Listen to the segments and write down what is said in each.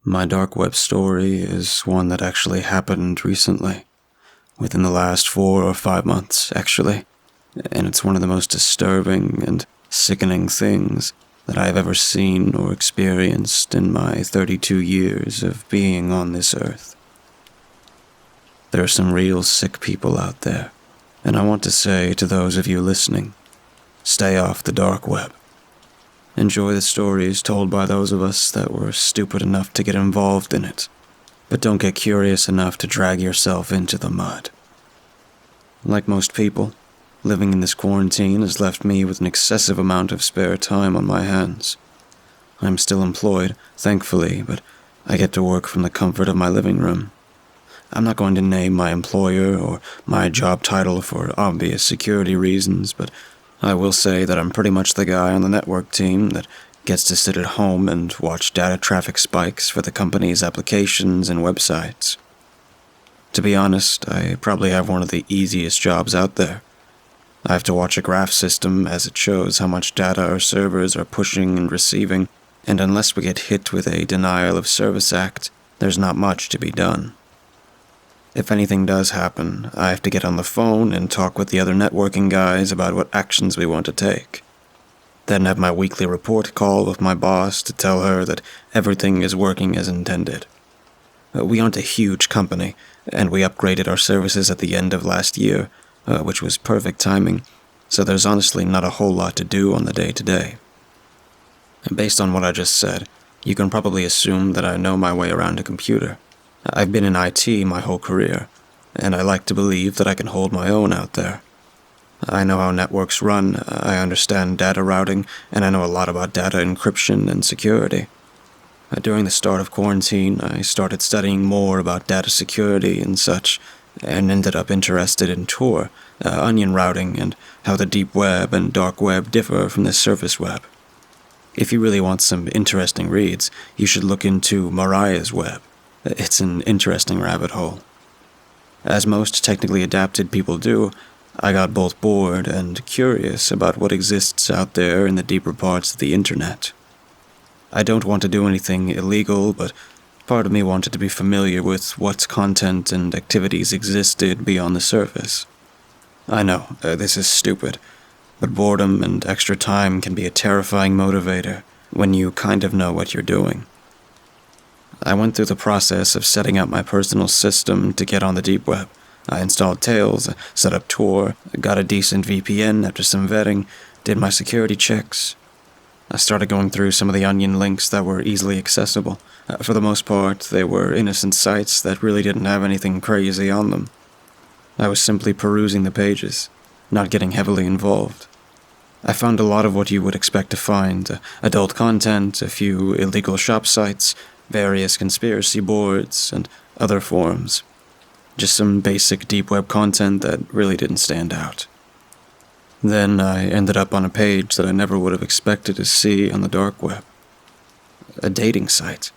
My Darkweb story is one that actually happened recently, within the last 4 or 5 months, actually, and it's one of the most disturbing and sickening things that I have ever seen or experienced in my 32 years of being on this earth. There are some real sick people out there, and I want to say to those of you listening, stay off the dark web. Enjoy the stories told by those of us that were stupid enough to get involved in it, but don't get curious enough to drag yourself into the mud. Like most people, living in this quarantine has left me with an excessive amount of spare time on my hands. I'm still employed, thankfully, but I get to work from the comfort of my living room. I'm not going to name my employer or my job title for obvious security reasons, but I will say that I'm pretty much the guy on the network team that gets to sit at home and watch data traffic spikes for the company's applications and websites. To be honest, I probably have one of the easiest jobs out there. I have to watch a graph system as it shows how much data our servers are pushing and receiving, and unless we get hit with a denial of service act, there's not much to be done. If anything does happen, I have to get on the phone and talk with the other networking guys about what actions we want to take. Then have my weekly report call with my boss to tell her that everything is working as intended. We aren't a huge company, and we upgraded our services at the end of last year, which was perfect timing, so there's honestly not a whole lot to do on the day-to-day. Based on what I just said, you can probably assume that I know my way around a computer. I've been in IT my whole career, and I like to believe that I can hold my own out there. I know how networks run, I understand data routing, and I know a lot about data encryption and security. During the start of quarantine, I started studying more about data security and such, and ended up interested in Tor, onion routing, and how the deep web and dark web differ from the surface web. If you really want some interesting reads, you should look into Mariah's web. It's an interesting rabbit hole. As most technically adapted people do, I got both bored and curious about what exists out there in the deeper parts of the internet. I don't want to do anything illegal, but part of me wanted to be familiar with what content and activities existed beyond the surface. I know, this is stupid, but boredom and extra time can be a terrifying motivator when you kind of know what you're doing. I went through the process of setting up my personal system to get on the deep web. I installed Tails, set up Tor, got a decent VPN after some vetting, did my security checks. I started going through some of the onion links that were easily accessible. For the most part, they were innocent sites that really didn't have anything crazy on them. I was simply perusing the pages, not getting heavily involved. I found a lot of what you would expect to find, adult content, a few illegal shop sites, various conspiracy boards, and other forums. Just some basic deep web content that really didn't stand out. Then I ended up on a page that I never would have expected to see on the dark web. A dating site.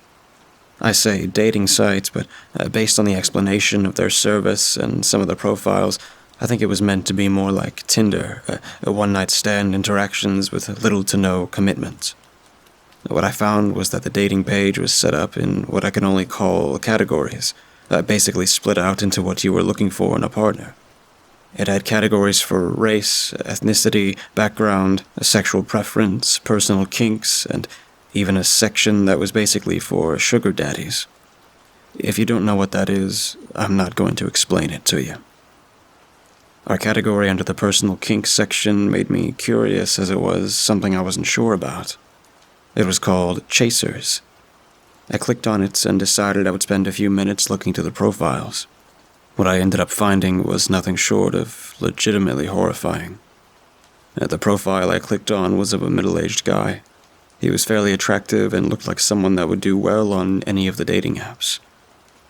I say dating site, but based on the explanation of their service and some of the profiles, I think it was meant to be more like Tinder, a one-night stand interactions with little to no commitment. What I found was that the dating page was set up in what I can only call categories, basically split out into what you were looking for in a partner. It had categories for race, ethnicity, background, sexual preference, personal kinks, and even a section that was basically for sugar daddies. If you don't know what that is, I'm not going to explain it to you. Our category under the personal kinks section made me curious as it was something I wasn't sure about. It was called Chasers. I clicked on it and decided I would spend a few minutes looking through the profiles. What I ended up finding was nothing short of legitimately horrifying. The profile I clicked on was of a middle-aged guy. He was fairly attractive and looked like someone that would do well on any of the dating apps.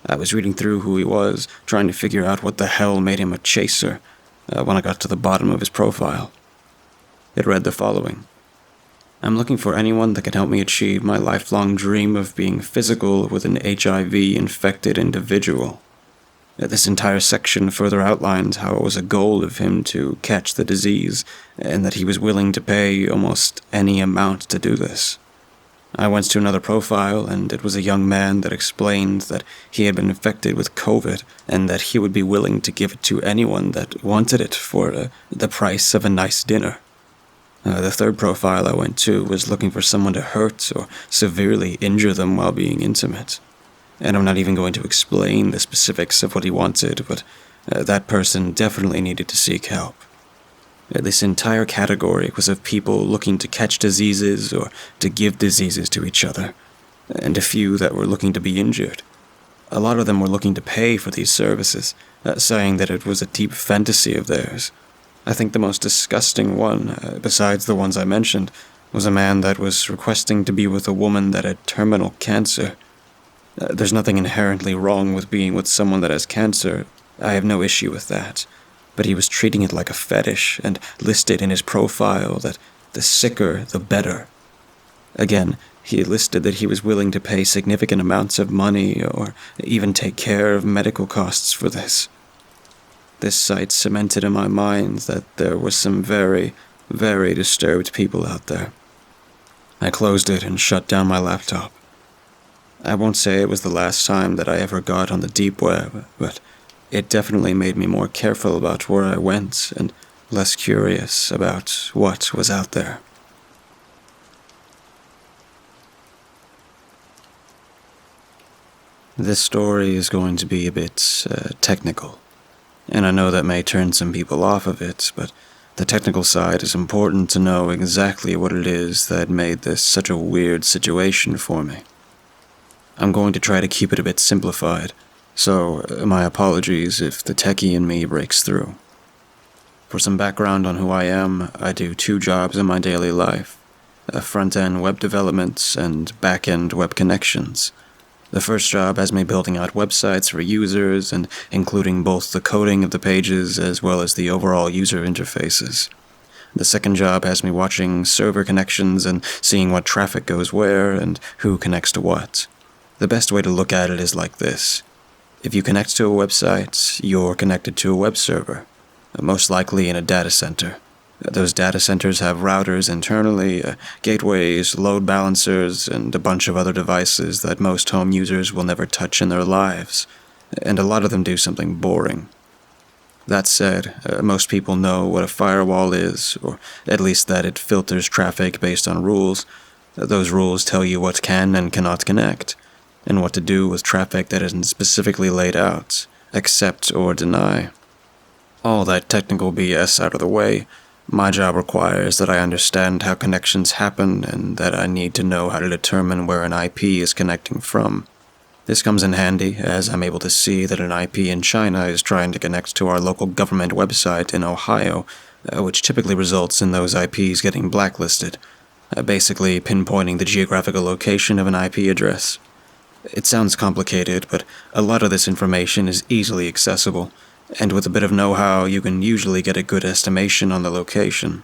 I was reading through who he was, trying to figure out what the hell made him a chaser, when I got to the bottom of his profile. It read the following. I'm looking for anyone that can help me achieve my lifelong dream of being physical with an HIV-infected individual. This entire section further outlines how it was a goal of him to catch the disease, and that he was willing to pay almost any amount to do this. I went to another profile, and it was a young man that explained that he had been infected with COVID and that he would be willing to give it to anyone that wanted it for the price of a nice dinner. The third profile I went to was looking for someone to hurt or severely injure them while being intimate. And I'm not even going to explain the specifics of what he wanted, but that person definitely needed to seek help. This entire category was of people looking to catch diseases or to give diseases to each other, and a few that were looking to be injured. A lot of them were looking to pay for these services, saying that it was a deep fantasy of theirs. I think the most disgusting one, besides the ones I mentioned, was a man that was requesting to be with a woman that had terminal cancer. There's nothing inherently wrong with being with someone that has cancer. I have no issue with that. But he was treating it like a fetish and listed in his profile that the sicker, the better. Again, he listed that he was willing to pay significant amounts of money or even take care of medical costs for this. This site cemented in my mind that there were some very, very disturbed people out there. I closed it and shut down my laptop. I won't say it was the last time that I ever got on the deep web, but it definitely made me more careful about where I went and less curious about what was out there. This story is going to be a bit technical, and I know that may turn some people off of it, but the technical side is important to know exactly what it is that made this such a weird situation for me. I'm going to try to keep it a bit simplified, so my apologies if the techie in me breaks through. For some background on who I am, I do 2 jobs in my daily life, front-end web development and back-end web connections. The first job has me building out websites for users and including both the coding of the pages as well as the overall user interfaces. The second job has me watching server connections and seeing what traffic goes where and who connects to what. The best way to look at it is like this. If you connect to a website, you're connected to a web server, most likely in a data center. Those data centers have routers internally, gateways, load balancers, and a bunch of other devices that most home users will never touch in their lives, and a lot of them do something boring. That said, most people know what a firewall is, or at least that it filters traffic based on rules. Those rules tell you what can and cannot connect, and what to do with traffic that isn't specifically laid out, accept or deny. All that technical BS out of the way, my job requires that I understand how connections happen and that I need to know how to determine where an IP is connecting from. This comes in handy as I'm able to see that an IP in China is trying to connect to our local government website in Ohio, which typically results in those IPs getting blacklisted, basically pinpointing the geographical location of an IP address. It sounds complicated, but a lot of this information is easily accessible, and with a bit of know-how, you can usually get a good estimation on the location.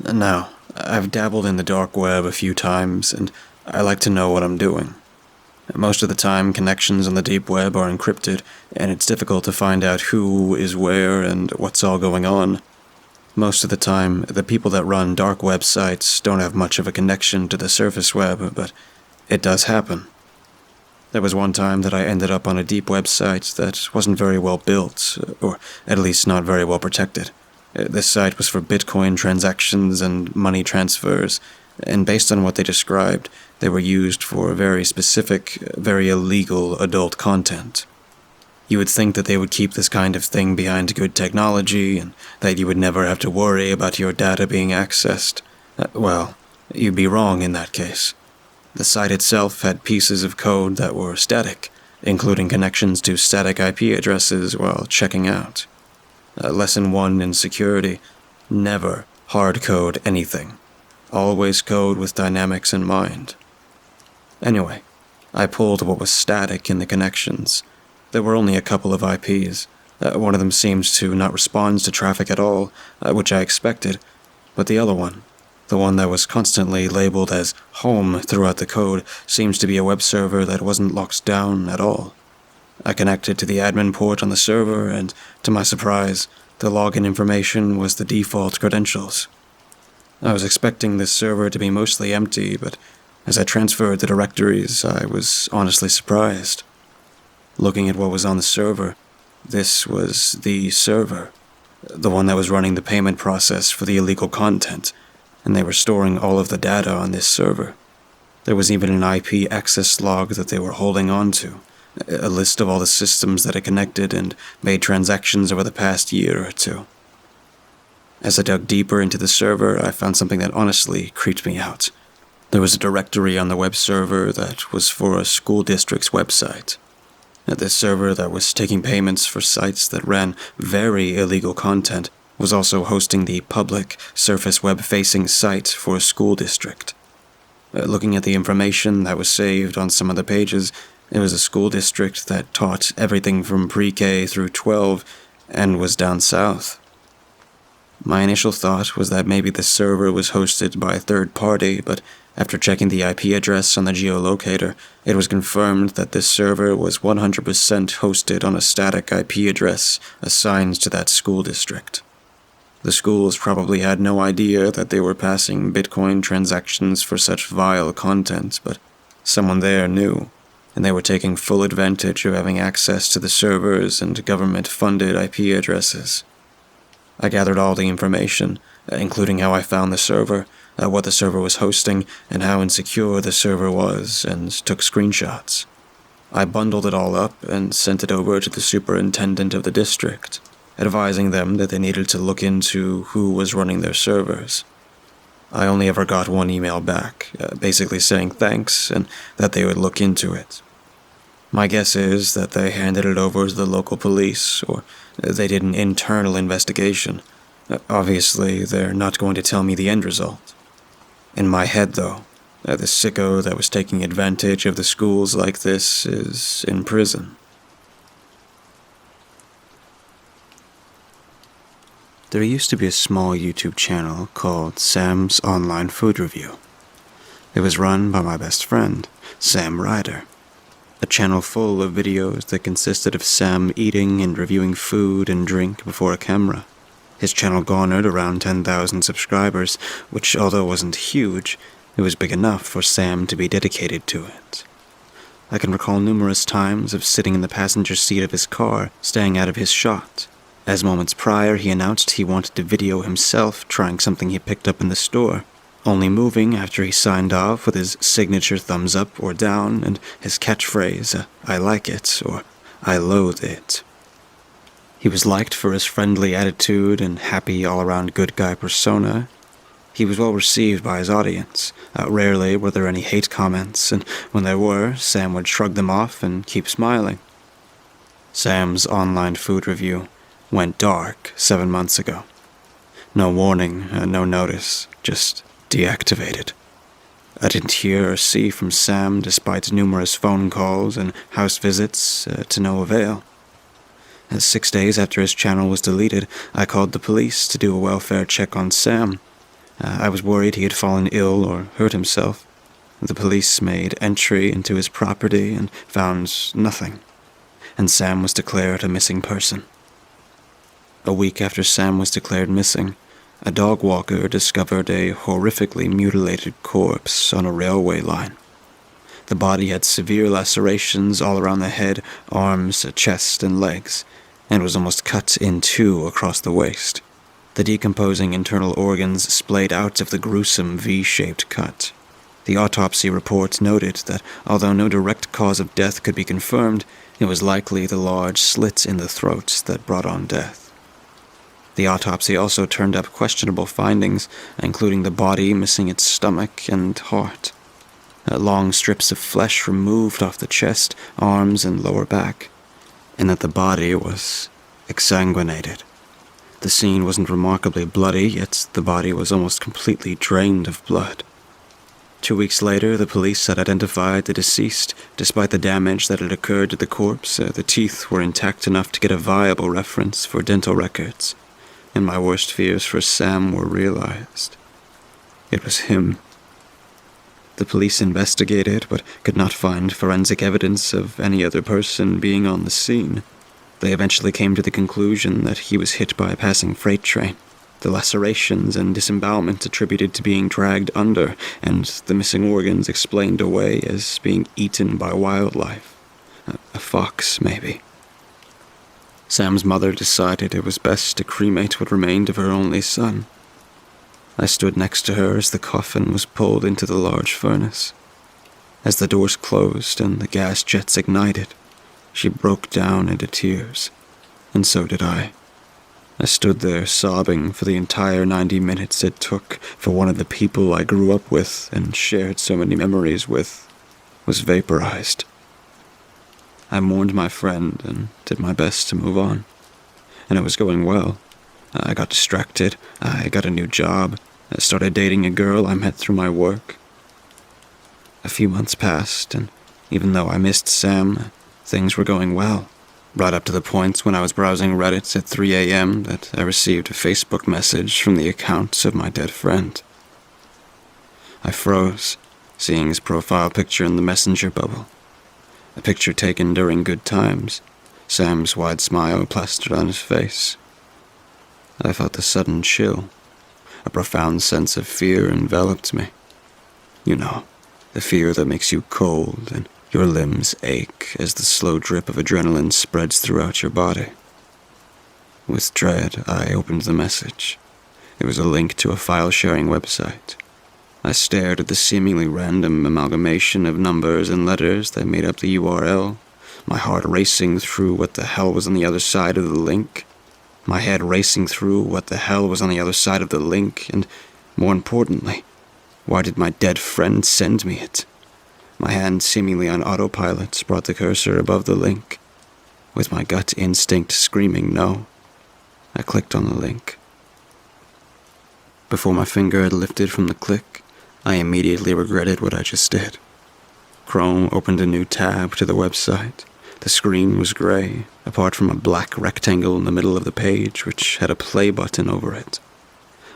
Now, I've dabbled in the dark web a few times, and I like to know what I'm doing. Most of the time, connections on the deep web are encrypted, and it's difficult to find out who is where and what's all going on. Most of the time, the people that run dark web sites don't have much of a connection to the surface web, but it does happen. There was one time that I ended up on a deep web site that wasn't very well built, or at least not very well protected. This site was for Bitcoin transactions and money transfers, and based on what they described, they were used for very specific, very illegal adult content. You would think that they would keep this kind of thing behind good technology, and that you would never have to worry about your data being accessed. Well, you'd be wrong in that case. The site itself had pieces of code that were static, including connections to static IP addresses while checking out. Lesson 1 in security: never hard code anything. Always code with dynamics in mind. Anyway, I pulled what was static in the connections. There were only a couple of IPs. One of them seems to not respond to traffic at all, which I expected, but the other one, the one that was constantly labeled as home throughout the code, seems to be a web server that wasn't locked down at all. I connected to the admin port on the server, and to my surprise, the login information was the default credentials. I was expecting this server to be mostly empty, but As I transferred the directories, I was honestly surprised. Looking at what was on the server, this was the server, the one that was running the payment process for the illegal content, and they were storing all of the data on this server. There was even an IP access log that they were holding on to, a list of all the systems that had connected and made transactions over the past year or two. As I dug deeper into the server, I found something that honestly creeped me out. There was a directory on the web server that was for a school district's website. This server that was taking payments for sites that ran very illegal content was also hosting the public, surface web-facing site for a school district. Looking at the information that was saved on some of the pages, it was a school district that taught everything from pre-K through 12 and was down south. My initial thought was that maybe the server was hosted by a third party, but after checking the IP address on the geolocator, it was confirmed that this server was 100% hosted on a static IP address assigned to that school district. The schools probably had no idea that they were passing Bitcoin transactions for such vile content, but someone there knew, and they were taking full advantage of having access to the servers and government-funded IP addresses. I gathered all the information, including how I found the server, what the server was hosting, and how insecure the server was, and took screenshots. I bundled it all up and sent it over to the superintendent of the district, advising them that they needed to look into who was running their servers. I only ever got one email back, basically saying thanks and that they would look into it. My guess is that they handed it over to the local police, or they did an internal investigation. Obviously, they're not going to tell me the end result. In my head, though, the sicko that was taking advantage of the schools like this is in prison. There used to be a small YouTube channel called Sam's Online Food Review. It was run by my best friend, Sam Ryder. A channel full of videos that consisted of Sam eating and reviewing food and drink before a camera. His channel garnered around 10,000 subscribers, which, although wasn't huge, it was big enough for Sam to be dedicated to it. I can recall numerous times of sitting in the passenger seat of his car, staying out of his shot, as moments prior he announced he wanted to video himself trying something he picked up in the store, only moving after he signed off with his signature thumbs up or down and his catchphrase, "I like it," or "I loathe it." He was liked for his friendly attitude and happy all-around good guy persona. He was well received by his audience. Rarely were there any hate comments, and when there were, Sam would shrug them off and keep smiling. Sam's Online Food Review went dark 7 months ago. No warning, no notice, just deactivated. I didn't hear or see from Sam despite numerous phone calls and house visits, to no avail. 6 days after his channel was deleted, I called the police to do a welfare check on Sam. I was worried he had fallen ill or hurt himself. The police made entry into his property and found nothing, and Sam was declared a missing person. A week after Sam was declared missing, a dog walker discovered a horrifically mutilated corpse on a railway line. The body had severe lacerations all around the head, arms, chest, and legs, and was almost cut in two across the waist. The decomposing internal organs splayed out of the gruesome V-shaped cut. The autopsy report noted that although no direct cause of death could be confirmed, it was likely the large slit in the throat that brought on death. The autopsy also turned up questionable findings, including the body missing its stomach and heart. Long strips of flesh removed off the chest, arms, and lower back, and that the body was exsanguinated. The scene wasn't remarkably bloody, yet the body was almost completely drained of blood. 2 weeks later, the police had identified the deceased. Despite the damage that had occurred to the corpse, the teeth were intact enough to get a viable reference for dental records, and my worst fears for Sam were realized. It was him. The police investigated, but could not find forensic evidence of any other person being on the scene. They eventually came to the conclusion that he was hit by a passing freight train. the lacerations and disembowelment attributed to being dragged under, and the missing organs explained away as being eaten by wildlife. A fox, maybe. Sam's mother decided it was best to cremate what remained of her only son. I stood next to her as the coffin was pulled into the large furnace. As the doors closed and the gas jets ignited, she broke down into tears, and so did I. I stood there sobbing for the entire 90 minutes it took for one of the people I grew up with and shared so many memories with was vaporized. I mourned my friend and did my best to move on, and it was going well. I got distracted, I got a new job, I started dating a girl I met through my work. A few months passed, and even though I missed Sam, things were going well. Right up to the point when I was browsing Reddit at 3 a.m. that I received a Facebook message from the account of my dead friend. I froze, seeing his profile picture in the messenger bubble. A picture taken during good times, Sam's wide smile plastered on his face. I felt a sudden chill. A profound sense of fear enveloped me. You know, the fear that makes you cold and your limbs ache as the slow drip of adrenaline spreads throughout your body. With dread, I opened the message. It was a link to a file-sharing website. I stared at the seemingly random amalgamation of numbers and letters that made up the URL, my heart racing through what the hell was on the other side of the link. My head racing through what the hell was on the other side of the link, and, more importantly, why did my dead friend send me it? My hand seemingly on autopilot brought the cursor above the link. With my gut instinct screaming no, I clicked on the link. Before my finger had lifted from the click, I immediately regretted what I just did. Chrome opened a new tab to the website. The screen was gray, apart from a black rectangle in the middle of the page which had a play button over it.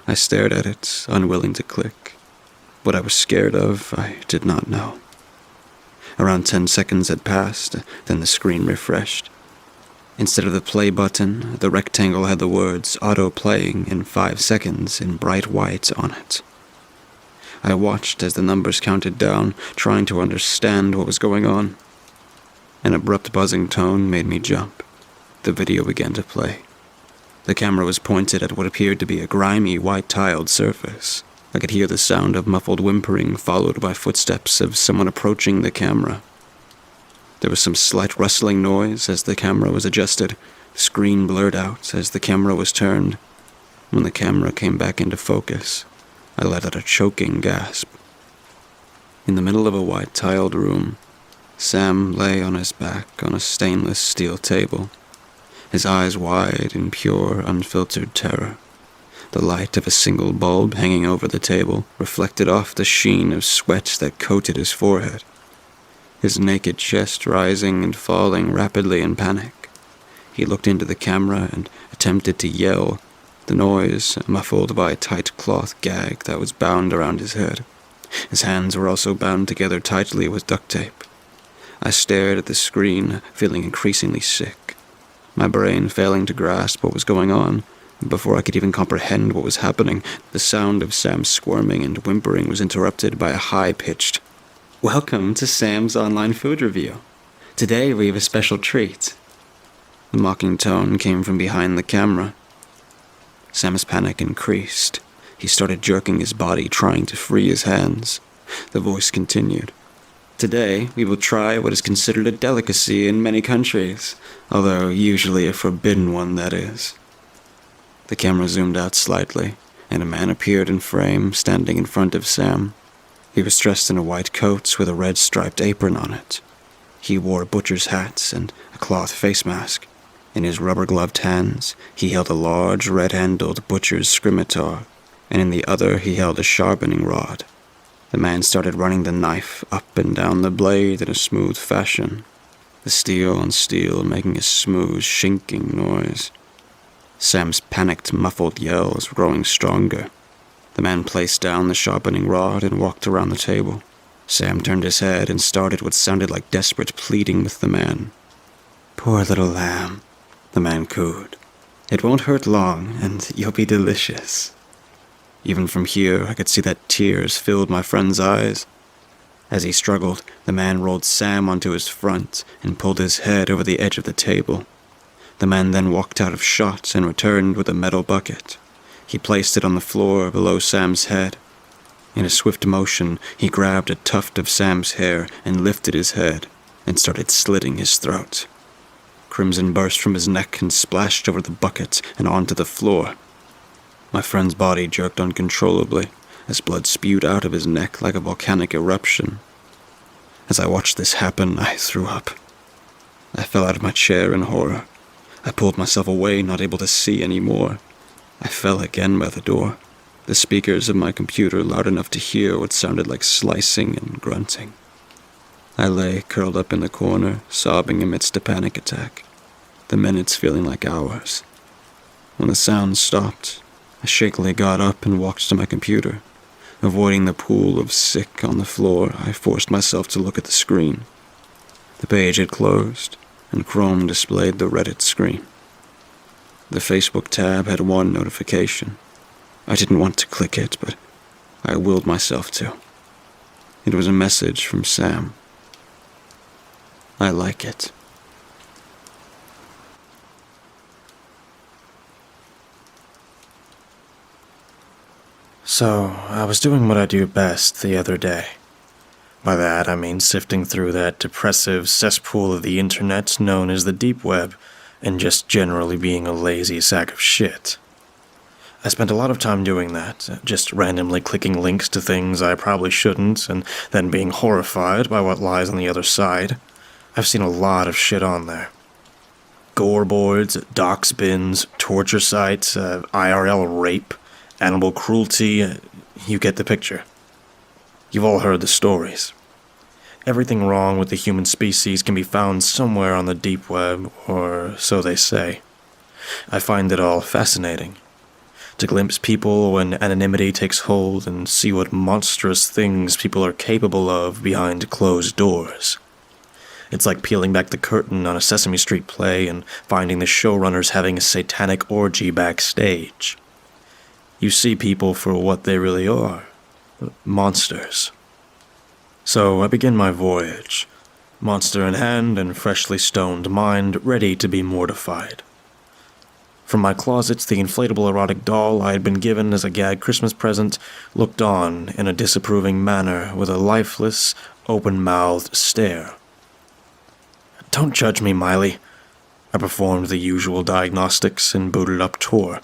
I stared at it, unwilling to click. What I was scared of, I did not know. Around 10 seconds had passed, then the screen refreshed. Instead of the play button, the rectangle had the words auto-playing in 5 seconds in bright white on it. I watched as the numbers counted down, trying to understand what was going on. An abrupt buzzing tone made me jump. The video began to play. The camera was pointed at what appeared to be a grimy, white-tiled surface. I could hear the sound of muffled whimpering followed by footsteps of someone approaching the camera. There was some slight rustling noise as the camera was adjusted. The screen blurred out as the camera was turned. When the camera came back into focus, I let out a choking gasp. In the middle of a white-tiled room, Sam lay on his back on a stainless steel table, his eyes wide in pure, unfiltered terror. The light of a single bulb hanging over the table reflected off the sheen of sweat that coated his forehead, his naked chest rising and falling rapidly in panic. He looked into the camera and attempted to yell, the noise muffled by a tight cloth gag that was bound around his head. His hands were also bound together tightly with duct tape. I stared at the screen, feeling increasingly sick, my brain failing to grasp what was going on. Before I could even comprehend what was happening, the sound of Sam's squirming and whimpering was interrupted by a high-pitched, "Welcome to Sam's online food review. Today we have a special treat." The mocking tone came from behind the camera. Sam's panic increased. He started jerking his body, trying to free his hands. The voice continued. "Today, we will try what is considered a delicacy in many countries, although usually a forbidden one, that is." The camera zoomed out slightly, and a man appeared in frame, standing in front of Sam. He was dressed in a white coat with a red striped apron on it. He wore a butcher's hat and a cloth face mask. In his rubber-gloved hands, he held a large, red-handled butcher's scimitar, and in the other he held a sharpening rod. The man started running the knife up and down the blade in a smooth fashion, the steel on steel making a smooth, shinking noise. Sam's panicked, muffled yells were growing stronger. The man placed down the sharpening rod and walked around the table. Sam turned his head and started what sounded like desperate pleading with the man. "Poor little lamb," the man cooed. It won't hurt long, and you'll be delicious. Even from here, I could see that tears filled my friend's eyes. As he struggled, the man rolled Sam onto his front and pulled his head over the edge of the table. The man then walked out of shot and returned with a metal bucket. He placed it on the floor below Sam's head. In a swift motion, he grabbed a tuft of Sam's hair and lifted his head and started slitting his throat. Crimson burst from his neck and splashed over the bucket and onto the floor. My friend's body jerked uncontrollably as blood spewed out of his neck like a volcanic eruption. As I watched this happen, I threw up. I fell out of my chair in horror. I pulled myself away, not able to see anymore. I fell again by the door, the speakers of my computer loud enough to hear what sounded like slicing and grunting. I lay curled up in the corner, sobbing amidst a panic attack, the minutes feeling like hours. When the sound stopped, I shakily got up and walked to my computer. Avoiding the pool of sick on the floor, I forced myself to look at the screen. The page had closed, and Chrome displayed the Reddit screen. The Facebook tab had one notification. I didn't want to click it, but I willed myself to. It was a message from Sam. I like it. So, I was doing what I do best the other day. By that, I mean sifting through that depressive cesspool of the internet known as the Deepweb, and just generally being a lazy sack of shit. I spent a lot of time doing that, just randomly clicking links to things I probably shouldn't, and then being horrified by what lies on the other side. I've seen a lot of shit on there. Gore boards, dox bins, torture sites, IRL rape, animal cruelty, you get the picture. You've all heard the stories. Everything wrong with the human species can be found somewhere on the deep web, or so they say. I find it all fascinating. To glimpse people when anonymity takes hold and see what monstrous things people are capable of behind closed doors. It's like peeling back the curtain on a Sesame Street play and finding the showrunners having a satanic orgy backstage. You see people for what they really are. Monsters. So I begin my voyage, monster in hand and freshly stoned mind, ready to be mortified. From my closet, the inflatable erotic doll I had been given as a gag Christmas present looked on in a disapproving manner with a lifeless, open-mouthed stare. Don't judge me, Miley. I performed the usual diagnostics and booted up Tor.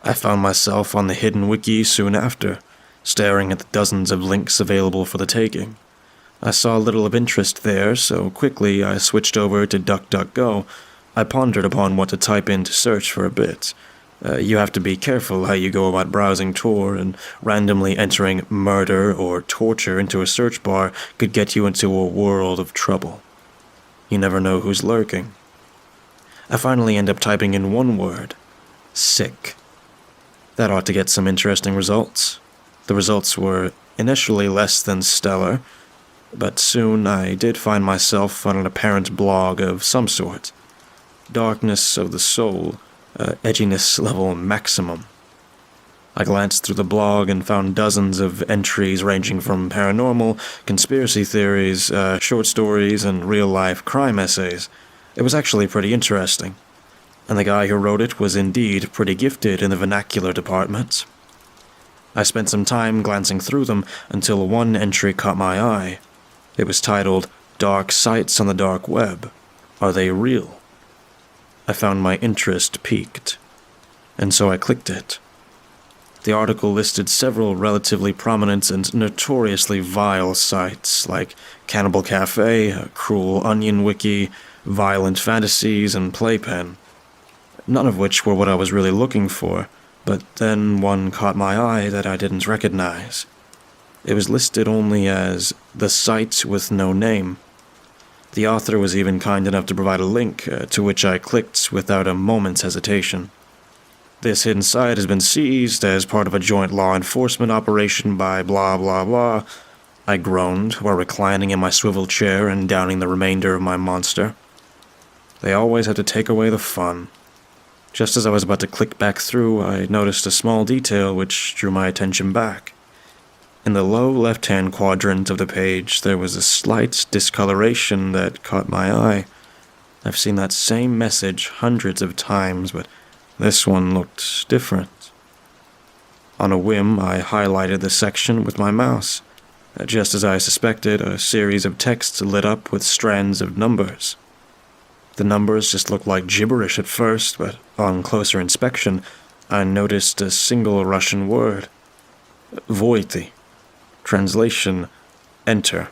I found myself on the hidden wiki soon after, staring at the dozens of links available for the taking. I saw little of interest there, so quickly I switched over to DuckDuckGo. I pondered upon what to type in to search for a bit. You have to be careful how you go about browsing Tor, and randomly entering murder or torture into a search bar could get you into a world of trouble. You never know who's lurking. I finally end up typing in one word: sick. That ought to get some interesting results. The results were initially less than stellar, but soon I did find myself on an apparent blog of some sort. Darkness of the soul, edginess level maximum. I glanced through the blog and found dozens of entries ranging from paranormal, conspiracy theories, short stories, and real-life crime essays. It was actually pretty interesting. And the guy who wrote it was indeed pretty gifted in the vernacular department. I spent some time glancing through them until one entry caught my eye. It was titled, "Dark Sites on the Dark Web. Are They Real?" I found my interest piqued, and so I clicked it. The article listed several relatively prominent and notoriously vile sites like Cannibal Cafe, Cruel Onion Wiki, Violent Fantasies, and Playpen. None of which were what I was really looking for, but then one caught my eye that I didn't recognize. It was listed only as The Site with No Name. The author was even kind enough to provide a link, to which I clicked without a moment's hesitation. This hidden site has been seized as part of a joint law enforcement operation by blah blah blah. I groaned while reclining in my swivel chair and downing the remainder of my monster. They always had to take away the fun. Just as I was about to click back through, I noticed a small detail which drew my attention back. In the low left-hand quadrant of the page, there was a slight discoloration that caught my eye. I've seen that same message hundreds of times, but this one looked different. On a whim, I highlighted the section with my mouse. Just as I suspected, a series of texts lit up with strands of numbers. The numbers just looked like gibberish at first, but on closer inspection, I noticed a single Russian word. Voity. Translation, enter.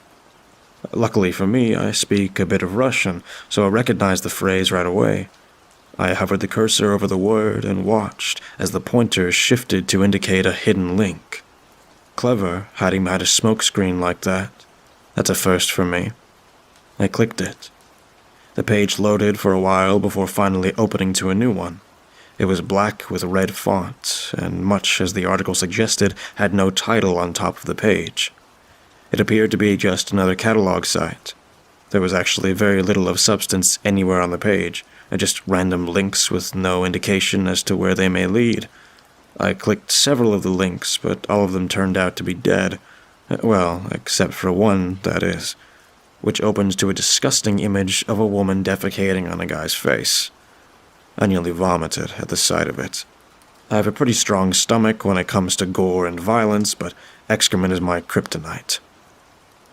Luckily for me, I speak a bit of Russian, so I recognized the phrase right away. I hovered the cursor over the word and watched as the pointer shifted to indicate a hidden link. Clever, hiding behind a smokescreen like that. That's a first for me. I clicked it. The page loaded for a while before finally opening to a new one. It was black with red font, and much as the article suggested, had no title on top of the page. It appeared to be just another catalog site. There was actually very little of substance anywhere on the page, and just random links with no indication as to where they may lead. I clicked several of the links, but all of them turned out to be dead. Well, except for one, that is, which opened to a disgusting image of a woman defecating on a guy's face. I nearly vomited at the sight of it. I have a pretty strong stomach when it comes to gore and violence, but excrement is my kryptonite.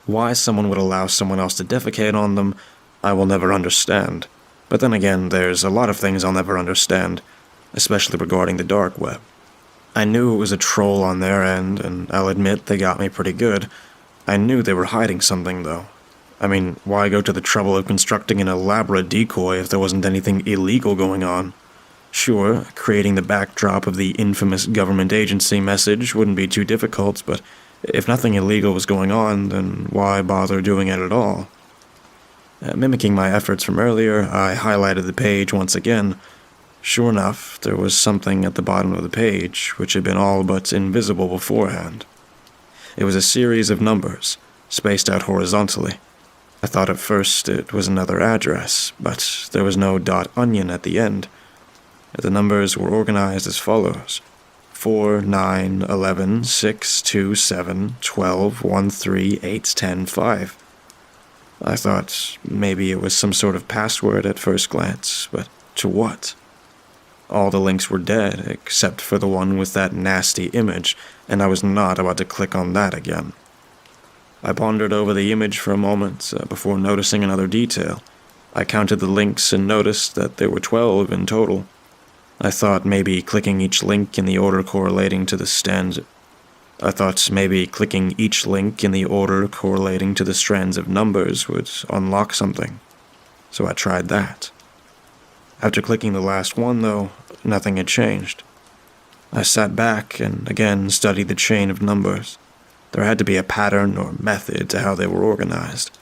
Why someone would allow someone else to defecate on them, I will never understand. But then again, there's a lot of things I'll never understand, especially regarding the Darkweb. I knew it was a troll on their end, and I'll admit they got me pretty good. I knew they were hiding something, though. I mean, why go to the trouble of constructing an elaborate decoy if there wasn't anything illegal going on? Sure, creating the backdrop of the infamous government agency message wouldn't be too difficult, but if nothing illegal was going on, then why bother doing it at all? Mimicking my efforts from earlier, I highlighted the page once again. Sure enough, there was something at the bottom of the page which had been all but invisible beforehand. It was a series of numbers, spaced out horizontally. I thought at first it was another address, but there was no .onion at the end. The numbers were organized as follows: 4, 9, 11, 6, 2, 7, 12, 1, 3, 8, 10, 5. I thought maybe it was some sort of password at first glance, but to what? All the links were dead, except for the one with that nasty image, and I was not about to click on that again. I pondered over the image for a moment before noticing another detail. I counted the links and noticed that there were 12 in total. I thought maybe clicking each link in the order correlating to the strands of numbers would unlock something. So I tried that. After clicking the last one, though, nothing had changed. I sat back and again studied the chain of numbers. There had to be a pattern or method to how they were organized.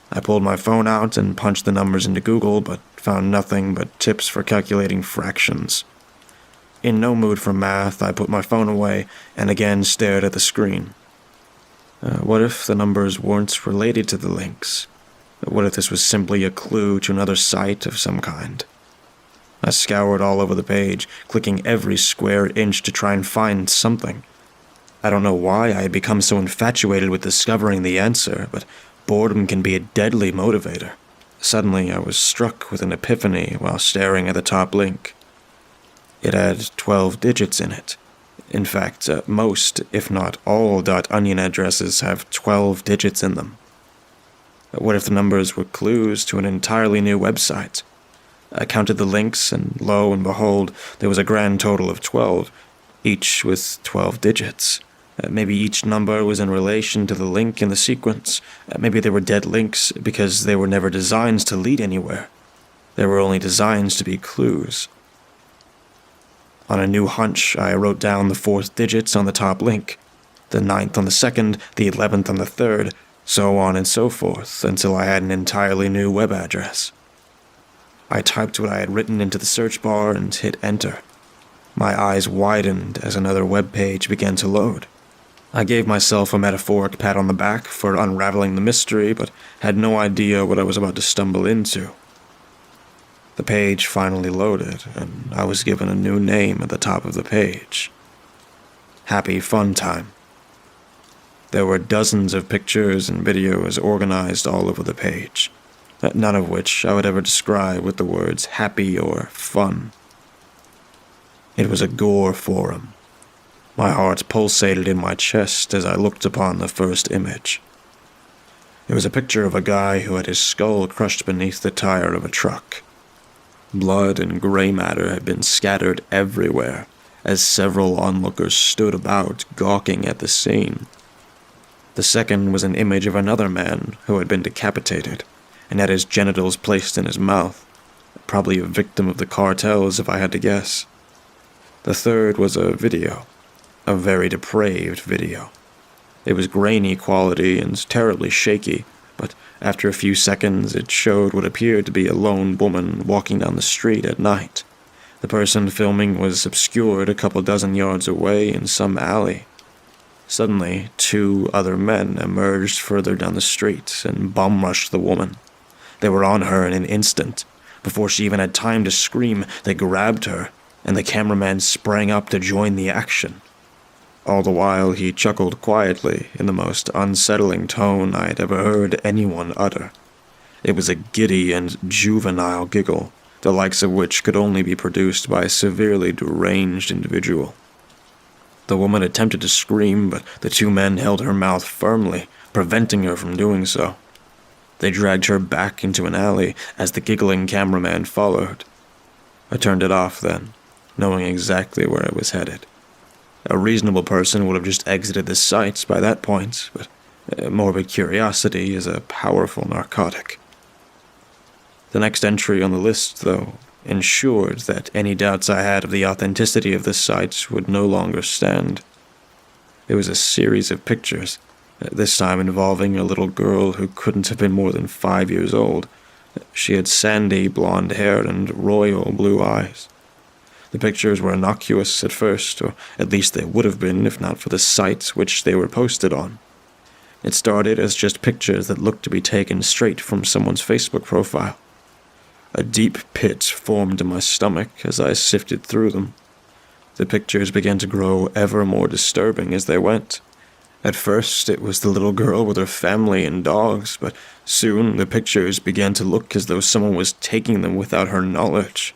I pulled my phone out and punched the numbers into Google, but found nothing but tips for calculating fractions. In no mood for math, I put my phone away and again stared at the screen. What if the numbers weren't related to the links? What if this was simply a clue to another site of some kind? I scoured all over the page, clicking every square inch to try and find something. I don't know why I had become so infatuated with discovering the answer, but boredom can be a deadly motivator. Suddenly, I was struck with an epiphany while staring at the top link. It had 12 digits in it. In fact, most, if not all, .onion addresses have 12 digits in them. What if the numbers were clues to an entirely new website? I counted the links, and lo and behold, there was a grand total of 12, each with 12 digits. Maybe each number was in relation to the link in the sequence. Maybe they were dead links because they were never designs to lead anywhere. They were only designs to be clues. On a new hunch, I wrote down the 4th digits on the top link, the 9th on the 2nd, the 11th on the 3rd, so on and so forth, until I had an entirely new web address. I typed what I had written into the search bar and hit enter. My eyes widened as another web page began to load. I gave myself a metaphoric pat on the back for unraveling the mystery, but had no idea what I was about to stumble into. The page finally loaded, and I was given a new name at the top of the page. Happy Fun Time. There were dozens of pictures and videos organized all over the page, none of which I would ever describe with the words happy or fun. It was a gore forum. My heart pulsated in my chest as I looked upon the first image. It was a picture of a guy who had his skull crushed beneath the tire of a truck. Blood and gray matter had been scattered everywhere, as several onlookers stood about, gawking at the scene. The second was an image of another man who had been decapitated, and had his genitals placed in his mouth, probably a victim of the cartels if I had to guess. The third was a video, a very depraved video. It was grainy quality and terribly shaky, but after a few seconds it showed what appeared to be a lone woman walking down the street at night. The person filming was obscured a couple dozen yards away in some alley. Suddenly, 2 other men emerged further down the street and bum-rushed the woman. They were on her in an instant. Before she even had time to scream, they grabbed her, and the cameraman sprang up to join the action. All the while, he chuckled quietly in the most unsettling tone I had ever heard anyone utter. It was a giddy and juvenile giggle, the likes of which could only be produced by a severely deranged individual. The woman attempted to scream, but the 2 men held her mouth firmly, preventing her from doing so. They dragged her back into an alley as the giggling cameraman followed. I turned it off then, knowing exactly where it was headed. A reasonable person would have just exited the site by that point, but morbid curiosity is a powerful narcotic. The next entry on the list, though, ensured that any doubts I had of the authenticity of the site would no longer stand. It was a series of pictures, this time involving a little girl who couldn't have been more than 5 years old. She had sandy blonde hair and royal blue eyes. The pictures were innocuous at first, or at least they would have been if not for the site which they were posted on. It started as just pictures that looked to be taken straight from someone's Facebook profile. A deep pit formed in my stomach as I sifted through them. The pictures began to grow ever more disturbing as they went. At first, it was the little girl with her family and dogs, but soon the pictures began to look as though someone was taking them without her knowledge.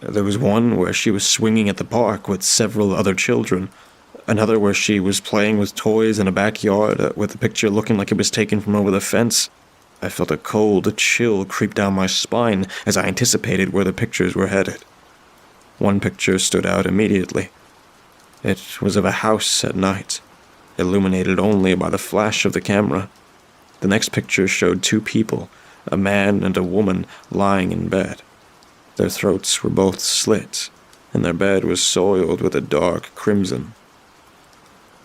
There was one where she was swinging at the park with several other children, another where she was playing with toys in a backyard, with the picture looking like it was taken from over the fence. I felt a cold chill creep down my spine as I anticipated where the pictures were headed. One picture stood out immediately. It was of a house at night, illuminated only by the flash of the camera. The next picture showed 2 people, a man and a woman, lying in bed. Their throats were both slit, and their bed was soiled with a dark crimson.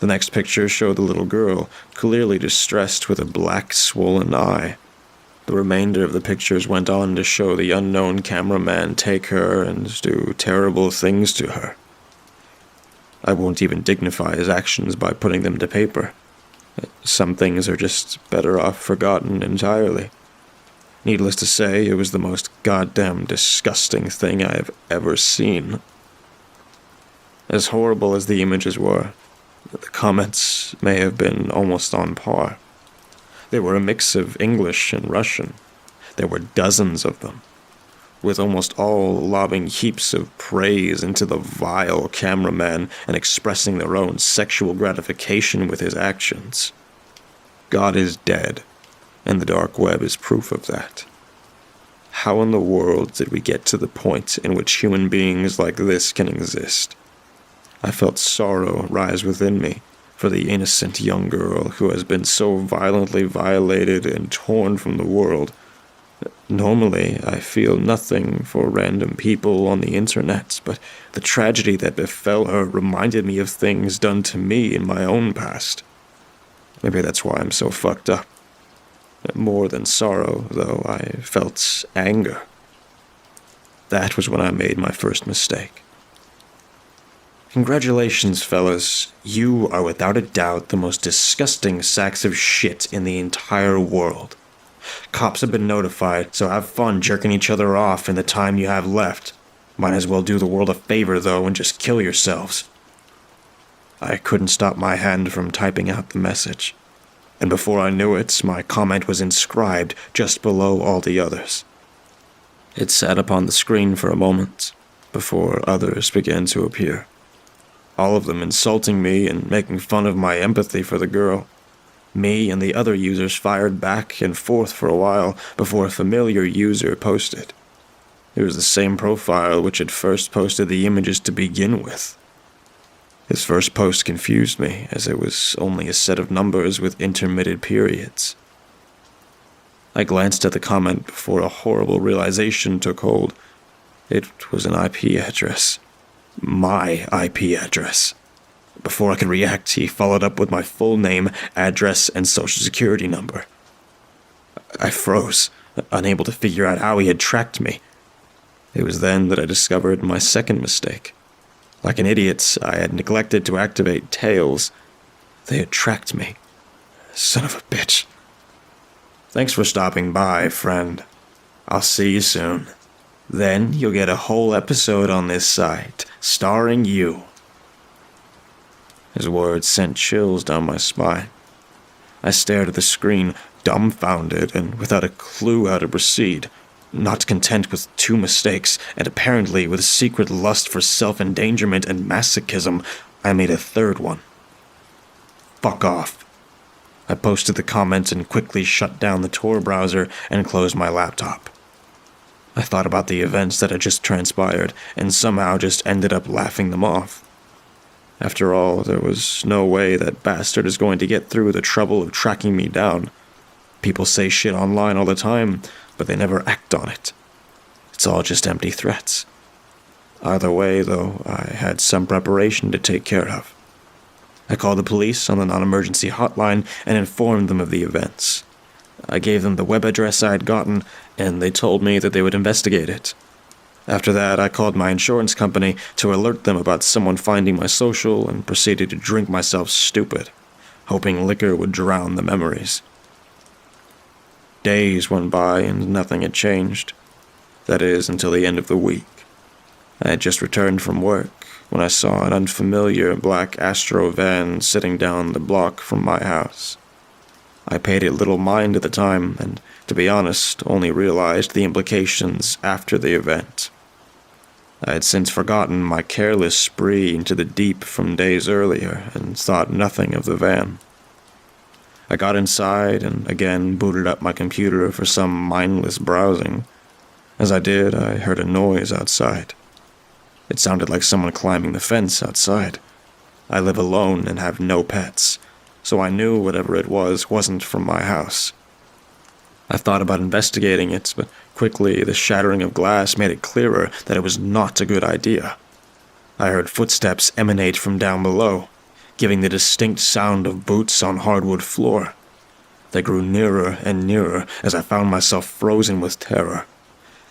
The next picture showed the little girl, clearly distressed with a black swollen eye. The remainder of the pictures went on to show the unknown cameraman take her and do terrible things to her. I won't even dignify his actions by putting them to paper. Some things are just better off forgotten entirely. Needless to say, it was the most goddamn disgusting thing I have ever seen. As horrible as the images were, the comments may have been almost on par. They were a mix of English and Russian. There were dozens of them, with almost all lobbing heaps of praise into the vile cameraman and expressing their own sexual gratification with his actions. God is dead, and the dark web is proof of that. How in the world did we get to the point in which human beings like this can exist? I felt sorrow rise within me for the innocent young girl who has been so violently violated and torn from the world. Normally, I feel nothing for random people on the internet, but the tragedy that befell her reminded me of things done to me in my own past. Maybe that's why I'm so fucked up. More than sorrow, though, I felt anger. That was when I made my first mistake. Congratulations, fellas. You are without a doubt the most disgusting sacks of shit in the entire world. Cops have been notified, so have fun jerking each other off in the time you have left. Might as well do the world a favor, though, and just kill yourselves." I couldn't stop my hand from typing out the message, and before I knew it, my comment was inscribed just below all the others. It sat upon the screen for a moment, before others began to appear, all of them insulting me and making fun of my empathy for the girl. Me and the other users fired back and forth for a while before a familiar user posted. It was the same profile which had first posted the images to begin with. His first post confused me, as it was only a set of numbers with intermittent periods. I glanced at the comment before a horrible realization took hold. It was an IP address. My IP address. Before I could react, he followed up with my full name, address, and social security number. I froze, unable to figure out how he had tracked me. It was then that I discovered my second mistake. Like an idiot, I had neglected to activate Tails. They had tracked me. Son of a bitch. Thanks for stopping by, friend. I'll see you soon. Then you'll get a whole episode on this site, starring you. His words sent chills down my spine. I stared at the screen, dumbfounded and without a clue how to proceed. Not content with 2 mistakes, and apparently with a secret lust for self-endangerment and masochism, I made a third one. Fuck off. I posted the comment and quickly shut down the Tor browser and closed my laptop. I thought about the events that had just transpired, and somehow just ended up laughing them off. After all, there was no way that bastard is going to get through the trouble of tracking me down. People say shit online all the time, but they never act on it. It's all just empty threats. Either way, though, I had some preparation to take care of. I called the police on the non-emergency hotline and informed them of the events. I gave them the web address I had gotten, and they told me that they would investigate it. After that, I called my insurance company to alert them about someone finding my social and proceeded to drink myself stupid, hoping liquor would drown the memories. Days went by and nothing had changed. That is, until the end of the week. I had just returned from work when I saw an unfamiliar black Astro van sitting down the block from my house. I paid it little mind at the time, and, to be honest, only realized the implications after the event. I had since forgotten my careless spree into the deep from days earlier, and thought nothing of the van. I got inside and again booted up my computer for some mindless browsing. As I did, I heard a noise outside. It sounded like someone climbing the fence outside. I live alone and have no pets, so I knew whatever it was wasn't from my house. I thought about investigating it, but quickly the shattering of glass made it clearer that it was not a good idea. I heard footsteps emanate from down below, giving the distinct sound of boots on hardwood floor. They grew nearer and nearer as I found myself frozen with terror.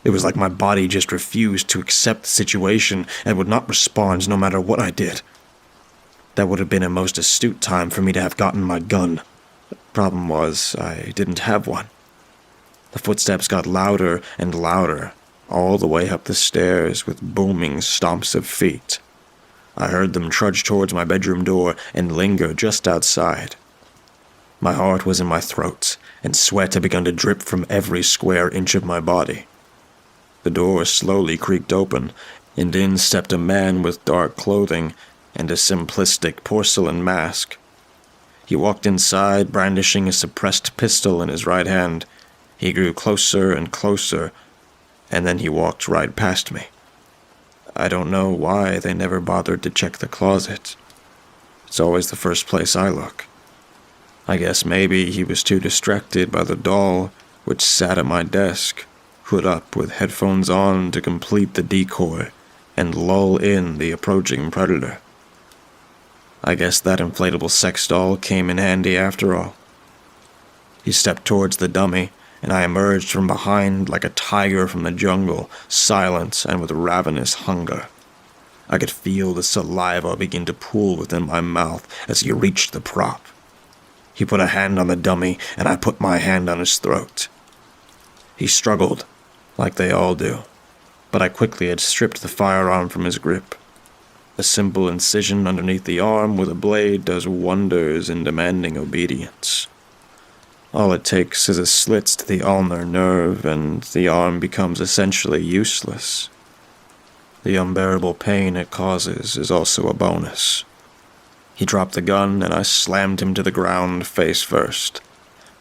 It was like my body just refused to accept the situation and would not respond no matter what I did. That would have been a most astute time for me to have gotten my gun. The problem was, I didn't have one. The footsteps got louder and louder, all the way up the stairs with booming stomps of feet. I heard them trudge towards my bedroom door and linger just outside. My heart was in my throat, and sweat had begun to drip from every square inch of my body. The door slowly creaked open, and in stepped a man with dark clothing and a simplistic porcelain mask. He walked inside, brandishing a suppressed pistol in his right hand. He grew closer and closer, and then he walked right past me. I don't know why they never bothered to check the closet. It's always the first place I look. I guess maybe he was too distracted by the doll, which sat at my desk, hood up with headphones on to complete the decoy and lull in the approaching predator. I guess that inflatable sex doll came in handy after all. He stepped towards the dummy, and I emerged from behind like a tiger from the jungle, silent and with ravenous hunger. I could feel the saliva begin to pool within my mouth as he reached the prop. He put a hand on the dummy, and I put my hand on his throat. He struggled, like they all do, but I quickly had stripped the firearm from his grip. A simple incision underneath the arm with a blade does wonders in demanding obedience. All it takes is a slit to the ulnar nerve, and the arm becomes essentially useless. The unbearable pain it causes is also a bonus. He dropped the gun, and I slammed him to the ground face first.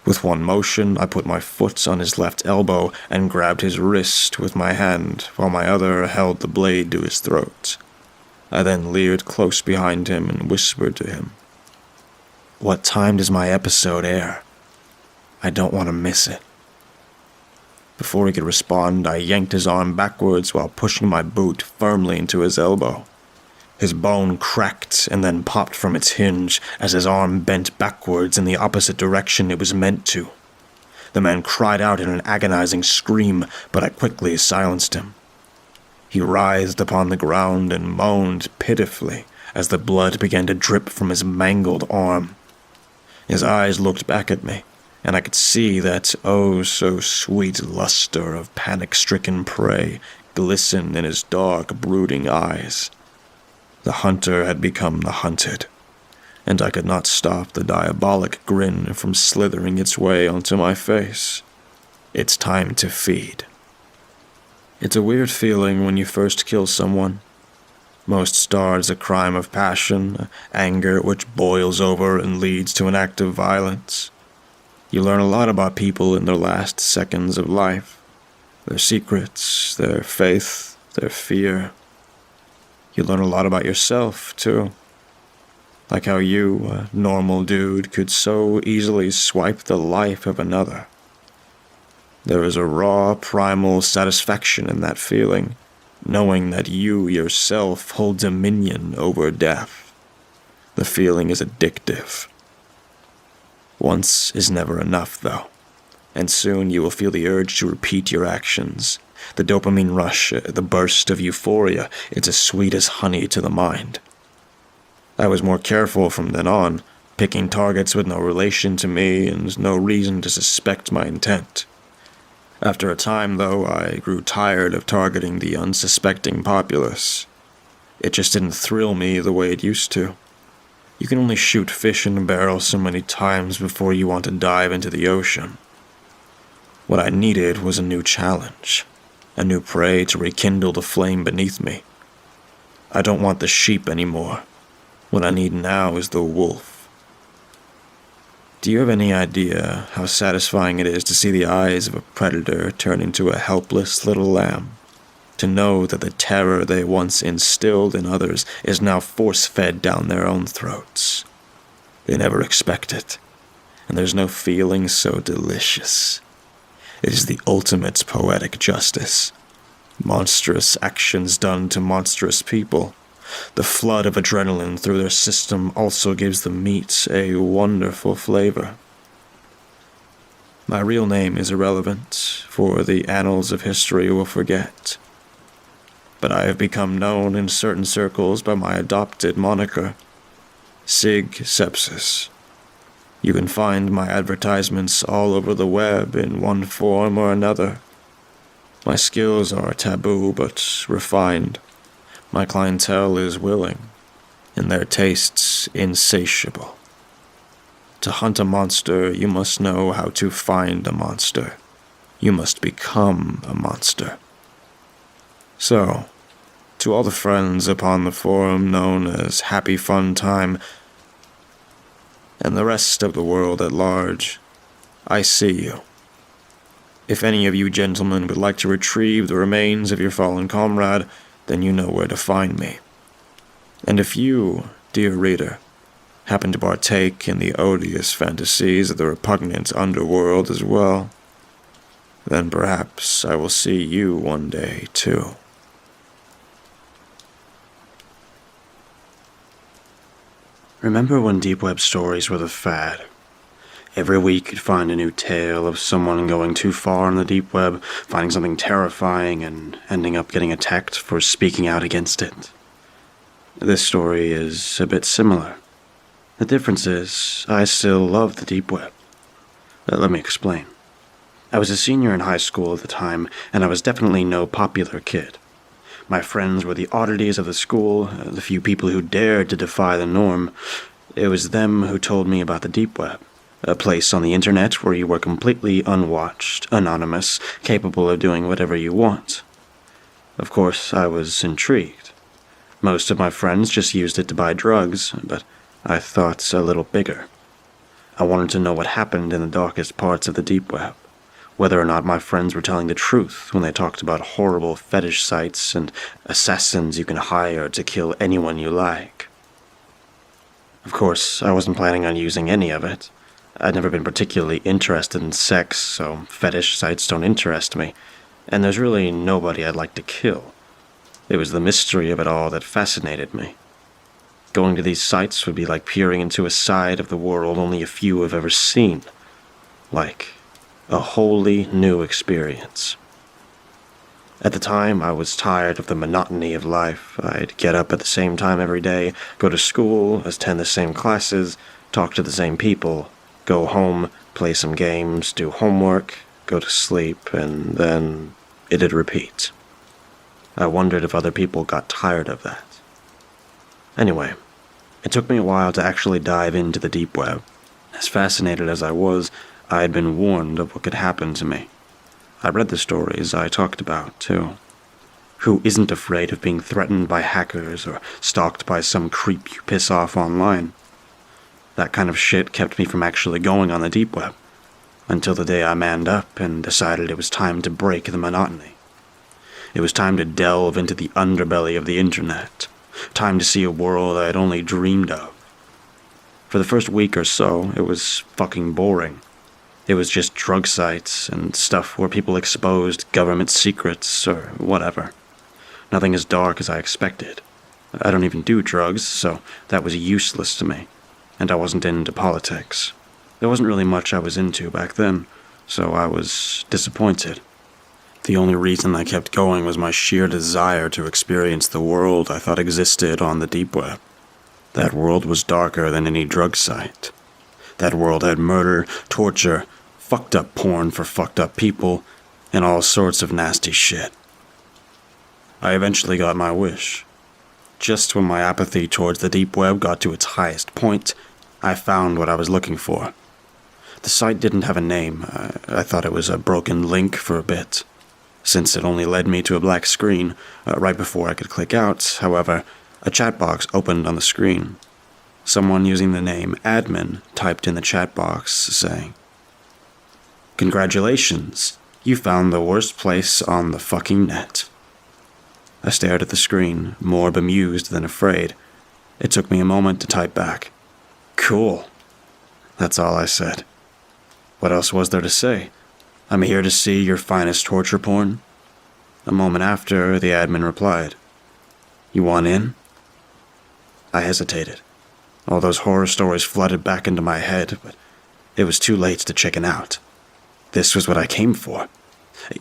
With one motion, I put my foot on his left elbow and grabbed his wrist with my hand, while my other held the blade to his throat. I then leered close behind him and whispered to him, "What time does my episode air? I don't want to miss it." Before he could respond, I yanked his arm backwards while pushing my boot firmly into his elbow. His bone cracked and then popped from its hinge as his arm bent backwards in the opposite direction it was meant to. The man cried out in an agonizing scream, but I quickly silenced him. He writhed upon the ground and moaned pitifully as the blood began to drip from his mangled arm. His eyes looked back at me, and I could see that oh-so-sweet luster of panic-stricken prey glisten in his dark, brooding eyes. The hunter had become the hunted, and I could not stop the diabolic grin from slithering its way onto my face. It's time to feed. It's a weird feeling when you first kill someone. Most start as a crime of passion, anger which boils over and leads to an act of violence. You learn a lot about people in their last seconds of life. Their secrets, their faith, their fear. You learn a lot about yourself, too. Like how you, a normal dude, could so easily swipe the life of another. There is a raw, primal satisfaction in that feeling, knowing that you yourself hold dominion over death. The feeling is addictive. Once is never enough, though, and soon you will feel the urge to repeat your actions. The dopamine rush, the burst of euphoria, it's as sweet as honey to the mind. I was more careful from then on, picking targets with no relation to me and no reason to suspect my intent. After a time, though, I grew tired of targeting the unsuspecting populace. It just didn't thrill me the way it used to. You can only shoot fish in a barrel so many times before you want to dive into the ocean. What I needed was a new challenge. A new prey to rekindle the flame beneath me. I don't want the sheep anymore. What I need now is the wolf. Do you have any idea how satisfying it is to see the eyes of a predator turn into a helpless little lamb? To know that the terror they once instilled in others is now force-fed down their own throats. They never expect it, and there's no feeling so delicious. It is the ultimate poetic justice. Monstrous actions done to monstrous people. The flood of adrenaline through their system also gives the meat a wonderful flavor. My real name is irrelevant, for the annals of history will forget. But I have become known in certain circles by my adopted moniker, Sig Sepsis. You can find my advertisements all over the web in one form or another. My skills are taboo but refined. My clientele is willing, and their tastes insatiable. To hunt a monster, you must know how to find a monster. You must become a monster. So, to all the friends upon the forum known as Happy Fun Time, and the rest of the world at large, I see you. If any of you gentlemen would like to retrieve the remains of your fallen comrade, then you know where to find me. And if you, dear reader, happen to partake in the odious fantasies of the repugnant underworld as well, then perhaps I will see you one day, too. Remember when deep web stories were the fad? Every week you'd find a new tale of someone going too far in the deep web, finding something terrifying, and ending up getting attacked for speaking out against it. This story is a bit similar. The difference is, I still love the deep web. Let me explain. I was a senior in high school at the time, and I was definitely no popular kid. My friends were the oddities of the school, the few people who dared to defy the norm. It was them who told me about the deep web, a place on the internet where you were completely unwatched, anonymous, capable of doing whatever you want. Of course, I was intrigued. Most of my friends just used it to buy drugs, but I thought a little bigger. I wanted to know what happened in the darkest parts of the deep web, whether or not my friends were telling the truth when they talked about horrible fetish sites and assassins you can hire to kill anyone you like. Of course, I wasn't planning on using any of it. I'd never been particularly interested in sex, so fetish sites don't interest me, and there's really nobody I'd like to kill. It was the mystery of it all that fascinated me. Going to these sites would be like peering into a side of the world only a few have ever seen. Like a wholly new experience. At the time, I was tired of the monotony of life. I'd get up at the same time every day, go to school, attend the same classes, talk to the same people, go home, play some games, do homework, go to sleep, and then it'd repeat. I wondered if other people got tired of that. Anyway, it took me a while to actually dive into the deep web. As fascinated as I was, I had been warned of what could happen to me. I read the stories I talked about, too. Who isn't afraid of being threatened by hackers or stalked by some creep you piss off online? That kind of shit kept me from actually going on the deep web, until the day I manned up and decided it was time to break the monotony. It was time to delve into the underbelly of the internet. Time to see a world I had only dreamed of. For the first week or so, it was fucking boring. It was just drug sites and stuff where people exposed government secrets or whatever. Nothing as dark as I expected. I don't even do drugs, so that was useless to me. And I wasn't into politics. There wasn't really much I was into back then, so I was disappointed. The only reason I kept going was my sheer desire to experience the world I thought existed on the deep web. That world was darker than any drug site. That world had murder, torture, fucked up porn for fucked up people, and all sorts of nasty shit. I eventually got my wish. Just when my apathy towards the deep web got to its highest point, I found what I was looking for. The site didn't have a name. I thought it was a broken link for a bit. Since it only led me to a black screen, right before I could click out, however, a chat box opened on the screen. Someone using the name admin typed in the chat box saying, "Congratulations, you found the worst place on the fucking net." I stared at the screen, more bemused than afraid. It took me a moment to type back, "Cool." That's all I said. What else was there to say? I'm here to see your finest torture porn. A moment after, the admin replied, "You want in?" I hesitated. All those horror stories flooded back into my head, but it was too late to chicken out. This was what I came for.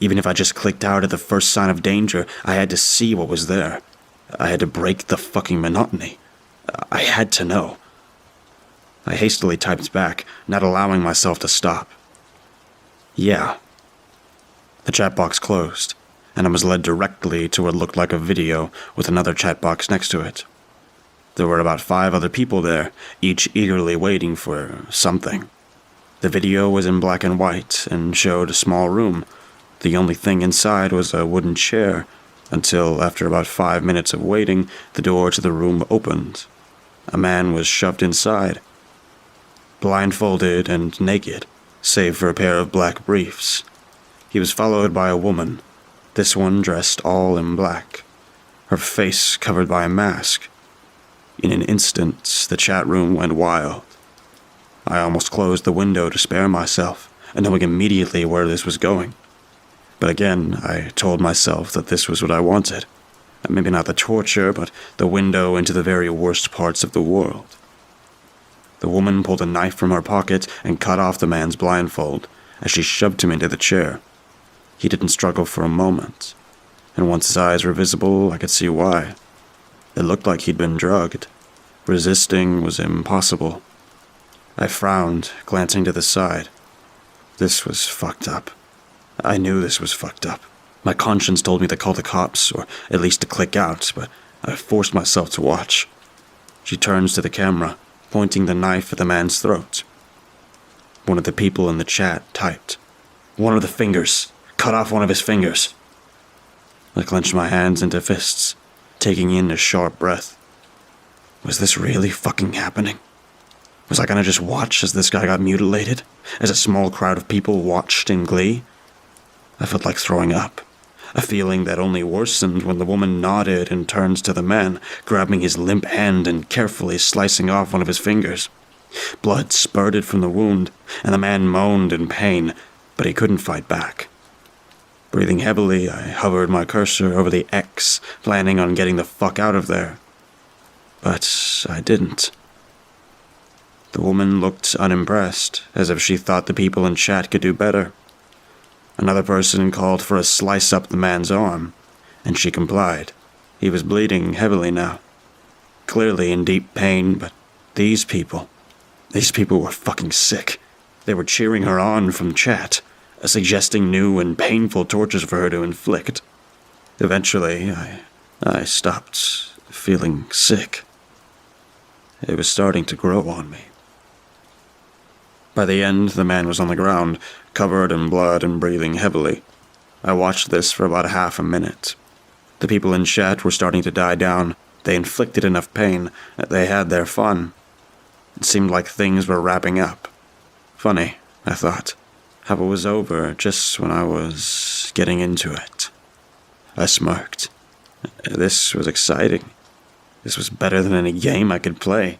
Even if I just clicked out at the first sign of danger, I had to see what was there. I had to break the fucking monotony. I had to know. I hastily typed back, not allowing myself to stop. "Yeah." The chat box closed, and I was led directly to what looked like a video with another chat box next to it. There were about 5 other people there, each eagerly waiting for something. The video was in black and white and showed a small room. The only thing inside was a wooden chair, until after about 5 minutes of waiting, the door to the room opened. A man was shoved inside, blindfolded and naked, save for a pair of black briefs. He was followed by a woman, this one dressed all in black, her face covered by a mask. In an instant, the chat room went wild. I almost closed the window to spare myself, knowing immediately where this was going. But again, I told myself that this was what I wanted. Maybe not the torture, but the window into the very worst parts of the world. The woman pulled a knife from her pocket and cut off the man's blindfold as she shoved him into the chair. He didn't struggle for a moment, and once his eyes were visible, I could see why. It looked like he'd been drugged. Resisting was impossible. I frowned, glancing to the side. This was fucked up. I knew this was fucked up. My conscience told me to call the cops, or at least to click out, but I forced myself to watch. She turns to the camera, pointing the knife at the man's throat. One of the people in the chat typed, "One of the fingers. Cut off one of his fingers." I clenched my hands into fists, taking in a sharp breath. Was this really fucking happening? Was I gonna just watch as this guy got mutilated? As a small crowd of people watched in glee? I felt like throwing up. A feeling that only worsened when the woman nodded and turns to the man, grabbing his limp hand and carefully slicing off one of his fingers. Blood spurted from the wound, and the man moaned in pain, but he couldn't fight back. Breathing heavily, I hovered my cursor over the X, planning on getting the fuck out of there. But I didn't. The woman looked unimpressed, as if she thought the people in chat could do better. Another person called for a slice up the man's arm, and she complied. He was bleeding heavily now, clearly in deep pain, but these people were fucking sick. They were cheering her on from chat, suggesting new and painful tortures for her to inflict. Eventually, I stopped feeling sick. It was starting to grow on me. By the end, the man was on the ground, covered in blood and breathing heavily. I watched this for about half a minute. The people in chat were starting to die down. They inflicted enough pain that they had their fun. It seemed like things were wrapping up. Funny, I thought, how it was over just when I was getting into it. I smirked. This was exciting. This was better than any game I could play.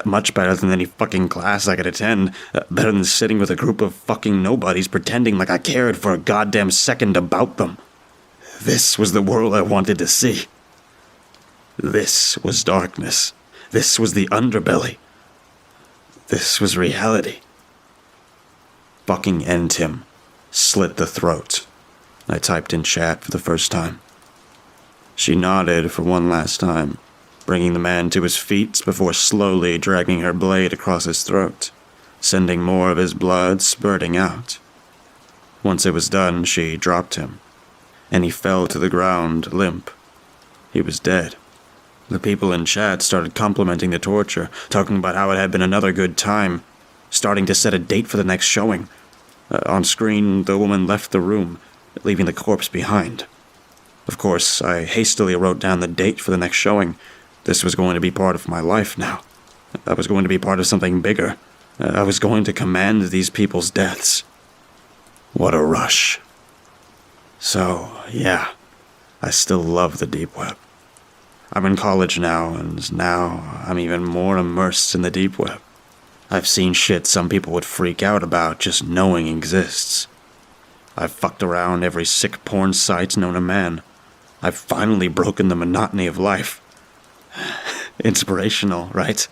Much better than any fucking class I could attend. Better than sitting with a group of fucking nobodies pretending like I cared for a goddamn second about them. This was the world I wanted to see. This was darkness. This was the underbelly. This was reality. Fucking end him. Slit the throat. I typed in chat for the first time. She nodded for one last time, bringing the man to his feet before slowly dragging her blade across his throat, sending more of his blood spurting out. Once it was done, she dropped him, and he fell to the ground, limp. He was dead. The people in chat started complimenting the torture, talking about how it had been another good time, starting to set a date for the next showing. On screen, the woman left the room, leaving the corpse behind. Of course, I hastily wrote down the date for the next showing. This was going to be part of my life now. I was going to be part of something bigger. I was going to command these people's deaths. What a rush. So, yeah, I still love the deep web. I'm in college now, and now I'm even more immersed in the deep web. I've seen shit some people would freak out about just knowing exists. I've fucked around every sick porn site known to man. I've finally broken the monotony of life. Inspirational, right?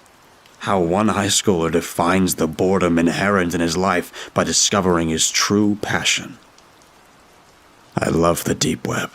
How one high schooler defines the boredom inherent in his life by discovering his true passion. I love the deep web.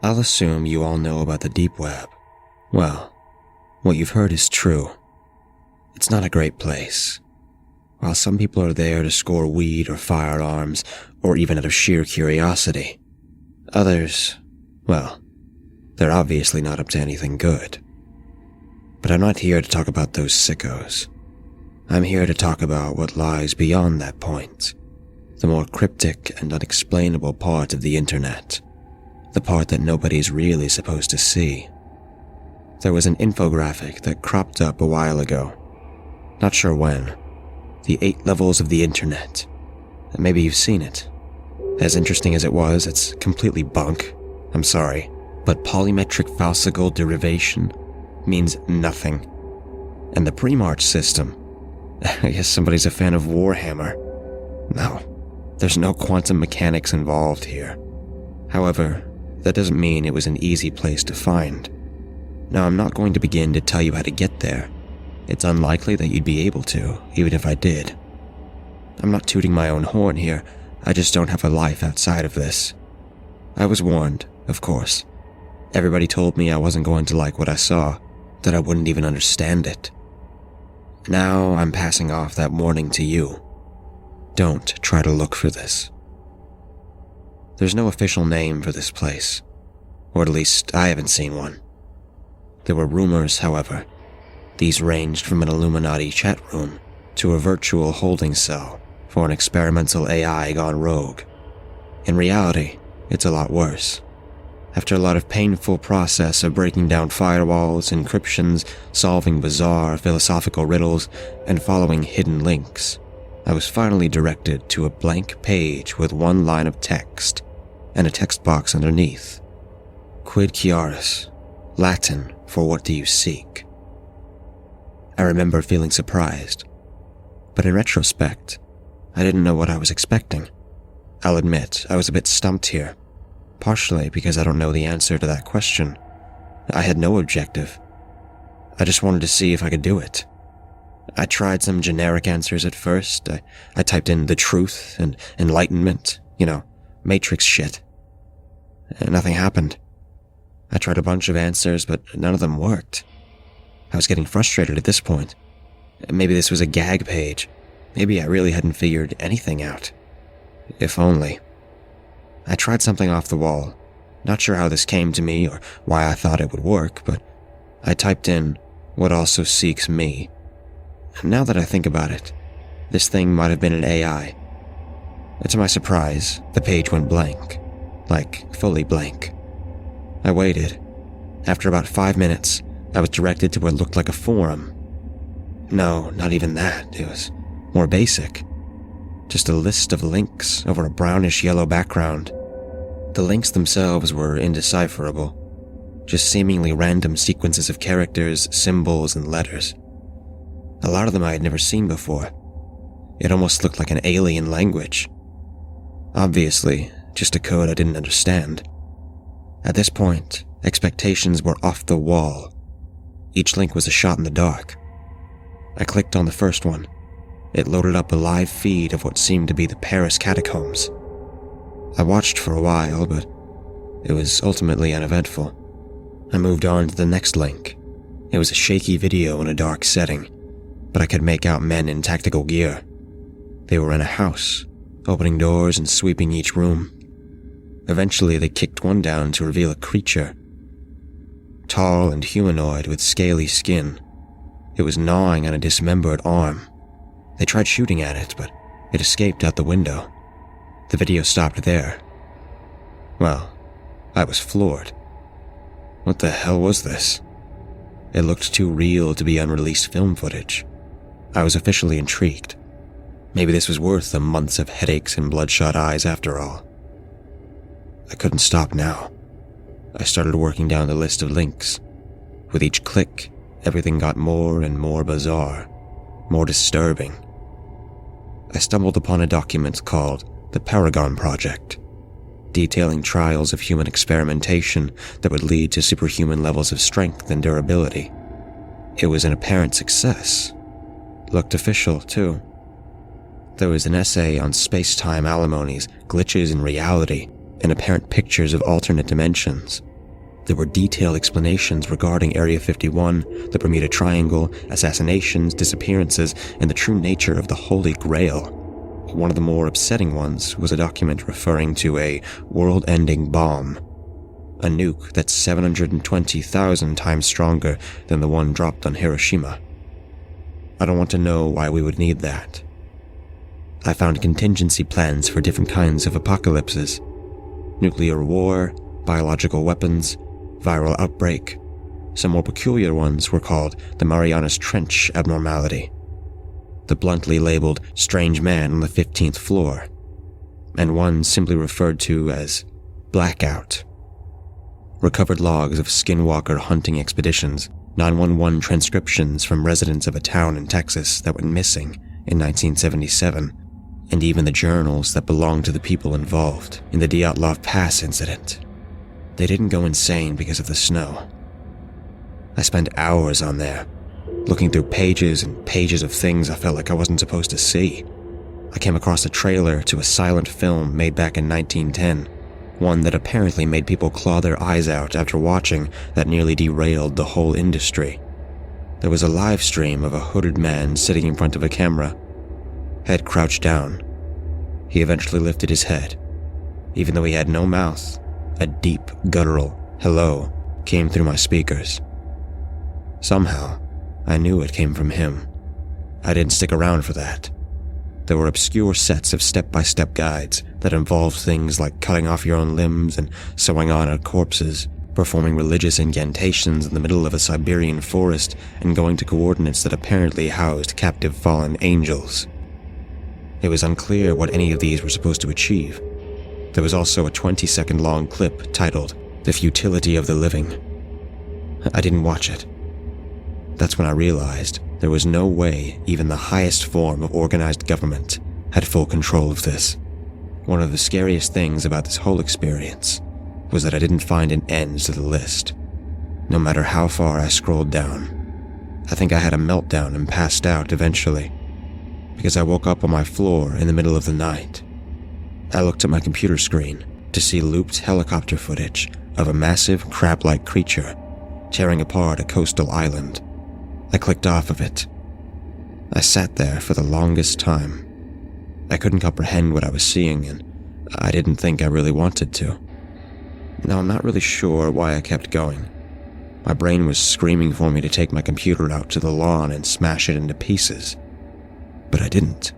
I'll assume you all know about the deep web. Well, what you've heard is true. It's not a great place. While some people are there to score weed or firearms, or even out of sheer curiosity, others, well, they're obviously not up to anything good. But I'm not here to talk about those sickos. I'm here to talk about what lies beyond that point, the more cryptic and unexplainable part of the internet. The part that nobody's really supposed to see. There was an infographic that cropped up a while ago. Not sure when. The 8 levels of the internet. Maybe you've seen it. As interesting as it was, it's completely bunk. I'm sorry, but polymetric falsical derivation means nothing. And the pre-march system. I guess somebody's a fan of Warhammer. No, There's no quantum mechanics involved here. However, that doesn't mean it was an easy place to find. Now, I'm not going to begin to tell you how to get there. It's unlikely that you'd be able to, even if I did. I'm not tooting my own horn here, I just don't have a life outside of this. I was warned, of course. Everybody told me I wasn't going to like what I saw, that I wouldn't even understand it. Now I'm passing off that warning to you. Don't try to look for this. There's no official name for this place, or at least I haven't seen one. There were rumors, however. These ranged from an Illuminati chat room to a virtual holding cell for an experimental AI gone rogue. In reality, it's a lot worse. After a lot of painful process of breaking down firewalls, encryptions, solving bizarre philosophical riddles, and following hidden links, I was finally directed to a blank page with one line of text and a text box underneath. Quid Chiaris, Latin for what do you seek? I remember feeling surprised, but in retrospect, I didn't know what I was expecting. I'll admit, I was a bit stumped here, partially because I don't know the answer to that question. I had no objective. I just wanted to see if I could do it. I tried some generic answers at first. I typed in the truth and enlightenment, Matrix shit. And nothing happened. I tried a bunch of answers, but none of them worked. I was getting frustrated at this point. Maybe this was a gag page. Maybe I really hadn't figured anything out. If only. I tried something off the wall. Not sure how this came to me or why I thought it would work, but I typed in, what also seeks me. And now that I think about it, this thing might have been an AI. To my surprise, the page went blank. Like, fully blank. I waited. After about 5 minutes, I was directed to what looked like a forum. No, not even that. It was more basic. Just a list of links over a brownish-yellow background. The links themselves were indecipherable. Just seemingly random sequences of characters, symbols, and letters. A lot of them I had never seen before. It almost looked like an alien language. Obviously, just a code I didn't understand. At this point, expectations were off the wall. Each link was a shot in the dark. I clicked on the first one. It loaded up a live feed of what seemed to be the Paris catacombs. I watched for a while, but it was ultimately uneventful. I moved on to the next link. It was a shaky video in a dark setting, but I could make out men in tactical gear. They were in a house, opening doors and sweeping each room. Eventually, they kicked one down to reveal a creature. Tall and humanoid with scaly skin. It was gnawing on a dismembered arm. They tried shooting at it, but it escaped out the window. The video stopped there. Well, I was floored. What the hell was this? It looked too real to be unreleased film footage. I was officially intrigued. Maybe this was worth the months of headaches and bloodshot eyes after all. I couldn't stop now. I started working down the list of links. With each click, everything got more and more bizarre, more disturbing. I stumbled upon a document called the Paragon Project, detailing trials of human experimentation that would lead to superhuman levels of strength and durability. It was an apparent success. Looked official, too. There was an essay on space-time alimonies, glitches in reality, and apparent pictures of alternate dimensions. There were detailed explanations regarding Area 51, the Bermuda Triangle, assassinations, disappearances, and the true nature of the Holy Grail. One of the more upsetting ones was a document referring to a world-ending bomb. A nuke that's 720,000 times stronger than the one dropped on Hiroshima. I don't want to know why we would need that. I found contingency plans for different kinds of apocalypses. Nuclear war, biological weapons, viral outbreak. Some more peculiar ones were called the Marianas Trench abnormality, the bluntly labeled strange man on the 15th floor, and one simply referred to as blackout. Recovered logs of skinwalker hunting expeditions, 911 transcriptions from residents of a town in Texas that went missing in 1977, and even the journals that belonged to the people involved in the Dyatlov Pass incident. They didn't go insane because of the snow. I spent hours on there, looking through pages and pages of things I felt like I wasn't supposed to see. I came across a trailer to a silent film made back in 1910, one that apparently made people claw their eyes out after watching that nearly derailed the whole industry. There was a live stream of a hooded man sitting in front of a camera, head crouched down. He eventually lifted his head. Even though he had no mouth, a deep, guttural hello came through my speakers. Somehow, I knew it came from him. I didn't stick around for that. There were obscure sets of step-by-step guides that involved things like cutting off your own limbs and sewing on corpses, performing religious incantations in the middle of a Siberian forest, and going to coordinates that apparently housed captive fallen angels. It was unclear what any of these were supposed to achieve. There was also a 20-second long clip titled, "The Futility of the Living." I didn't watch it. That's when I realized there was no way even the highest form of organized government had full control of this. One of the scariest things about this whole experience was that I didn't find an end to the list, no matter how far I scrolled down. I think I had a meltdown and passed out eventually, because I woke up on my floor in the middle of the night. I looked at my computer screen to see looped helicopter footage of a massive crab-like creature tearing apart a coastal island. I clicked off of it. I sat there for the longest time. I couldn't comprehend what I was seeing, and I didn't think I really wanted to. Now, I'm not really sure why I kept going. My brain was screaming for me to take my computer out to the lawn and smash it into pieces. But I didn't.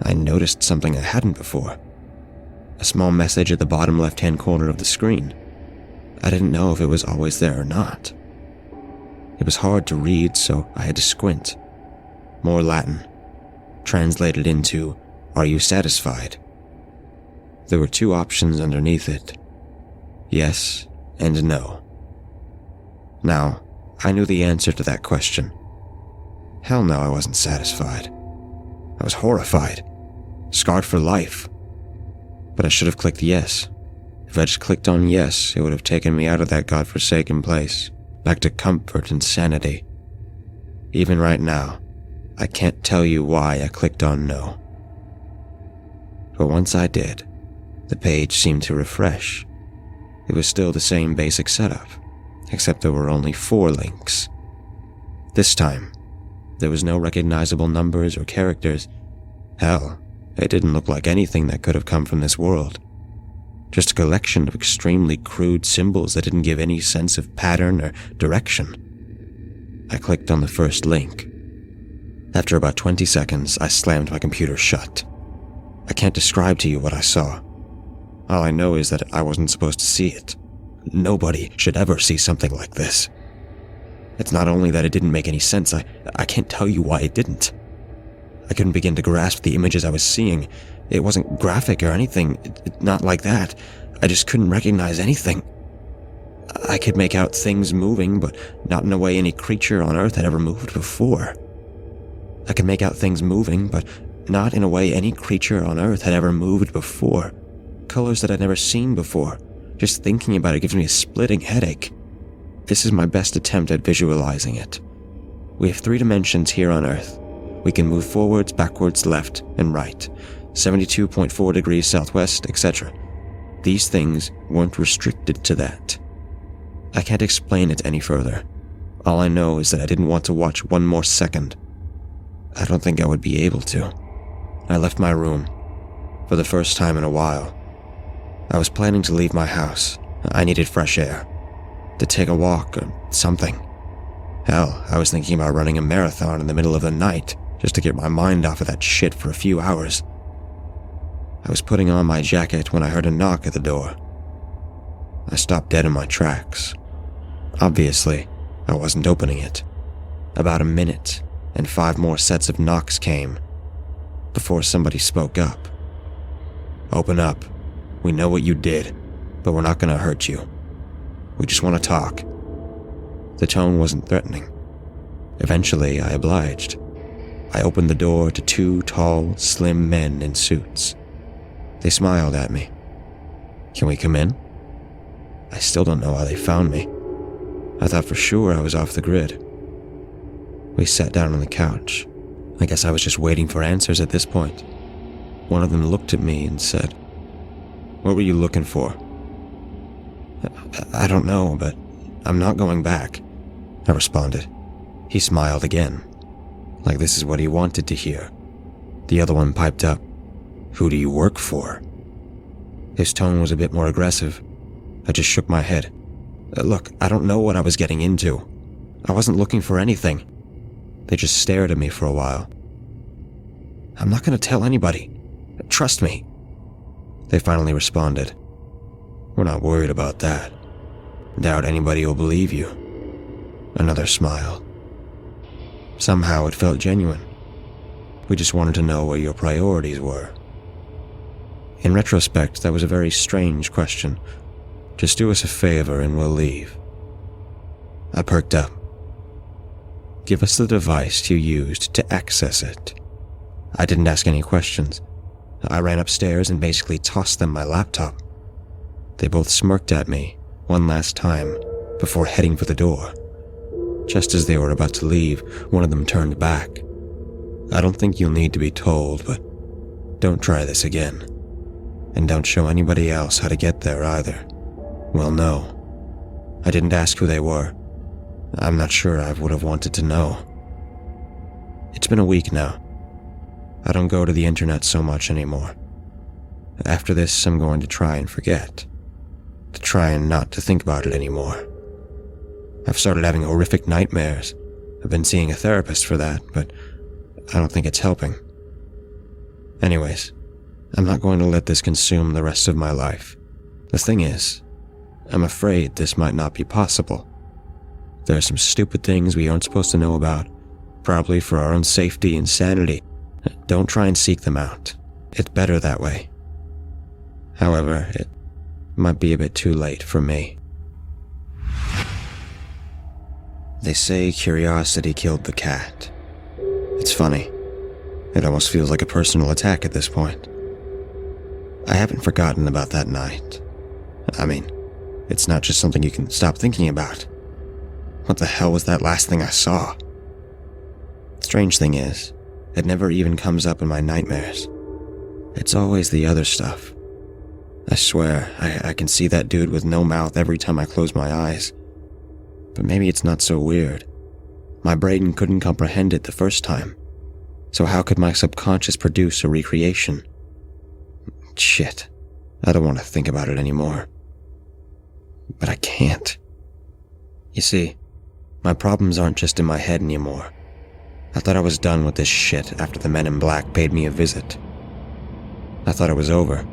I noticed something I hadn't before. A small message at the bottom left-hand corner of the screen. I didn't know if it was always there or not. It was hard to read, so I had to squint. More Latin. Translated into, "Are you satisfied?" There were two options underneath it. Yes and no. Now, I knew the answer to that question. Hell no, I wasn't satisfied. I was horrified. Scarred for life. But I should have clicked yes. If I just clicked on yes, it would have taken me out of that godforsaken place, back to comfort and sanity. Even right now, I can't tell you why I clicked on no. But once I did, the page seemed to refresh. It was still the same basic setup, except there were only 4 links. This time, there was no recognizable numbers or characters. Hell, it didn't look like anything that could have come from this world. Just a collection of extremely crude symbols that didn't give any sense of pattern or direction. I clicked on the first link. After about 20 seconds, I slammed my computer shut. I can't describe to you what I saw. All I know is that I wasn't supposed to see it. Nobody should ever see something like this. It's not only that it didn't make any sense, I can't tell you why it didn't. I couldn't begin to grasp the images I was seeing. It wasn't graphic or anything, not like that. I just couldn't recognize anything. I could make out things moving, but not in a way any creature on Earth had ever moved before. I could make out things moving, but not in a way any creature on Earth had ever moved before. Colors that I'd never seen before. Just thinking about it gives me a splitting headache. This is my best attempt at visualizing it. We have 3 dimensions here on Earth. We can move forwards, backwards, left, and right. 72.4 degrees southwest, etc. These things weren't restricted to that. I can't explain it any further. All I know is that I didn't want to watch one more second. I don't think I would be able to. I left my room. For the first time in a while. I was planning to leave my house. I needed fresh air. To take a walk or something. Hell, I was thinking about running a marathon in the middle of the night just to get my mind off of that shit for a few hours. I was putting on my jacket when I heard a knock at the door. I stopped dead in my tracks. Obviously, I wasn't opening it. About a minute, and 5 more sets of knocks came, before somebody spoke up. "Open up. We know what you did, but we're not gonna hurt you. We just want to talk." The tone wasn't threatening. Eventually, I obliged. I opened the door to 2 tall, slim men in suits. They smiled at me. "Can we come in?" I still don't know how they found me. I thought for sure I was off the grid. We sat down on the couch. I guess I was just waiting for answers at this point. One of them looked at me and said, "What were you looking for?" I don't know, but I'm not going back," I responded. He smiled again, like this is what he wanted to hear. The other one piped up, "Who do you work for?" His tone was a bit more aggressive. I just shook my head. Look, I don't know what I was getting into. I wasn't looking for anything. They just stared at me for a while. "I'm not going to tell anybody. Trust me." They finally responded, "We're not worried about that. Doubt anybody will believe you." Another smile. Somehow it felt genuine. We just wanted to know what your priorities were. In retrospect, that was a very strange question. Just do us a favor and we'll leave. I perked up. Give us the device you used to access it. I didn't ask any questions. I ran upstairs and basically tossed them my laptop. They both smirked at me one last time before heading for the door. Just as they were about to leave, one of them turned back. "I don't think you'll need to be told, but don't try this again. And don't show anybody else how to get there either." Well, no. I didn't ask who they were. I'm not sure I would have wanted to know. It's been a week now. I don't go to the internet so much anymore. After this, I'm going to try and forget. To try and not to think about it anymore. I've started having horrific nightmares. I've been seeing a therapist for that, but I don't think it's helping. Anyways, I'm not going to let this consume the rest of my life. The thing is, I'm afraid this might not be possible. There are some stupid things we aren't supposed to know about, probably for our own safety and sanity. Don't try and seek them out. It's better that way. However, it might be a bit too late for me. They say curiosity killed the cat. It's funny. It almost feels like a personal attack at this point. I haven't forgotten about that night. I mean, it's not just something you can stop thinking about. What the hell was that last thing I saw? Strange thing is, it never even comes up in my nightmares. It's always the other stuff. I swear, I can see that dude with no mouth every time I close my eyes. But maybe it's not so weird. My brain couldn't comprehend it the first time. So how could my subconscious produce a recreation? Shit. I don't want to think about it anymore. But I can't. You see, my problems aren't just in my head anymore. I thought I was done with this shit after the men in black paid me a visit. I thought it was over.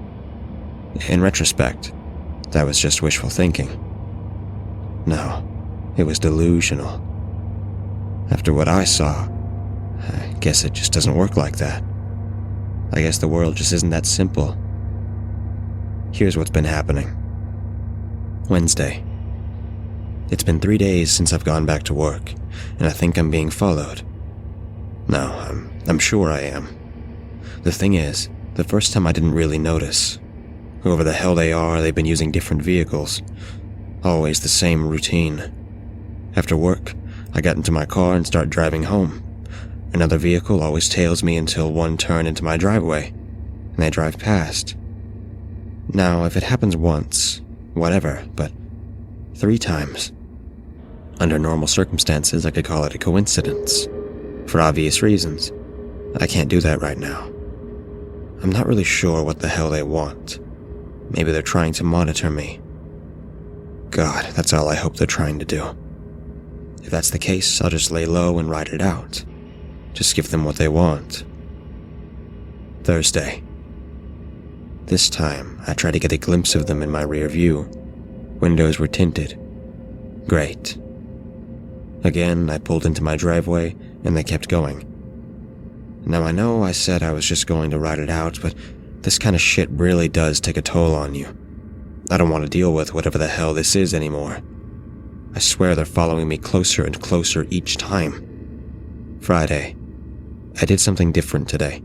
In retrospect, that was just wishful thinking. No, it was delusional. After what I saw, I guess it just doesn't work like that. I guess the world just isn't that simple. Here's what's been happening. Wednesday. It's been 3 days since I've gone back to work, and I think I'm being followed. No, I'm sure I am. The thing is, the first time I didn't really notice. Whoever the hell they are, they've been using different vehicles. Always the same routine. After work, I get into my car and start driving home. Another vehicle always tails me until one turn into my driveway, and they drive past. Now, if it happens once, whatever, but 3 times. Under normal circumstances, I could call it a coincidence. For obvious reasons. I can't do that right now. I'm not really sure what the hell they want. Maybe they're trying to monitor me. God, that's all I hope they're trying to do. If that's the case, I'll just lay low and ride it out. Just give them what they want. Thursday. This time, I tried to get a glimpse of them in my rear view. Windows were tinted. Great. Again, I pulled into my driveway, and they kept going. Now I know I said I was just going to ride it out, but this kind of shit really does take a toll on you. I don't want to deal with whatever the hell this is anymore. I swear they're following me closer and closer each time. Friday. I did something different today.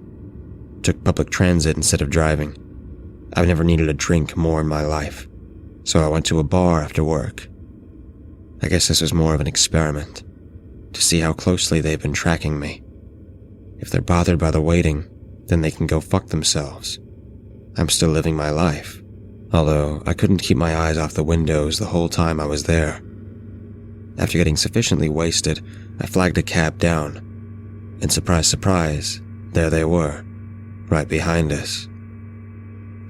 Took public transit instead of driving. I've never needed a drink more in my life, so I went to a bar after work. I guess this was more of an experiment, to see how closely they've been tracking me. If they're bothered by the waiting, then they can go fuck themselves. I'm still living my life, although I couldn't keep my eyes off the windows the whole time I was there. After getting sufficiently wasted, I flagged a cab down, and surprise, surprise, there they were, right behind us.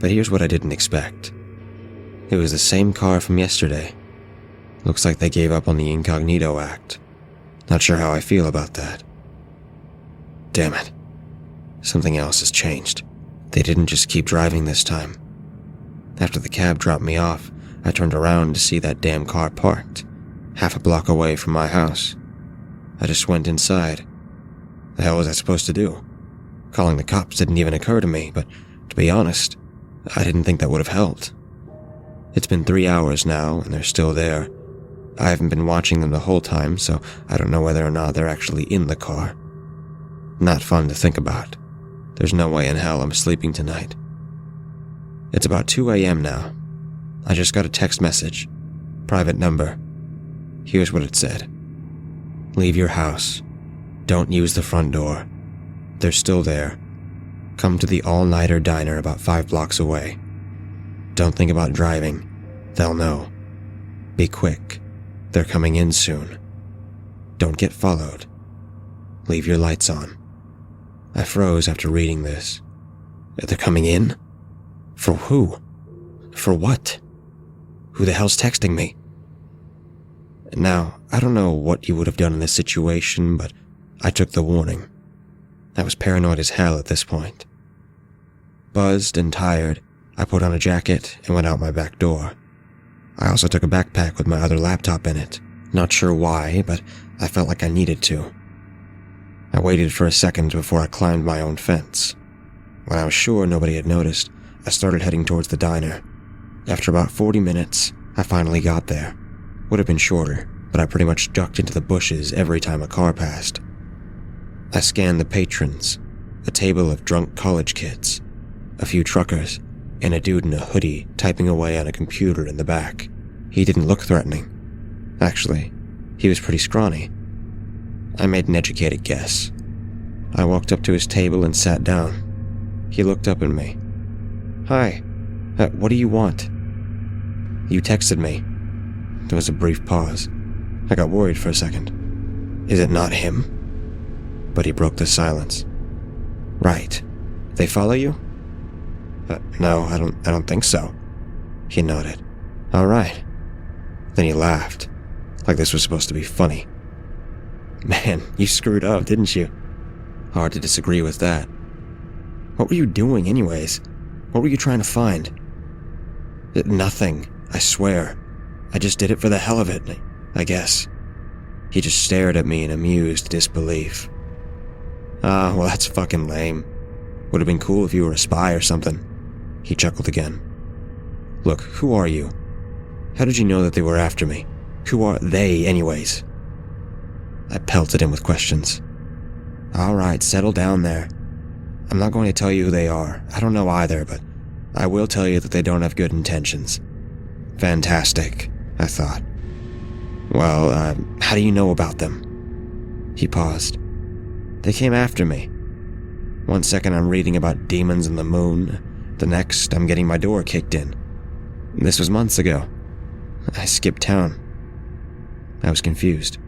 But here's what I didn't expect. It was the same car from yesterday. Looks like they gave up on the Incognito Act. Not sure how I feel about that. Damn it. Something else has changed. They didn't just keep driving this time. After the cab dropped me off, I turned around to see that damn car parked, half a block away from my house. I just went inside. The hell was I supposed to do? Calling the cops didn't even occur to me, but to be honest, I didn't think that would have helped. It's been 3 hours now, and they're still there. I haven't been watching them the whole time, so I don't know whether or not they're actually in the car. Not fun to think about. There's no way in hell I'm sleeping tonight. It's about 2 a.m. now. I just got a text message. Private number. Here's what it said. Leave your house. Don't use the front door. They're still there. Come to the all-nighter diner about 5 blocks away. Don't think about driving. They'll know. Be quick. They're coming in soon. Don't get followed. Leave your lights on. I froze after reading this. They're coming in? For who? For what? Who the hell's texting me? Now, I don't know what you would have done in this situation, but I took the warning. I was paranoid as hell at this point. Buzzed and tired, I put on a jacket and went out my back door. I also took a backpack with my other laptop in it. Not sure why, but I felt like I needed to. I waited for a second before I climbed my own fence. When I was sure nobody had noticed, I started heading towards the diner. After about 40 minutes, I finally got there. Would have been shorter, but I pretty much ducked into the bushes every time a car passed. I scanned the patrons, a table of drunk college kids, a few truckers, and a dude in a hoodie typing away on a computer in the back. He didn't look threatening. Actually, he was pretty scrawny. I made an educated guess. I walked up to his table and sat down. He looked up at me. Hi, what do you want? You texted me. There was a brief pause. I got worried for a second. Is it not him? But he broke the silence. Right. They follow you? No, I don't think so. He nodded. All right. Then he laughed, like this was supposed to be funny. Man, you screwed up, didn't you? Hard to disagree with that. What were you doing anyways? What were you trying to find? Nothing, I swear. I just did it for the hell of it, I guess. He just stared at me in amused disbelief. Well, that's fucking lame. Would have been cool if you were a spy or something. He chuckled again. Look, who are you? How did you know that they were after me? Who are they, anyways? I pelted him with questions. All right, settle down there. I'm not going to tell you who they are. I don't know either, but I will tell you that they don't have good intentions. Fantastic, I thought. Well, how do you know about them? He paused. They came after me. One second I'm reading about demons and the moon. The next, I'm getting my door kicked in. This was months ago. I skipped town. I was confused.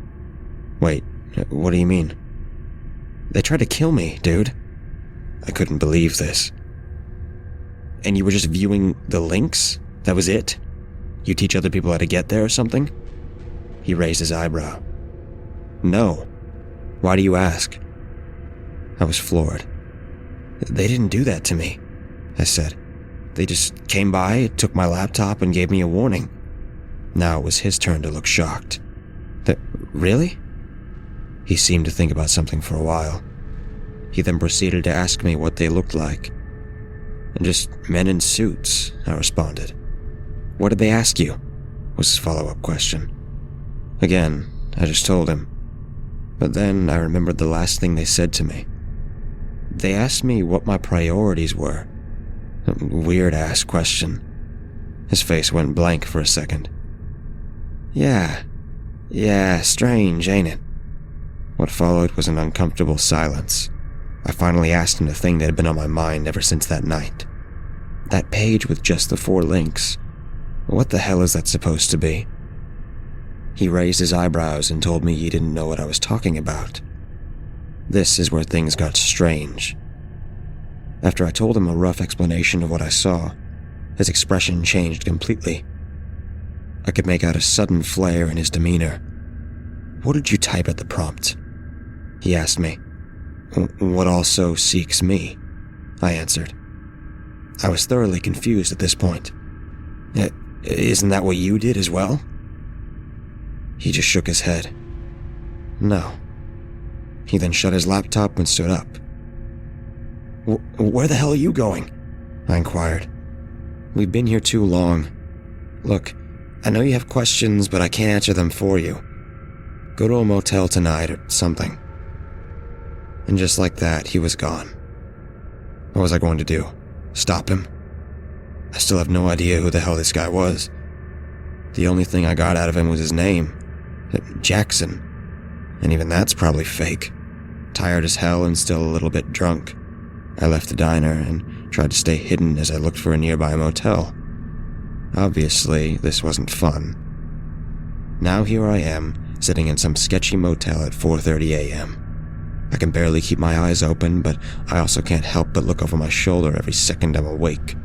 Wait, what do you mean? They tried to kill me, dude. I couldn't believe this. And you were just viewing the links? That was it? You teach other people how to get there or something? He raised his eyebrow. No. Why do you ask? I was floored. They didn't do that to me, I said. They just came by, took my laptop, and gave me a warning. Now it was his turn to look shocked. Really? He seemed to think about something for a while. He then proceeded to ask me what they looked like. Just men in suits, I responded. What did they ask you? Was his follow-up question. Again, I just told him. But then I remembered the last thing they said to me. They asked me what my priorities were. Weird-ass question. His face went blank for a second. Yeah, strange, ain't it? What followed was an uncomfortable silence. I finally asked him the thing that had been on my mind ever since that night. That page with just the 4 links. What the hell is that supposed to be? He raised his eyebrows and told me he didn't know what I was talking about. This is where things got strange. After I told him a rough explanation of what I saw, his expression changed completely. I could make out a sudden flare in his demeanor. "What did you type at the prompt?" he asked me. "What also seeks me?" I answered. I was thoroughly confused at this point. Isn't that what you did as well? He just shook his head. No. He then shut his laptop and stood up. Where the hell are you going? I inquired. We've been here too long. Look, I know you have questions, but I can't answer them for you. Go to a motel tonight or something. And just like that, he was gone. What was I going to do? Stop him? I still have no idea who the hell this guy was. The only thing I got out of him was his name. Jackson. And even that's probably fake. Tired as hell and still a little bit drunk. I left the diner and tried to stay hidden as I looked for a nearby motel. Obviously, this wasn't fun. Now here I am, sitting in some sketchy motel at 4:30 a.m. I can barely keep my eyes open, but I also can't help but look over my shoulder every second I'm awake.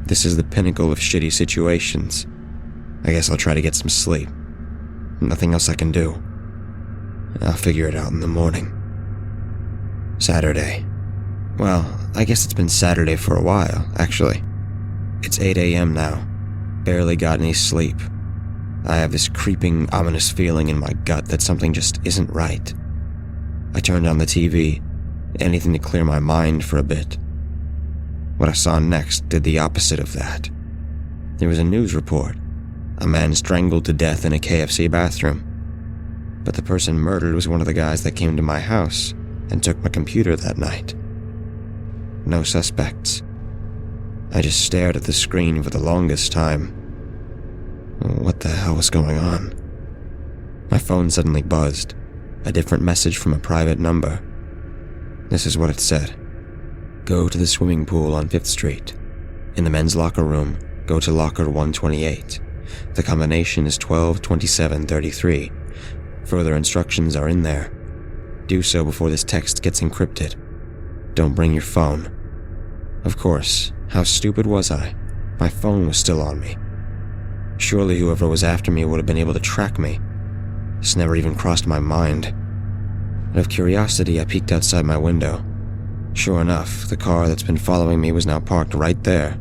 This is the pinnacle of shitty situations. I guess I'll try to get some sleep. Nothing else I can do. I'll figure it out in the morning. Saturday. Well, I guess it's been Saturday for a while, actually. It's 8 a.m. now. Barely got any sleep. I have this creeping, ominous feeling in my gut that something just isn't right. I turned on the TV, anything to clear my mind for a bit. What I saw next did the opposite of that. There was a news report. A man strangled to death in a KFC bathroom. But the person murdered was one of the guys that came to my house and took my computer that night. No suspects. I just stared at the screen for the longest time. What the hell was going on? My phone suddenly buzzed. A different message from a private number. This is what it said. Go to the swimming pool on 5th Street. In the men's locker room, go to locker 128. The combination is 122733. Further instructions are in there. Do so before this text gets encrypted. Don't bring your phone. Of course, how stupid was I? My phone was still on me. Surely whoever was after me would have been able to track me. This never even crossed my mind. Out of curiosity, I peeked outside my window. Sure enough, the car that's been following me was now parked right there.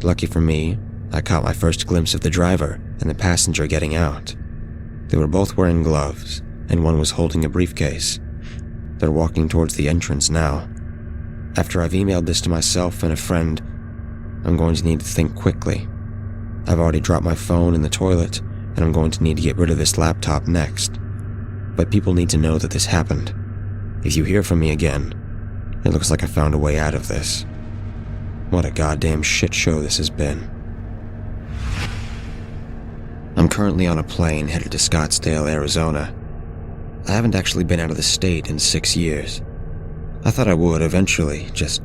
Lucky for me, I caught my first glimpse of the driver and the passenger getting out. They were both wearing gloves, and one was holding a briefcase. They're walking towards the entrance now. After I've emailed this to myself and a friend, I'm going to need to think quickly. I've already dropped my phone in the toilet, and I'm going to need to get rid of this laptop next. But people need to know that this happened. If you hear from me again, it looks like I found a way out of this. What a goddamn shit show this has been. I'm currently on a plane headed to Scottsdale, Arizona. I haven't actually been out of the state in 6 years. I thought I would eventually, just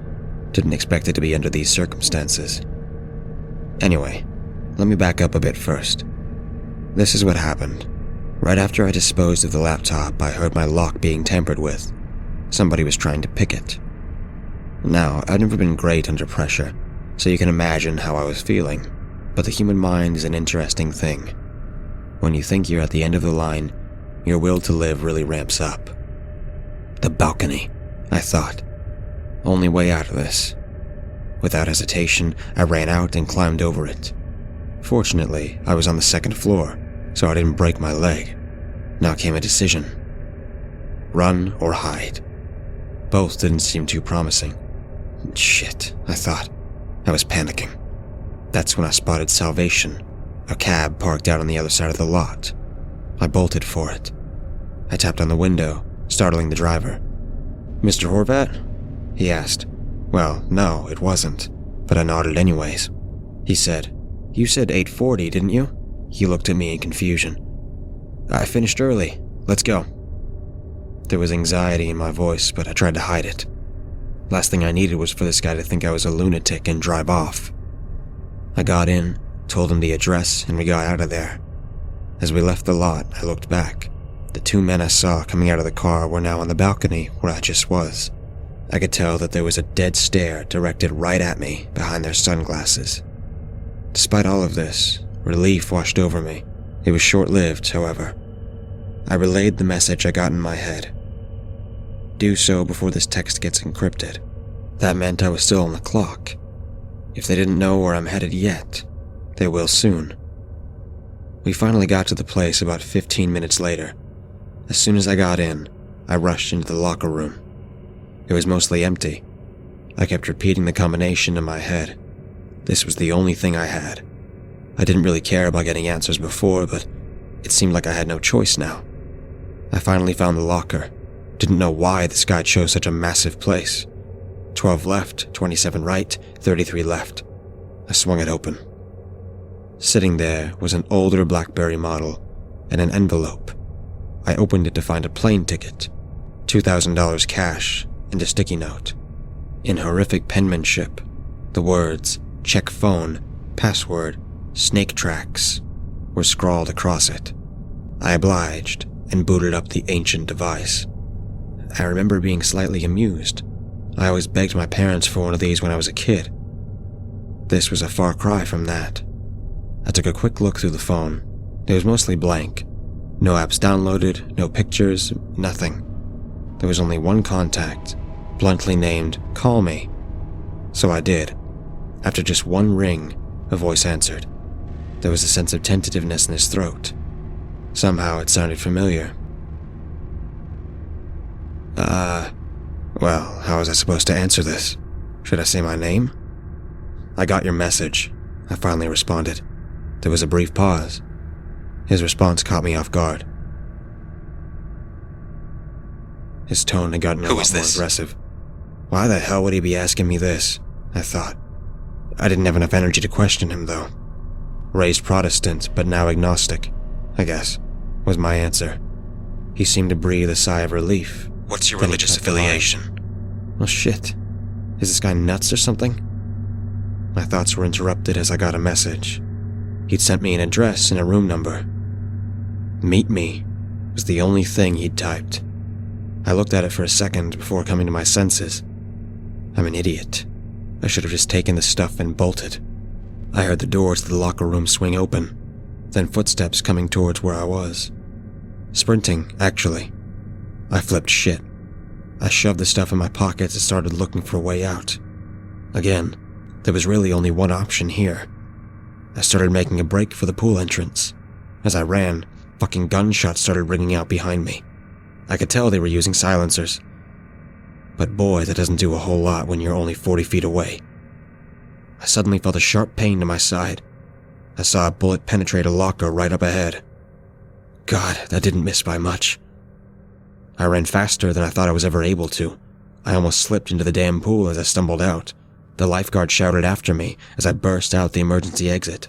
didn't expect it to be under these circumstances. Anyway, let me back up a bit first. This is what happened. Right after I disposed of the laptop, I heard my lock being tampered with. Somebody was trying to pick it. Now, I've never been great under pressure, so you can imagine how I was feeling, but the human mind is an interesting thing. When you think you're at the end of the line, your will to live really ramps up. The balcony, I thought. Only way out of this. Without hesitation, I ran out and climbed over it. Fortunately, I was on the 2nd floor, so I didn't break my leg. Now came a decision. Run or hide. Both didn't seem too promising. Shit, I thought. I was panicking. That's when I spotted Salvation, a cab parked out on the other side of the lot. I bolted for it. I tapped on the window, startling the driver. Mr. Horvat? He asked. Well, no, it wasn't, but I nodded anyways. He said, You said 8:40, didn't you? He looked at me in confusion. I finished early. Let's go. There was anxiety in my voice, but I tried to hide it. Last thing I needed was for this guy to think I was a lunatic and drive off. I got in, told him the address, and we got out of there. As we left the lot, I looked back. The two men I saw coming out of the car were now on the balcony where I just was. I could tell that there was a dead stare directed right at me behind their sunglasses. Despite all of this, relief washed over me. It was short-lived, however. I relayed the message I got in my head. Do so before this text gets encrypted. That meant I was still on the clock. If they didn't know where I'm headed yet, they will soon. We finally got to the place about 15 minutes later. As soon as I got in, I rushed into the locker room. It was mostly empty. I kept repeating the combination in my head. This was the only thing I had. I didn't really care about getting answers before, but it seemed like I had no choice now. I finally found the locker. Didn't know why this guy chose such a massive place. 12 left, 27 right, 33 left. I swung it open. Sitting there was an older BlackBerry model and an envelope. I opened it to find a plane ticket, $2,000 cash, and a sticky note. In horrific penmanship, the words, check phone, password, snake tracks, were scrawled across it. I obliged and booted up the ancient device. I remember being slightly amused. I always begged my parents for one of these when I was a kid. This was a far cry from that. I took a quick look through the phone. It was mostly blank. No apps downloaded, no pictures, nothing. There was only one contact, bluntly named, Call Me. So I did. After just one ring, a voice answered. There was a sense of tentativeness in his throat. Somehow it sounded familiar. Well, how was I supposed to answer this? Should I say my name? I got your message, I finally responded. There was a brief pause. His response caught me off guard. His tone had gotten a lot more aggressive. Why the hell would he be asking me this? I thought. I didn't have enough energy to question him, though. Raised Protestant, but now agnostic, I guess, was my answer. He seemed to breathe a sigh of relief. What's your religious affiliation? Well, shit. Is this guy nuts or something? My thoughts were interrupted as I got a message. He'd sent me an address and a room number. Meet me was the only thing he'd typed. I looked at it for a second before coming to my senses. I'm an idiot. I should have just taken the stuff and bolted. I heard the doors to the locker room swing open, then footsteps coming towards where I was. Sprinting, actually. I flipped shit. I shoved the stuff in my pockets and started looking for a way out. Again, there was really only one option here. I started making a break for the pool entrance. As I ran, fucking gunshots started ringing out behind me. I could tell they were using silencers. But boy, that doesn't do a whole lot when you're only 40 feet away. I suddenly felt a sharp pain to my side. I saw a bullet penetrate a locker right up ahead. God, that didn't miss by much. I ran faster than I thought I was ever able to. I almost slipped into the damn pool as I stumbled out. The lifeguard shouted after me as I burst out the emergency exit.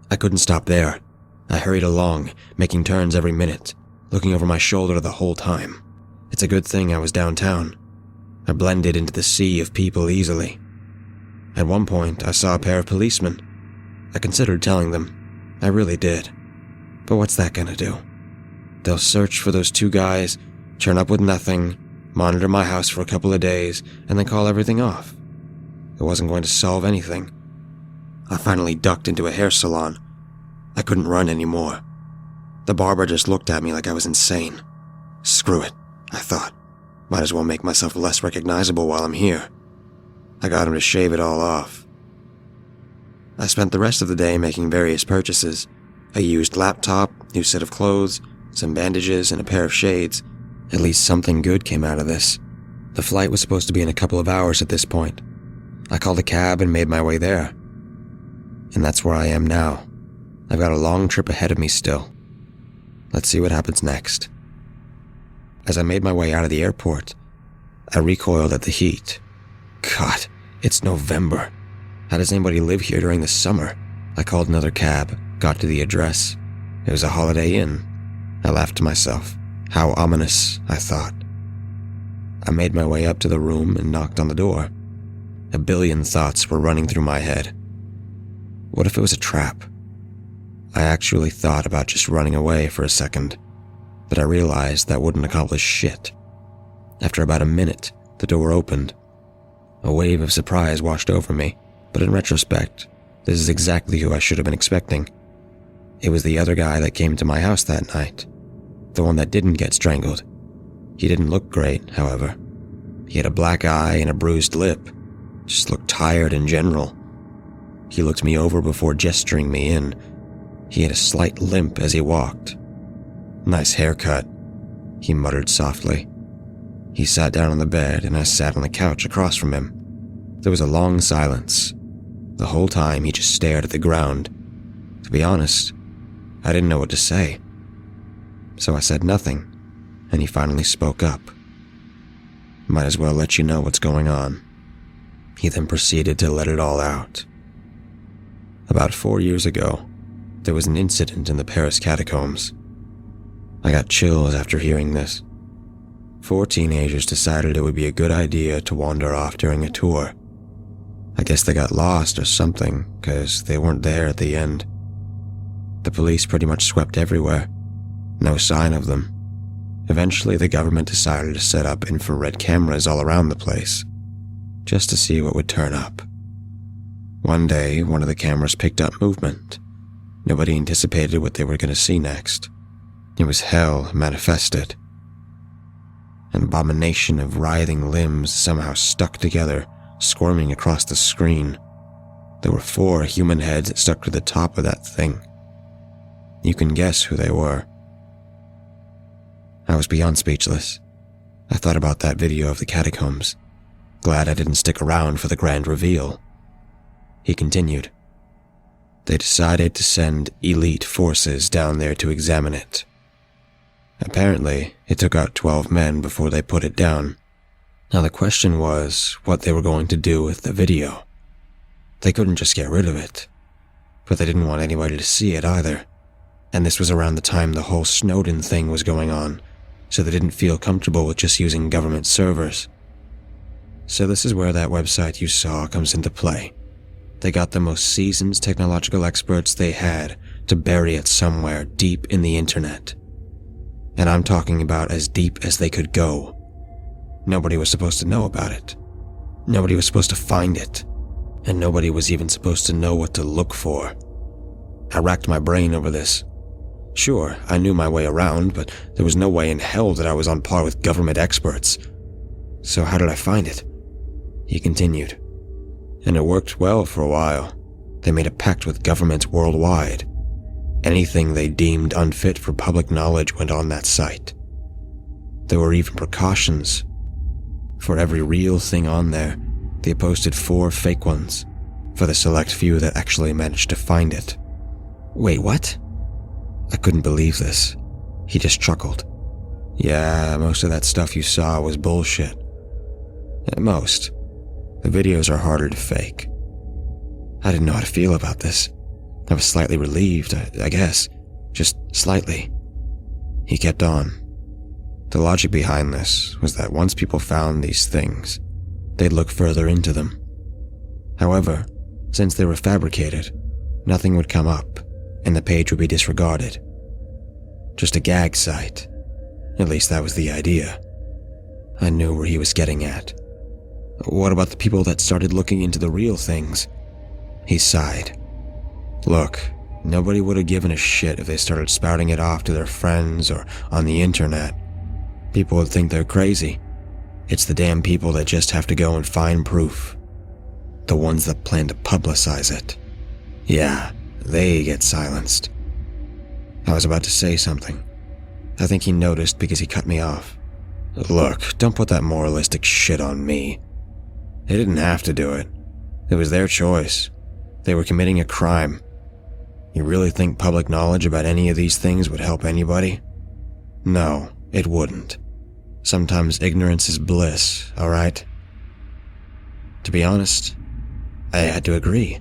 I couldn't stop there. I hurried along, making turns every minute, looking over my shoulder the whole time. It's a good thing I was downtown. I blended into the sea of people easily. At one point, I saw a pair of policemen. I considered telling them. I really did. But what's that gonna do? They'll search for those two guys, turn up with nothing, monitor my house for a couple of days, and then call everything off. It wasn't going to solve anything. I finally ducked into a hair salon. I couldn't run anymore. The barber just looked at me like I was insane. Screw it, I thought. Might as well make myself less recognizable while I'm here. I got him to shave it all off. I spent the rest of the day making various purchases. A used laptop, new set of clothes, some bandages, and a pair of shades. At least something good came out of this. The flight was supposed to be in a couple of hours at this point. I called a cab and made my way there. And that's where I am now. I've got a long trip ahead of me still. Let's see what happens next. As I made my way out of the airport, I recoiled at the heat. God, it's November. How does anybody live here during the summer? I called another cab, got to the address. It was a Holiday Inn. I laughed to myself. How ominous, I thought. I made my way up to the room and knocked on the door. A billion thoughts were running through my head. What if it was a trap? I actually thought about just running away for a second, but I realized that wouldn't accomplish shit. After about a minute, the door opened. A wave of surprise washed over me, but in retrospect, this is exactly who I should have been expecting. It was the other guy that came to my house that night, the one that didn't get strangled. He didn't look great, however. He had a black eye and a bruised lip, just looked tired in general. He looked me over before gesturing me in. He had a slight limp as he walked. "Nice haircut," he muttered softly. He sat down on the bed and I sat on the couch across from him. There was a long silence. The whole time he just stared at the ground. To be honest, I didn't know what to say. So I said nothing, and he finally spoke up. "Might as well let you know what's going on." He then proceeded to let it all out. About 4 years ago, there was an incident in the Paris catacombs. I got chills after hearing this. 4 teenagers decided it would be a good idea to wander off during a tour. I guess they got lost or something, because they weren't there at the end. The police pretty much swept everywhere. No sign of them. Eventually, the government decided to set up infrared cameras all around the place, just to see what would turn up. One day, one of the cameras picked up movement. Nobody anticipated what they were going to see next. It was hell manifested. An abomination of writhing limbs somehow stuck together, squirming across the screen. There were 4 human heads stuck to the top of that thing. You can guess who they were. I was beyond speechless. I thought about that video of the catacombs. Glad I didn't stick around for the grand reveal. He continued. They decided to send elite forces down there to examine it. Apparently, it took out 12 men before they put it down. Now the question was what they were going to do with the video. They couldn't just get rid of it, but they didn't want anybody to see it either. And this was around the time the whole Snowden thing was going on, so they didn't feel comfortable with just using government servers. So this is where that website you saw comes into play. They got the most seasoned technological experts they had to bury it somewhere deep in the internet. And I'm talking about as deep as they could go. Nobody was supposed to know about it. Nobody was supposed to find it. And nobody was even supposed to know what to look for. I racked my brain over this. Sure, I knew my way around, but there was no way in hell that I was on par with government experts. So how did I find it? He continued. And it worked well for a while. They made a pact with governments worldwide. Anything they deemed unfit for public knowledge went on that site. There were even precautions. For every real thing on there, they posted 4 fake ones, for the select few that actually managed to find it. Wait, what? I couldn't believe this. He just chuckled. Yeah, most of that stuff you saw was bullshit. At most. The videos are harder to fake. I didn't know how to feel about this. I was slightly relieved, I guess. Just slightly. He kept on. The logic behind this was that once people found these things, they'd look further into them. However, since they were fabricated, nothing would come up, and the page would be disregarded. Just a gag site. At least that was the idea. I knew where he was getting at. What about the people that started looking into the real things? He sighed. Look, nobody would have given a shit if they started spouting it off to their friends or on the internet. People would think they're crazy. It's the damn people that just have to go and find proof. The ones that plan to publicize it. Yeah, they get silenced. I was about to say something. I think he noticed because he cut me off. Look, don't put that moralistic shit on me. They didn't have to do it. It was their choice. They were committing a crime. You really think public knowledge about any of these things would help anybody? No, it wouldn't. Sometimes ignorance is bliss, alright? To be honest, I had to agree.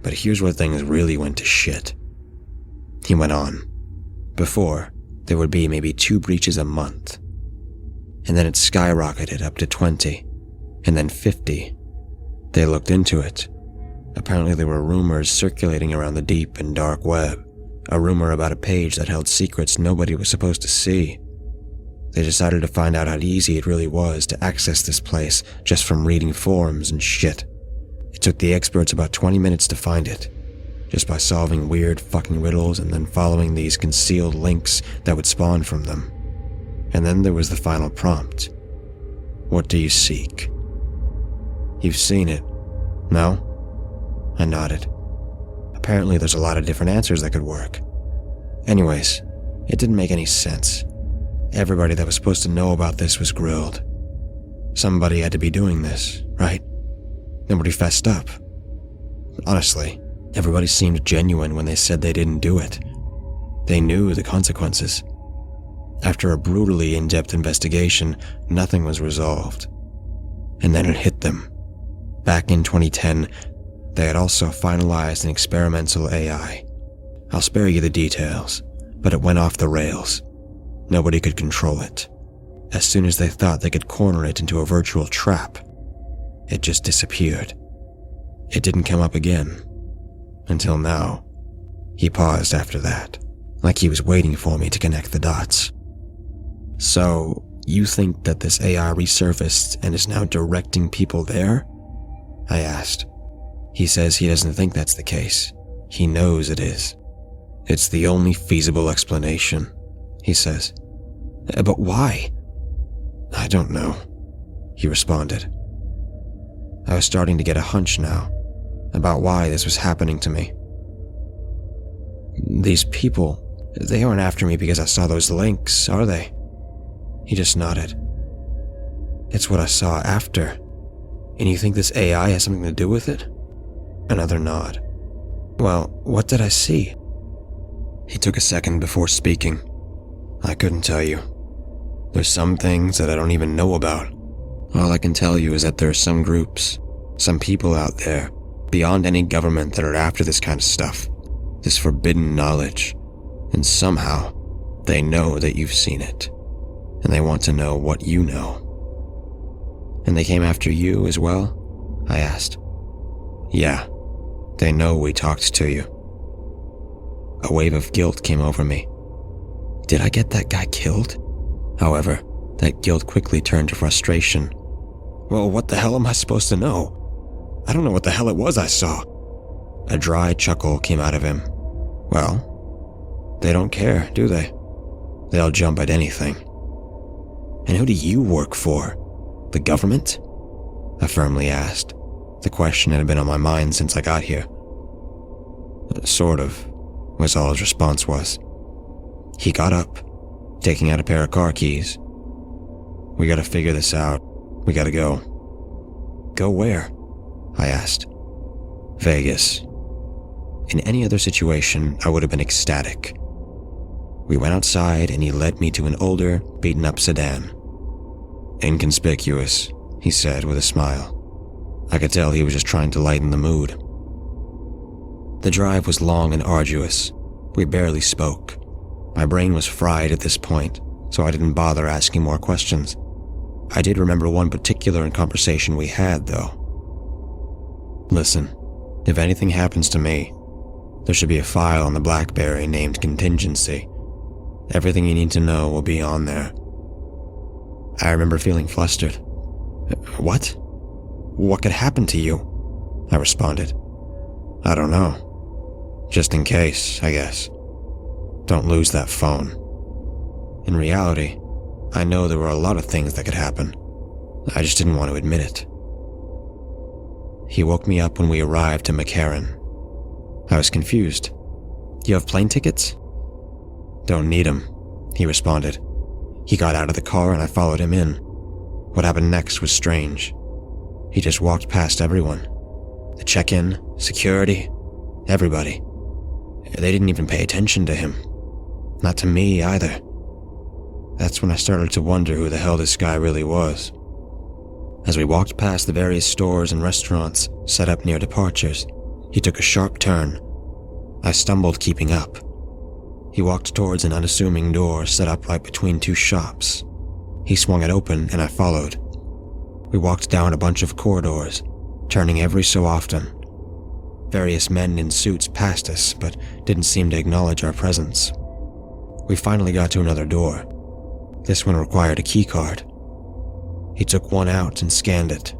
But here's where things really went to shit. He went on. Before, there would be maybe 2 breaches a month. And then it skyrocketed up to 20, and then 50. They looked into it. Apparently there were rumors circulating around the deep and dark web. A rumor about a page that held secrets nobody was supposed to see. They decided to find out how easy it really was to access this place just from reading forums and shit. It took the experts about 20 minutes to find it, just by solving weird fucking riddles and then following these concealed links that would spawn from them. And then there was the final prompt. What do you seek? You've seen it, no? I nodded. Apparently there's a lot of different answers that could work. Anyways, it didn't make any sense. Everybody that was supposed to know about this was grilled. Somebody had to be doing this, right? Nobody fessed up. Honestly, everybody seemed genuine when they said they didn't do it. They knew the consequences. After a brutally in-depth investigation, nothing was resolved. And then it hit them. Back in 2010, they had also finalized an experimental AI. I'll spare you the details, but it went off the rails. Nobody could control it. As soon as they thought they could corner it into a virtual trap, it just disappeared. It didn't come up again. Until now. He paused after that, like he was waiting for me to connect the dots. So, you think that this AI resurfaced and is now directing people there? I asked. He says he doesn't think that's the case. He knows it is. It's the only feasible explanation, he says. But why? I don't know, he responded. I was starting to get a hunch now about why this was happening to me. These people, they aren't after me because I saw those links, are they? He just nodded. It's what I saw after. And you think this AI has something to do with it? Another nod. Well, what did I see? He took a second before speaking. I couldn't tell you. There's some things that I don't even know about. All I can tell you is that there are some groups, some people out there, beyond any government that are after this kind of stuff, this forbidden knowledge, and somehow they know that you've seen it, and they want to know what you know. And they came after you as well? I asked. Yeah, they know we talked to you. A wave of guilt came over me. Did I get that guy killed? However, that guilt quickly turned to frustration. Well, what the hell am I supposed to know? I don't know what the hell it was I saw. A dry chuckle came out of him. Well, they don't care, do they? They'll jump at anything. And who do you work for? The government? I firmly asked. The question had been on my mind since I got here. Sort of, was all his response was. He got up, taking out a pair of car keys. We gotta figure this out. We gotta go. Go where? I asked. Vegas. In any other situation, I would have been ecstatic. We went outside and he led me to an older, beaten-up sedan. Inconspicuous, he said with a smile. I could tell he was just trying to lighten the mood. The drive was long and arduous. We barely spoke. My brain was fried at this point, so I didn't bother asking more questions. I did remember one particular conversation we had, though. Listen, if anything happens to me, there should be a file on the BlackBerry named Contingency. Everything you need to know will be on there. I remember feeling flustered. What? What could happen to you? I responded. I don't know. Just in case, I guess. Don't lose that phone. In reality, I know there were a lot of things that could happen. I just didn't want to admit it. He woke me up when we arrived to McCarran. I was confused. You have plane tickets? Don't need them, he responded. He got out of the car and I followed him in. What happened next was strange. He just walked past everyone. The check-in, security, everybody. They didn't even pay attention to him. Not to me either. That's when I started to wonder who the hell this guy really was. As we walked past the various stores and restaurants set up near departures, he took a sharp turn. I stumbled, keeping up. He walked towards an unassuming door set up right between two shops. He swung it open and I followed. We walked down a bunch of corridors, turning every so often. Various men in suits passed us, but didn't seem to acknowledge our presence. We finally got to another door. This one required a key card. He took one out and scanned it.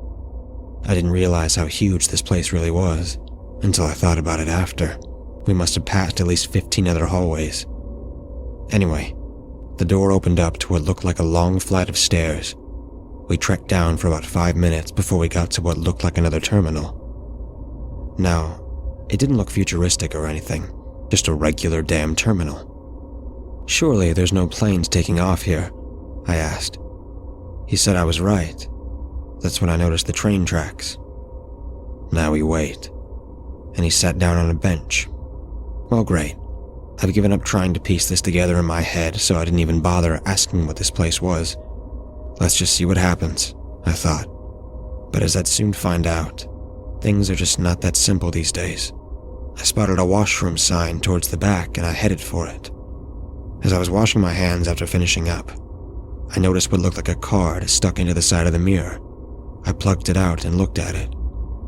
I didn't realize how huge this place really was until I thought about it after. We must have passed at least 15 other hallways. Anyway, the door opened up to what looked like a long flight of stairs. We trekked down for about 5 minutes before we got to what looked like another terminal. Now, it didn't look futuristic or anything, just a regular damn terminal. Surely there's no planes taking off here, I asked. He said I was right. That's when I noticed the train tracks. Now we wait. And he sat down on a bench. Well, great. I've given up trying to piece this together in my head, so I didn't even bother asking what this place was. Let's just see what happens, I thought. But as I'd soon find out, things are just not that simple these days. I spotted a washroom sign towards the back and I headed for it. As I was washing my hands after finishing up, I noticed what looked like a card stuck into the side of the mirror. I plucked it out and looked at it.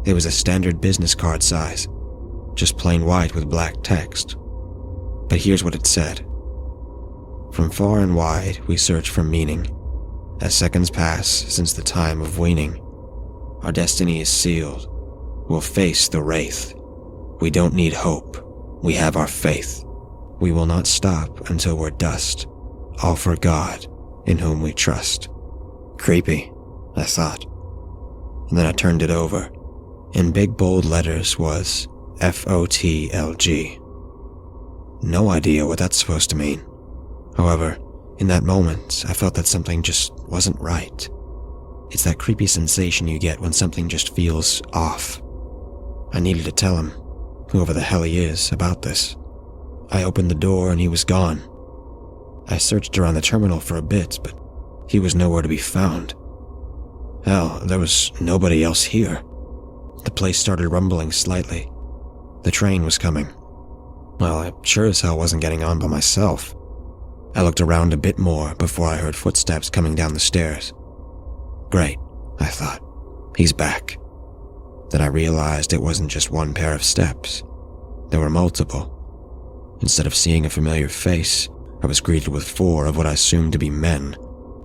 It was a standard business card size, just plain white with black text. But here's what it said. From far and wide we search for meaning. As seconds pass since the time of weaning, our destiny is sealed. We'll face the wraith. We don't need hope. We have our faith. We will not stop until we're dust. All for God, in whom we trust. Creepy, I thought. And then I turned it over. In big bold letters was FOTLG. No idea what that's supposed to mean. However, in that moment, I felt that something just wasn't right. It's that creepy sensation you get when something just feels off. I needed to tell him, whoever the hell he is, about this. I opened the door and he was gone. I searched around the terminal for a bit, but he was nowhere to be found. Hell, there was nobody else here. The place started rumbling slightly. The train was coming. Well, I sure as hell wasn't getting on by myself. I looked around a bit more before I heard footsteps coming down the stairs. Great, I thought. He's back. Then I realized it wasn't just one pair of steps. There were multiple. Instead of seeing a familiar face, I was greeted with 4 of what I assumed to be men.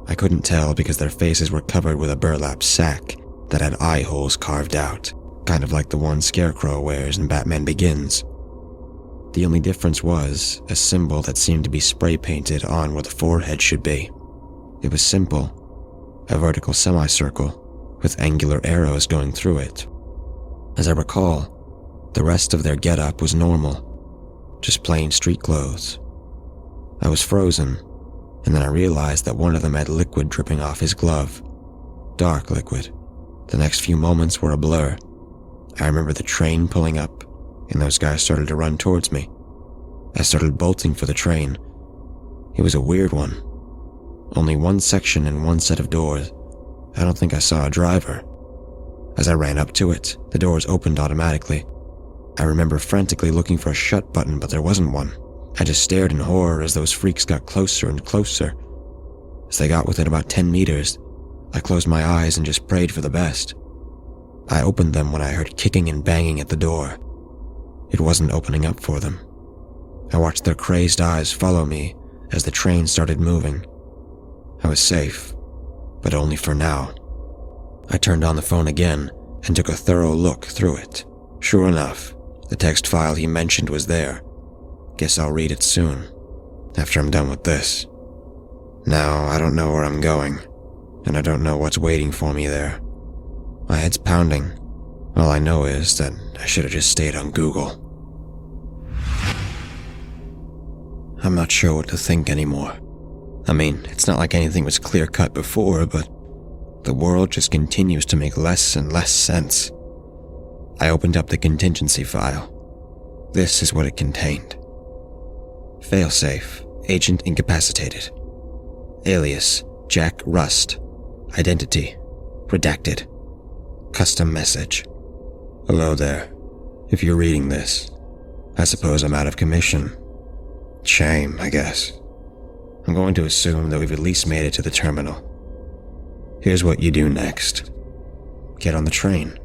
I couldn't tell because their faces were covered with a burlap sack that had eye holes carved out, kind of like the one Scarecrow wears in Batman Begins. The only difference was a symbol that seemed to be spray painted on where the forehead should be. It was simple, a vertical semicircle with angular arrows going through it. As I recall, the rest of their getup was normal, just plain street clothes. I was frozen, and then I realized that one of them had liquid dripping off his glove. Dark liquid. The next few moments were a blur. I remember the train pulling up, and those guys started to run towards me. I started bolting for the train. It was a weird one. Only one section and one set of doors. I don't think I saw a driver. As I ran up to it, the doors opened automatically. I remember frantically looking for a shut button, but there wasn't one. I just stared in horror as those freaks got closer and closer. As they got within about 10 meters, I closed my eyes and just prayed for the best. I opened them when I heard kicking and banging at the door. It wasn't opening up for them. I watched their crazed eyes follow me as the train started moving. I was safe, but only for now. I turned on the phone again and took a thorough look through it. Sure enough, the text file he mentioned was there. Guess I'll read it soon, after I'm done with this. Now, I don't know where I'm going, and I don't know what's waiting for me there. My head's pounding. All I know is that I should have just stayed on Google. I'm not sure what to think anymore. I mean, it's not like anything was clear-cut before, but the world just continues to make less and less sense. I opened up the contingency file. This is what it contained. Failsafe, agent incapacitated. Alias, Jack Rust. Identity, redacted. Custom message. Hello there. If you're reading this, I suppose I'm out of commission. Shame, I guess. I'm going to assume that we've at least made it to the terminal. Here's what you do next. Get on the train.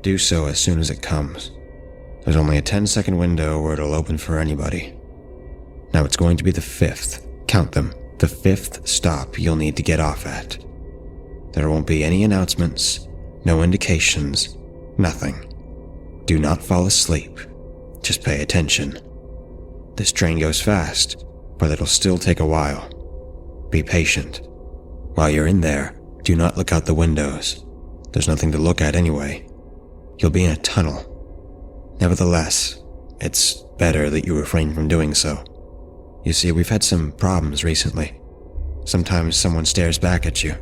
Do so as soon as it comes. There's only a 10-second window where it'll open for anybody. Now it's going to be the 5th, count them, the 5th stop you'll need to get off at. There won't be any announcements, no indications, nothing. Do not fall asleep. Just pay attention. This train goes fast, but it'll still take a while. Be patient. While you're in there, do not look out the windows. There's nothing to look at anyway. You'll be in a tunnel. Nevertheless, it's better that you refrain from doing so. You see, we've had some problems recently. Sometimes someone stares back at you.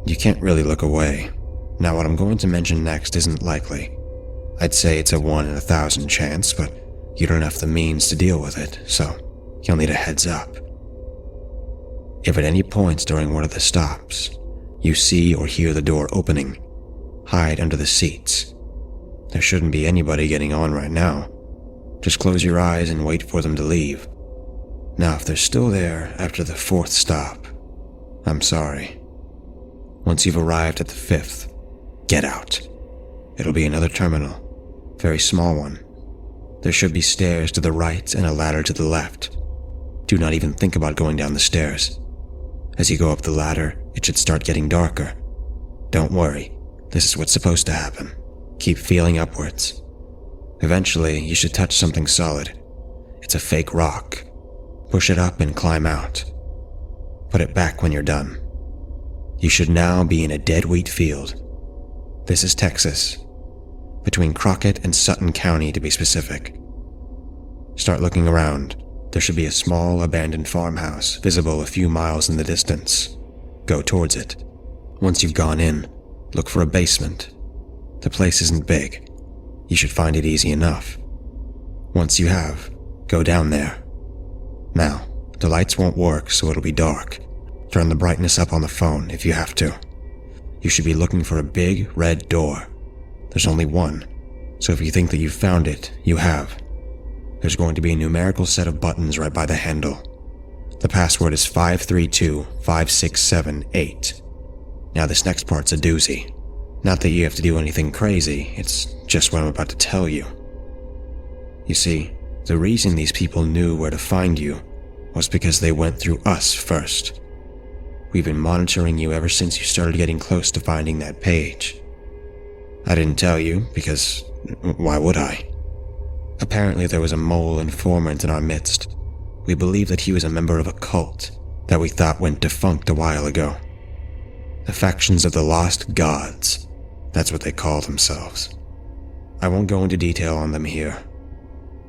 You can't really look away. Now, what I'm going to mention next isn't likely. I'd say it's a 1 in 1,000 chance, but you don't have the means to deal with it, so you'll need a heads up. If at any point during one of the stops, you see or hear the door opening, hide under the seats. There shouldn't be anybody getting on right now. Just close your eyes and wait for them to leave. Now, if they're still there after the 4th stop, I'm sorry. Once you've arrived at the 5th, get out. It'll be another terminal. Very small one. There should be stairs to the right and a ladder to the left. Do not even think about going down the stairs. As you go up the ladder, it should start getting darker. Don't worry, this is what's supposed to happen. Keep feeling upwards. Eventually, you should touch something solid. It's a fake rock. Push it up and climb out. Put it back when you're done. You should now be in a dead wheat field. This is Texas. Between Crockett and Sutton County, to be specific. Start looking around. There should be a small, abandoned farmhouse visible a few miles in the distance. Go towards it. Once you've gone in, look for a basement. The place isn't big. You should find it easy enough. Once you have, go down there. Now, the lights won't work, so it'll be dark. Turn the brightness up on the phone if you have to. You should be looking for a big, red door. There's only one, so if you think that you've found it, you have. There's going to be a numerical set of buttons right by the handle. The password is 53256778. Now this next part's a doozy. Not that you have to do anything crazy, it's just what I'm about to tell you. You see, the reason these people knew where to find you was because they went through us first. We've been monitoring you ever since you started getting close to finding that page. I didn't tell you because why would I? Apparently there was a mole informant in our midst. We believe that he was a member of a cult that we thought went defunct a while ago. The factions of the Lost Gods, that's what they call themselves. I won't go into detail on them here.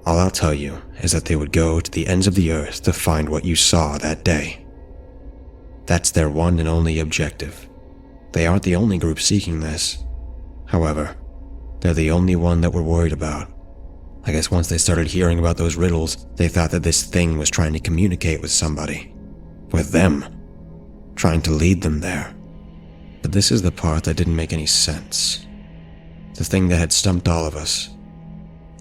All I'll tell you is that they would go to the ends of the earth to find what you saw that day. That's their one and only objective. They aren't the only group seeking this. However, they're the only one that we're worried about. I guess once they started hearing about those riddles, they thought that this thing was trying to communicate with somebody. With them. Trying to lead them there. But this is the part that didn't make any sense. The thing that had stumped all of us.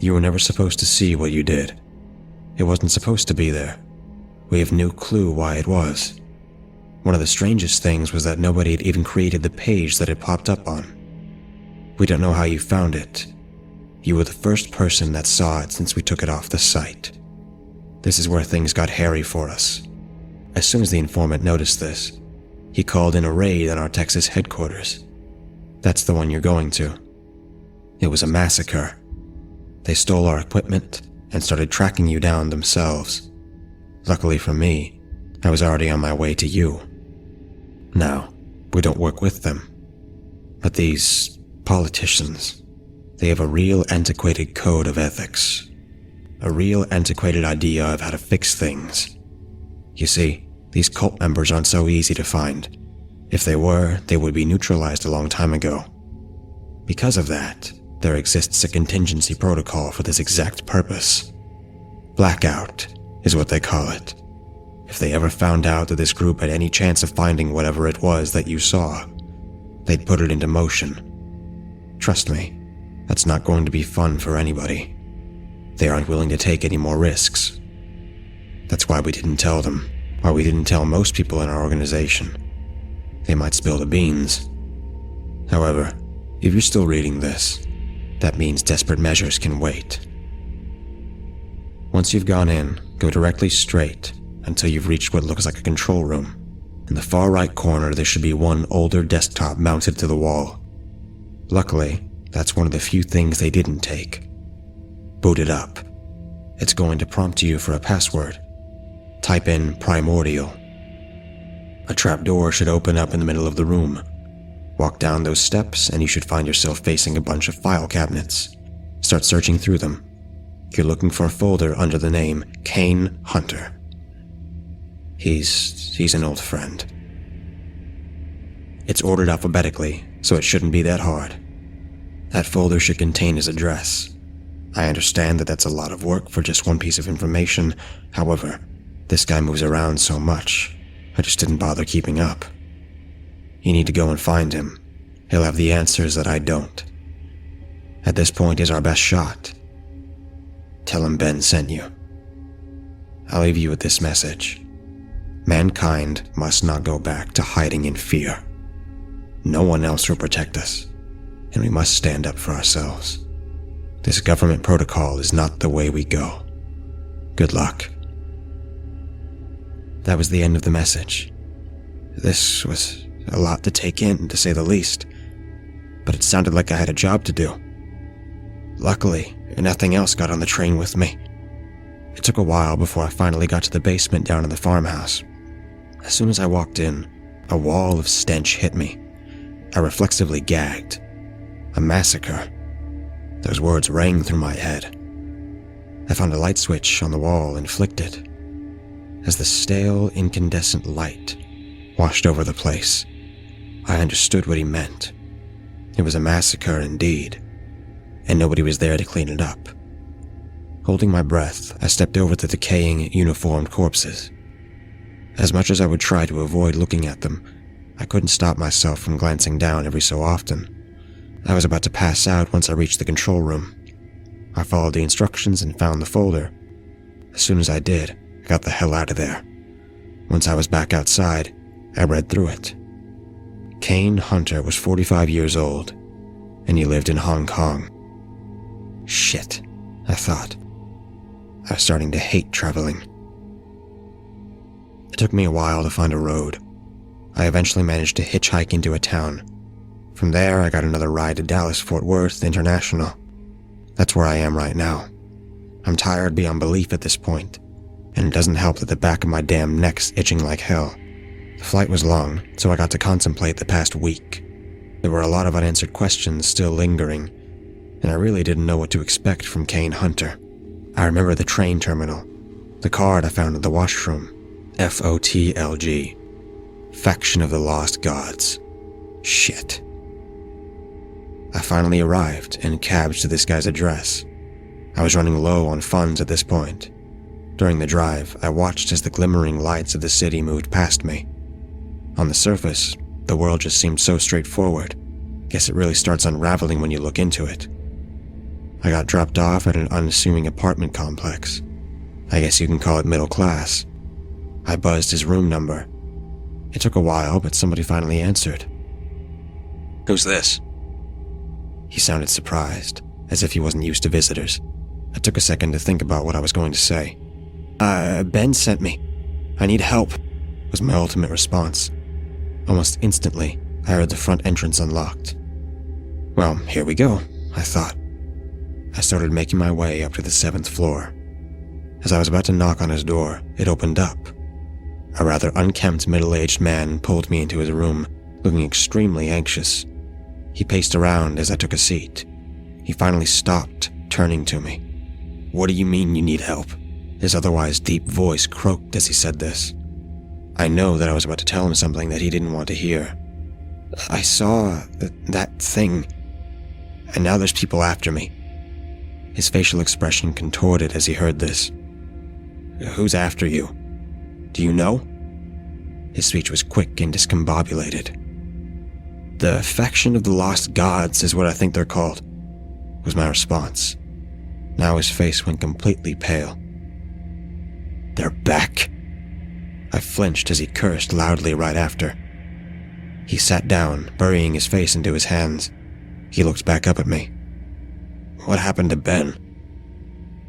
You were never supposed to see what you did. It wasn't supposed to be there. We have no clue why it was. One of the strangest things was that nobody had even created the page that it popped up on. We don't know how you found it. You were the first person that saw it since we took it off the site. This is where things got hairy for us. As soon as the informant noticed this, he called in a raid on our Texas headquarters. That's the one you're going to. It was a massacre. They stole our equipment and started tracking you down themselves. Luckily for me, I was already on my way to you. Now, we don't work with them. But these politicians, they have a real antiquated code of ethics. A real antiquated idea of how to fix things. You see, these cult members aren't so easy to find. If they were, they would be neutralized a long time ago. Because of that, there exists a contingency protocol for this exact purpose. Blackout is what they call it. If they ever found out that this group had any chance of finding whatever it was that you saw, they'd put it into motion. Trust me, that's not going to be fun for anybody. They aren't willing to take any more risks. That's why we didn't tell them, why we didn't tell most people in our organization. They might spill the beans. However, if you're still reading this, that means desperate measures can wait. Once you've gone in, go directly straight until you've reached what looks like a control room. In the far right corner, there should be one older desktop mounted to the wall. Luckily, that's one of the few things they didn't take. Boot it up. It's going to prompt you for a password. Type in primordial. A trapdoor should open up in the middle of the room. Walk down those steps and you should find yourself facing a bunch of file cabinets. Start searching through them. You're looking for a folder under the name Kane Hunter. He's an old friend. It's ordered alphabetically, so it shouldn't be that hard. That folder should contain his address. I understand that that's a lot of work for just one piece of information. However, this guy moves around so much, I just didn't bother keeping up. You need to go and find him. He'll have the answers that I don't. At this point is our best shot. Tell him Ben sent you. I'll leave you with this message. Mankind must not go back to hiding in fear. No one else will protect us, and we must stand up for ourselves. This government protocol is not the way we go. Good luck. That was the end of the message. This was a lot to take in, to say the least, but it sounded like I had a job to do. Luckily, nothing else got on the train with me. It took a while before I finally got to the basement down in the farmhouse. As soon as I walked in, a wall of stench hit me. I reflexively gagged. A massacre. Those words rang through my head. I found a light switch on the wall and flicked it. As the stale, incandescent light washed over the place, I understood what he meant. It was a massacre indeed, and nobody was there to clean it up. Holding my breath, I stepped over the decaying, uniformed corpses. As much as I would try to avoid looking at them, I couldn't stop myself from glancing down every so often. I was about to pass out once I reached the control room. I followed the instructions and found the folder. As soon as I did, I got the hell out of there. Once I was back outside, I read through it. Kane Hunter was 45 years old, and he lived in Hong Kong. Shit, I thought. I was starting to hate traveling. It took me a while to find a road. I eventually managed to hitchhike into a town. From there, I got another ride to Dallas-Fort Worth International. That's where I am right now. I'm tired beyond belief at this point, and it doesn't help that the back of my damn neck's itching like hell. The flight was long, so I got to contemplate the past week. There were a lot of unanswered questions still lingering, and I really didn't know what to expect from Kane Hunter. I remember the train terminal, the card I found at the washroom, FOTLG, Faction of the Lost Gods. Shit. I finally arrived and cabbed to this guy's address. I was running low on funds at this point. During the drive, I watched as the glimmering lights of the city moved past me. On the surface, the world just seemed so straightforward. Guess it really starts unraveling when you look into it. I got dropped off at an unassuming apartment complex. I guess you can call it middle class. I buzzed his room number. It took a while, but somebody finally answered. "Who's this?" He sounded surprised, as if he wasn't used to visitors. I took a second to think about what I was going to say. Ben sent me. I need help," was my ultimate response. Almost instantly, I heard the front entrance unlocked. Well, here we go, I thought. I started making my way up to the 7th floor. As I was about to knock on his door, it opened up. A rather unkempt middle-aged man pulled me into his room, looking extremely anxious. He paced around as I took a seat. He finally stopped, turning to me. "What do you mean you need help?" His otherwise deep voice croaked as he said this. I know that I was about to tell him something that he didn't want to hear. "I saw that thing, and now there's people after me." His facial expression contorted as he heard this. "Who's after you?" Do you know? His speech was quick and discombobulated. The faction of the lost gods is what I think they're called, was my response. Now his face went completely pale. They're back. I flinched as he cursed loudly right after. He sat down, burying his face into his hands. He looked back up at me. What happened to Ben?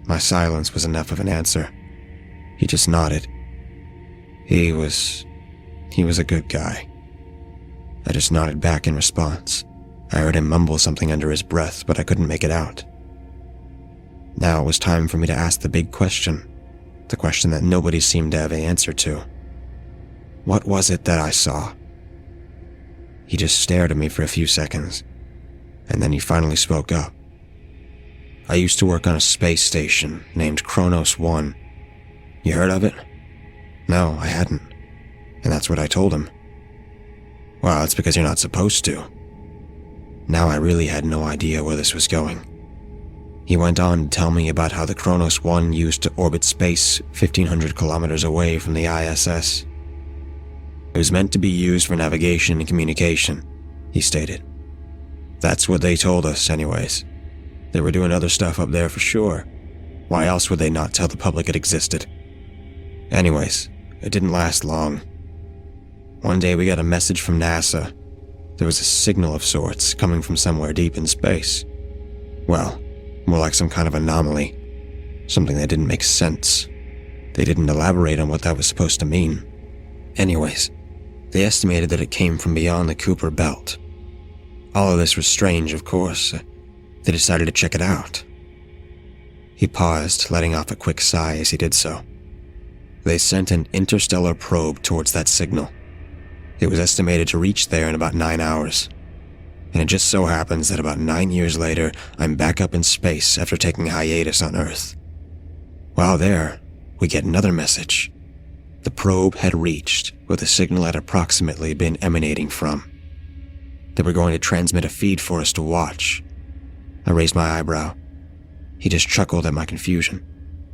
My silence was enough of an answer. He just nodded. He was a good guy. I just nodded back in response. I heard him mumble something under his breath, but I couldn't make it out. Now it was time for me to ask the big question, the question that nobody seemed to have an answer to. What was it that I saw? He just stared at me for a few seconds, and then he finally spoke up. I used to work on a space station named Kronos 1. You heard of it? No, I hadn't. And that's what I told him. Well, it's because you're not supposed to. Now I really had no idea where this was going. He went on to tell me about how the Kronos 1 used to orbit space 1,500 kilometers away from the ISS. It was meant to be used for navigation and communication, he stated. That's what they told us, anyways. They were doing other stuff up there for sure. Why else would they not tell the public it existed? Anyways, it didn't last long. One day we got a message from NASA. There was a signal of sorts coming from somewhere deep in space. Well, more like some kind of anomaly. Something that didn't make sense. They didn't elaborate on what that was supposed to mean. Anyways, they estimated that it came from beyond the Kuiper Belt. All of this was strange, of course. They decided to check it out. He paused, letting off a quick sigh as he did so. They sent an interstellar probe towards that signal. It was estimated to reach there in about 9 hours. And it just so happens that about 9 years later, I'm back up in space after taking a hiatus on Earth. While there, we get another message. The probe had reached where the signal had approximately been emanating from. They were going to transmit a feed for us to watch. I raised my eyebrow. He just chuckled at my confusion.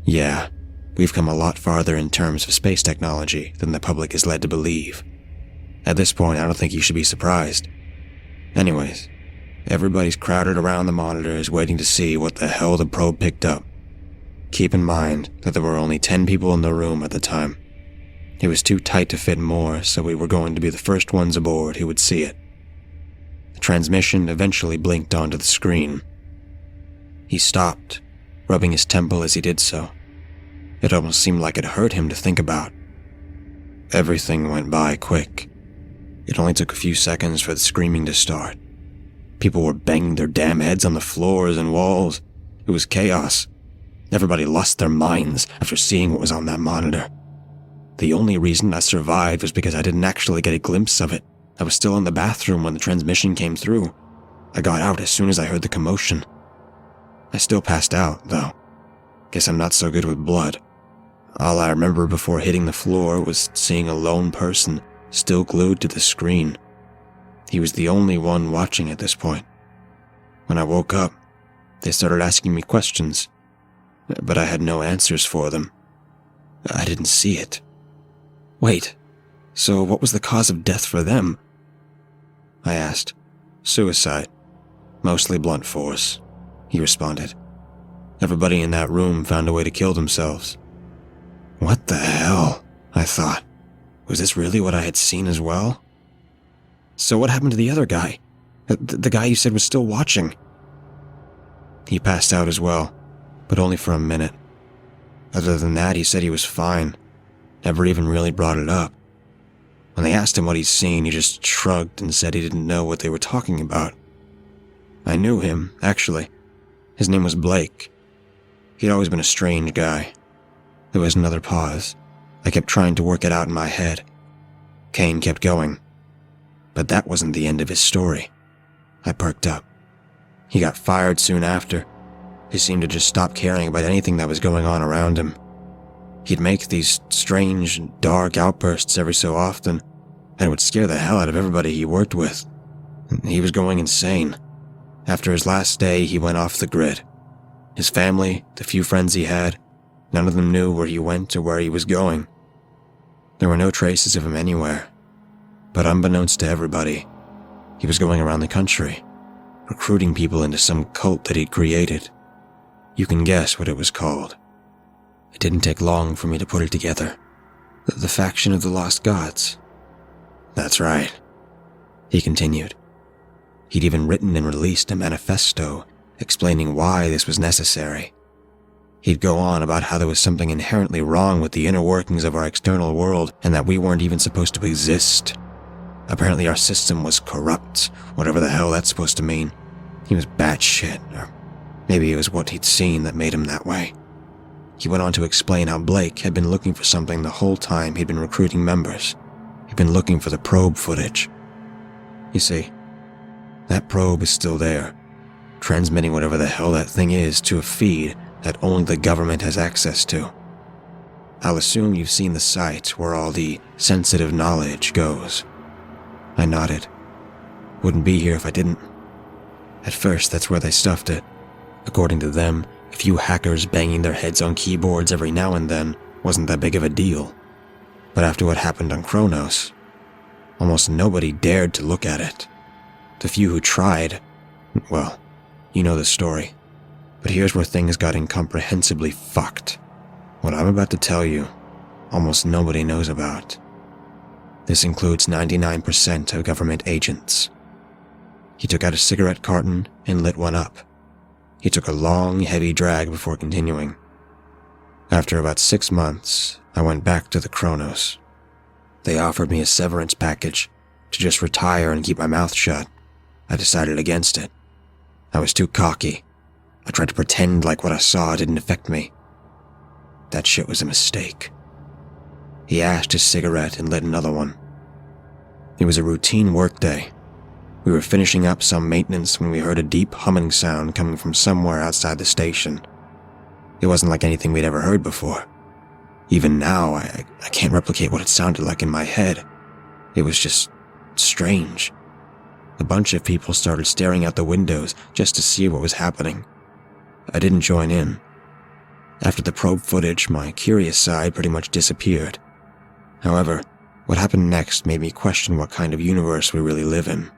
Yeah, we've come a lot farther in terms of space technology than the public is led to believe. At this point, I don't think you should be surprised. Anyways, everybody's crowded around the monitors waiting to see what the hell the probe picked up. Keep in mind that there were only 10 people in the room at the time. It was too tight to fit more, so we were going to be the first ones aboard who would see it. The transmission eventually blinked onto the screen. He stopped, rubbing his temple as he did so. It almost seemed like it hurt him to think about. Everything went by quick. It only took a few seconds for the screaming to start. People were banging their damn heads on the floors and walls. It was chaos. Everybody lost their minds after seeing what was on that monitor. The only reason I survived was because I didn't actually get a glimpse of it. I was still in the bathroom when the transmission came through. I got out as soon as I heard the commotion. I still passed out, though. Guess I'm not so good with blood. All I remember before hitting the floor was seeing a lone person still glued to the screen. He was the only one watching at this point. When I woke up, they started asking me questions, but I had no answers for them. I didn't see it. Wait, so what was the cause of death for them? I asked. Suicide. Mostly blunt force, he responded. Everybody in that room found a way to kill themselves. What the hell? I thought. Was this really what I had seen as well? So what happened to the other guy? The guy you said was still watching? He passed out as well, but only for a minute. Other than that, he said he was fine. Never even really brought it up. When they asked him what he'd seen, he just shrugged and said he didn't know what they were talking about. I knew him, actually. His name was Blake. He'd always been a strange guy. There was another pause. I kept trying to work it out in my head. Kane kept going. But that wasn't the end of his story. I perked up. He got fired soon after. He seemed to just stop caring about anything that was going on around him. He'd make these strange, dark outbursts every so often, and it would scare the hell out of everybody he worked with. He was going insane. After his last day, he went off the grid. His family, the few friends he had, none of them knew where he went or where he was going. There were no traces of him anywhere. But unbeknownst to everybody, he was going around the country, recruiting people into some cult that he'd created. You can guess what it was called. It didn't take long for me to put it together. The faction of the Lost Gods. That's right, he continued. He'd even written and released a manifesto explaining why this was necessary. He'd go on about how there was something inherently wrong with the inner workings of our external world and that we weren't even supposed to exist. Apparently our system was corrupt, whatever the hell that's supposed to mean. He was batshit, or maybe it was what he'd seen that made him that way. He went on to explain how Blake had been looking for something the whole time he'd been recruiting members. He'd been looking for the probe footage. You see, that probe is still there, transmitting whatever the hell that thing is to a feed that only the government has access to. I'll assume you've seen the site where all the sensitive knowledge goes. I nodded. Wouldn't be here if I didn't. At first, that's where they stuffed it. According to them, a few hackers banging their heads on keyboards every now and then wasn't that big of a deal. But after what happened on Kronos, almost nobody dared to look at it. The few who tried, well, you know the story. But here's where things got incomprehensibly fucked. What I'm about to tell you, almost nobody knows about. This includes 99% of government agents. He took out a cigarette carton and lit one up. He took a long, heavy drag before continuing. After about 6 months, I went back to the Kronos. They offered me a severance package to just retire and keep my mouth shut. I decided against it. I was too cocky. I tried to pretend like what I saw didn't affect me. That shit was a mistake. He ashed his cigarette and lit another one. It was a routine workday. We were finishing up some maintenance when we heard a deep humming sound coming from somewhere outside the station. It wasn't like anything we'd ever heard before. Even now, I can't replicate what it sounded like in my head. It was just strange. A bunch of people started staring out the windows just to see what was happening. I didn't join in. After the probe footage, my curious side pretty much disappeared. However, what happened next made me question what kind of universe we really live in.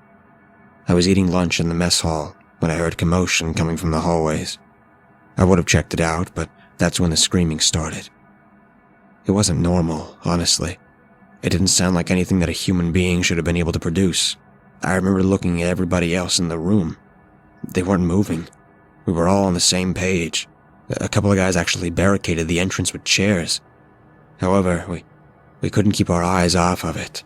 I was eating lunch in the mess hall when I heard commotion coming from the hallways. I would have checked it out, but that's when the screaming started. It wasn't normal, honestly. It didn't sound like anything that a human being should have been able to produce. I remember looking at everybody else in the room. They weren't moving. We were all on the same page. A couple of guys actually barricaded the entrance with chairs. However, we couldn't keep our eyes off of it.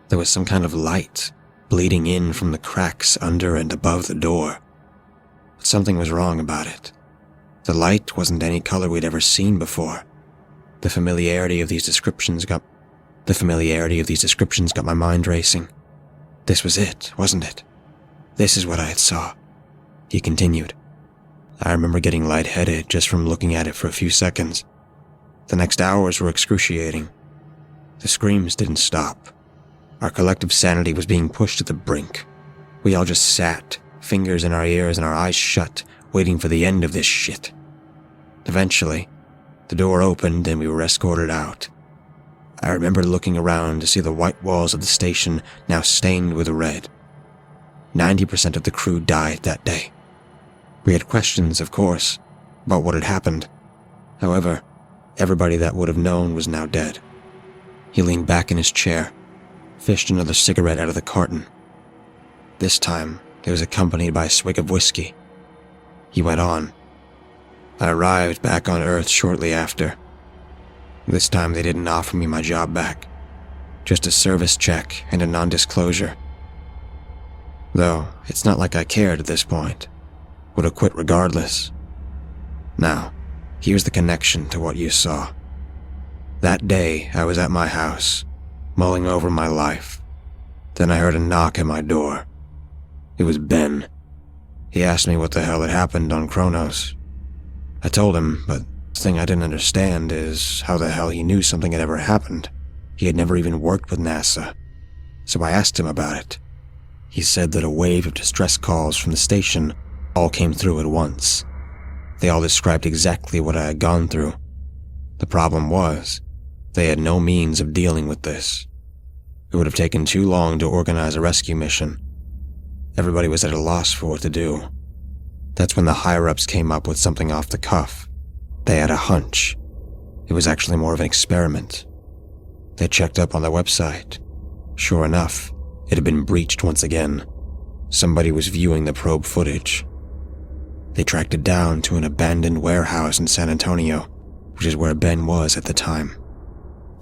There was some kind of light bleeding in from the cracks under and above the door. But something was wrong about it. The light wasn't any color we'd ever seen before. The familiarity of these descriptions got my mind racing. This was it, wasn't it? This is what I had saw. He continued. I remember getting lightheaded just from looking at it for a few seconds. The next hours were excruciating. The screams didn't stop. Our collective sanity was being pushed to the brink. We all just sat, fingers in our ears and our eyes shut, waiting for the end of this shit. Eventually, the door opened and we were escorted out. I remember looking around to see the white walls of the station now stained with red. 90% of the crew died that day. We had questions, of course, about what had happened. However, everybody that would have known was now dead. He leaned back in his chair, fished another cigarette out of the carton. This time, it was accompanied by a swig of whiskey. He went on. I arrived back on Earth shortly after. This time they didn't offer me my job back. Just a service check and a non-disclosure. Though, it's not like I cared at this point. Would have quit regardless. Now, here's the connection to what you saw. That day, I was at my house, mulling over my life. Then I heard a knock at my door. It was Ben. He asked me what the hell had happened on Kronos. I told him, but the thing I didn't understand is how the hell he knew something had ever happened. He had never even worked with NASA. So I asked him about it. He said that a wave of distress calls from the station all came through at once. They all described exactly what I had gone through. The problem was, They had no means of dealing with this. It would have taken too long to organize a rescue mission. Everybody was at a loss for what to do. That's when the higher-ups came up with something off the cuff. They had a hunch. It was actually more of an experiment. They checked up on the website. Sure enough, it had been breached once again. Somebody was viewing the probe footage. They tracked it down to an abandoned warehouse in San Antonio, which is where Ben was at the time.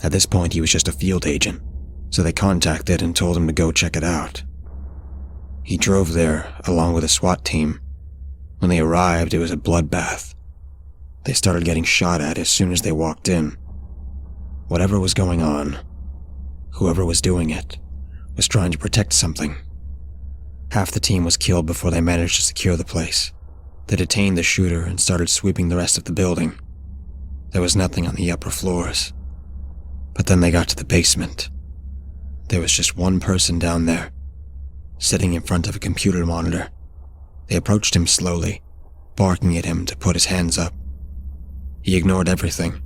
At this point, he was just a field agent, so they contacted and told him to go check it out. He drove there along with a SWAT team. When they arrived, it was a bloodbath. They started getting shot at as soon as they walked in. Whatever was going on, whoever was doing it, was trying to protect something. Half the team was killed before they managed to secure the place. They detained the shooter and started sweeping the rest of the building. There was nothing on the upper floors. But then they got to the basement. There was just one person down there, sitting in front of a computer monitor. They approached him slowly, barking at him to put his hands up. He ignored everything.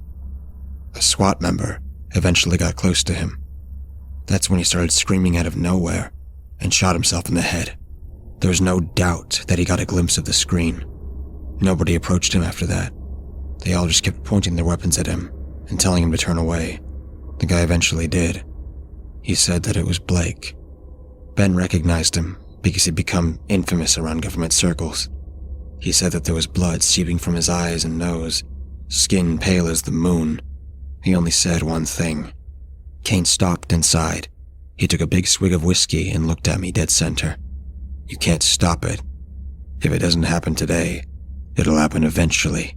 A SWAT member eventually got close to him. That's when he started screaming out of nowhere and shot himself in the head. There was no doubt that he got a glimpse of the screen. Nobody approached him after that. They all just kept pointing their weapons at him and telling him to turn away. The guy eventually did. He said that it was Blake. Ben recognized him because he'd become infamous around government circles. He said that there was blood seeping from his eyes and nose, skin pale as the moon. He only said one thing. Kane stopped inside. He took a big swig of whiskey and looked at me dead center. You can't stop it. If it doesn't happen today, it'll happen eventually.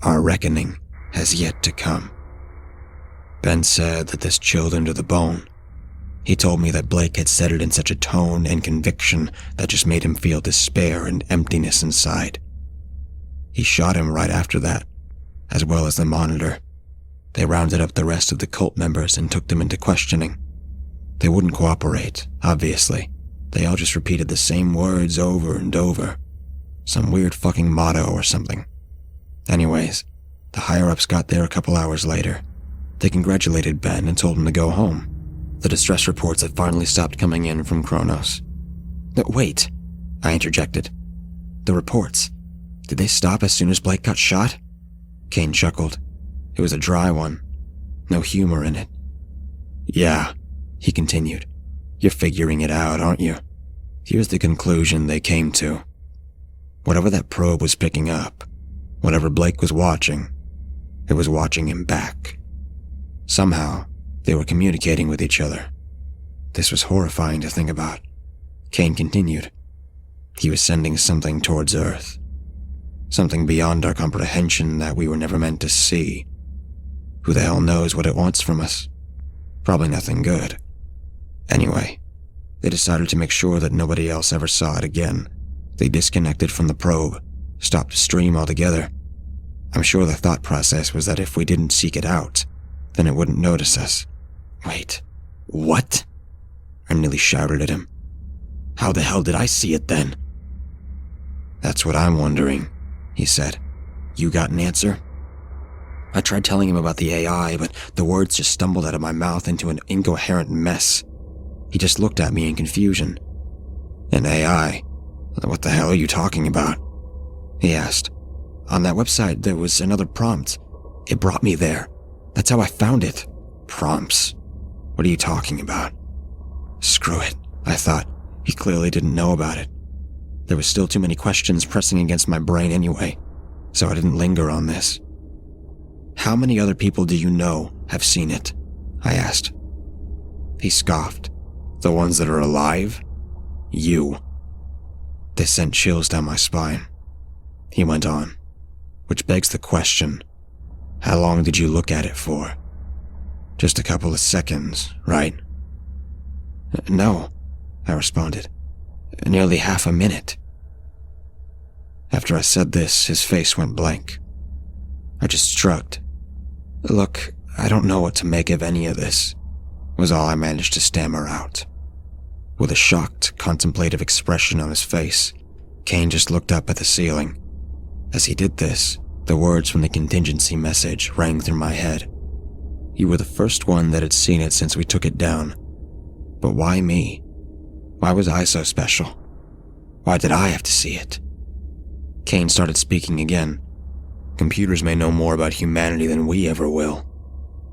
Our reckoning has yet to come. Ben said that this chilled him to the bone. He told me that Blake had said it in such a tone and conviction that just made him feel despair and emptiness inside. He shot him right after that, as well as the monitor. They rounded up the rest of the cult members and took them into questioning. They wouldn't cooperate, obviously. They all just repeated the same words over and over. Some weird fucking motto or something. Anyways, the higher-ups got there a couple hours later. They congratulated Ben and told him to go home. The distress reports had finally stopped coming in from Kronos. Wait, I interjected. The reports, did they stop as soon as Blake got shot? Kane chuckled. It was a dry one. No humor in it. Yeah, he continued. You're figuring it out, aren't you? Here's the conclusion they came to. Whatever that probe was picking up, whatever Blake was watching, it was watching him back. Somehow, they were communicating with each other. This was horrifying to think about. Kane continued. He was sending something towards Earth. Something beyond our comprehension that we were never meant to see. Who the hell knows what it wants from us? Probably nothing good. Anyway, they decided to make sure that nobody else ever saw it again. They disconnected from the probe, stopped the stream altogether. I'm sure the thought process was that if we didn't seek it out, then it wouldn't notice us. Wait, what? I nearly shouted at him. How the hell did I see it then? That's what I'm wondering, he said. You got an answer? I tried telling him about the AI, but the words just stumbled out of my mouth into an incoherent mess. He just looked at me in confusion. An AI? What the hell are you talking about? He asked. On that website, there was another prompt. It brought me there. That's how I found it. Prompts? What are you talking about? Screw it, I thought. He clearly didn't know about it. There were still too many questions pressing against my brain anyway, so I didn't linger on this. How many other people do you know have seen it? I asked. He scoffed. The ones that are alive? You. This sent chills down my spine. He went on. Which begs the question, how long did you look at it for? Just a couple of seconds, right? No, I responded. Nearly half a minute. After I said this, his face went blank. I just shrugged. Look, I don't know what to make of any of this, was all I managed to stammer out. With a shocked, contemplative expression on his face, Kane just looked up at the ceiling. As he did this, the words from the contingency message rang through my head. You were the first one that had seen it since we took it down. But why me? Why was I so special? Why did I have to see it? Kane started speaking again. Computers may know more about humanity than we ever will.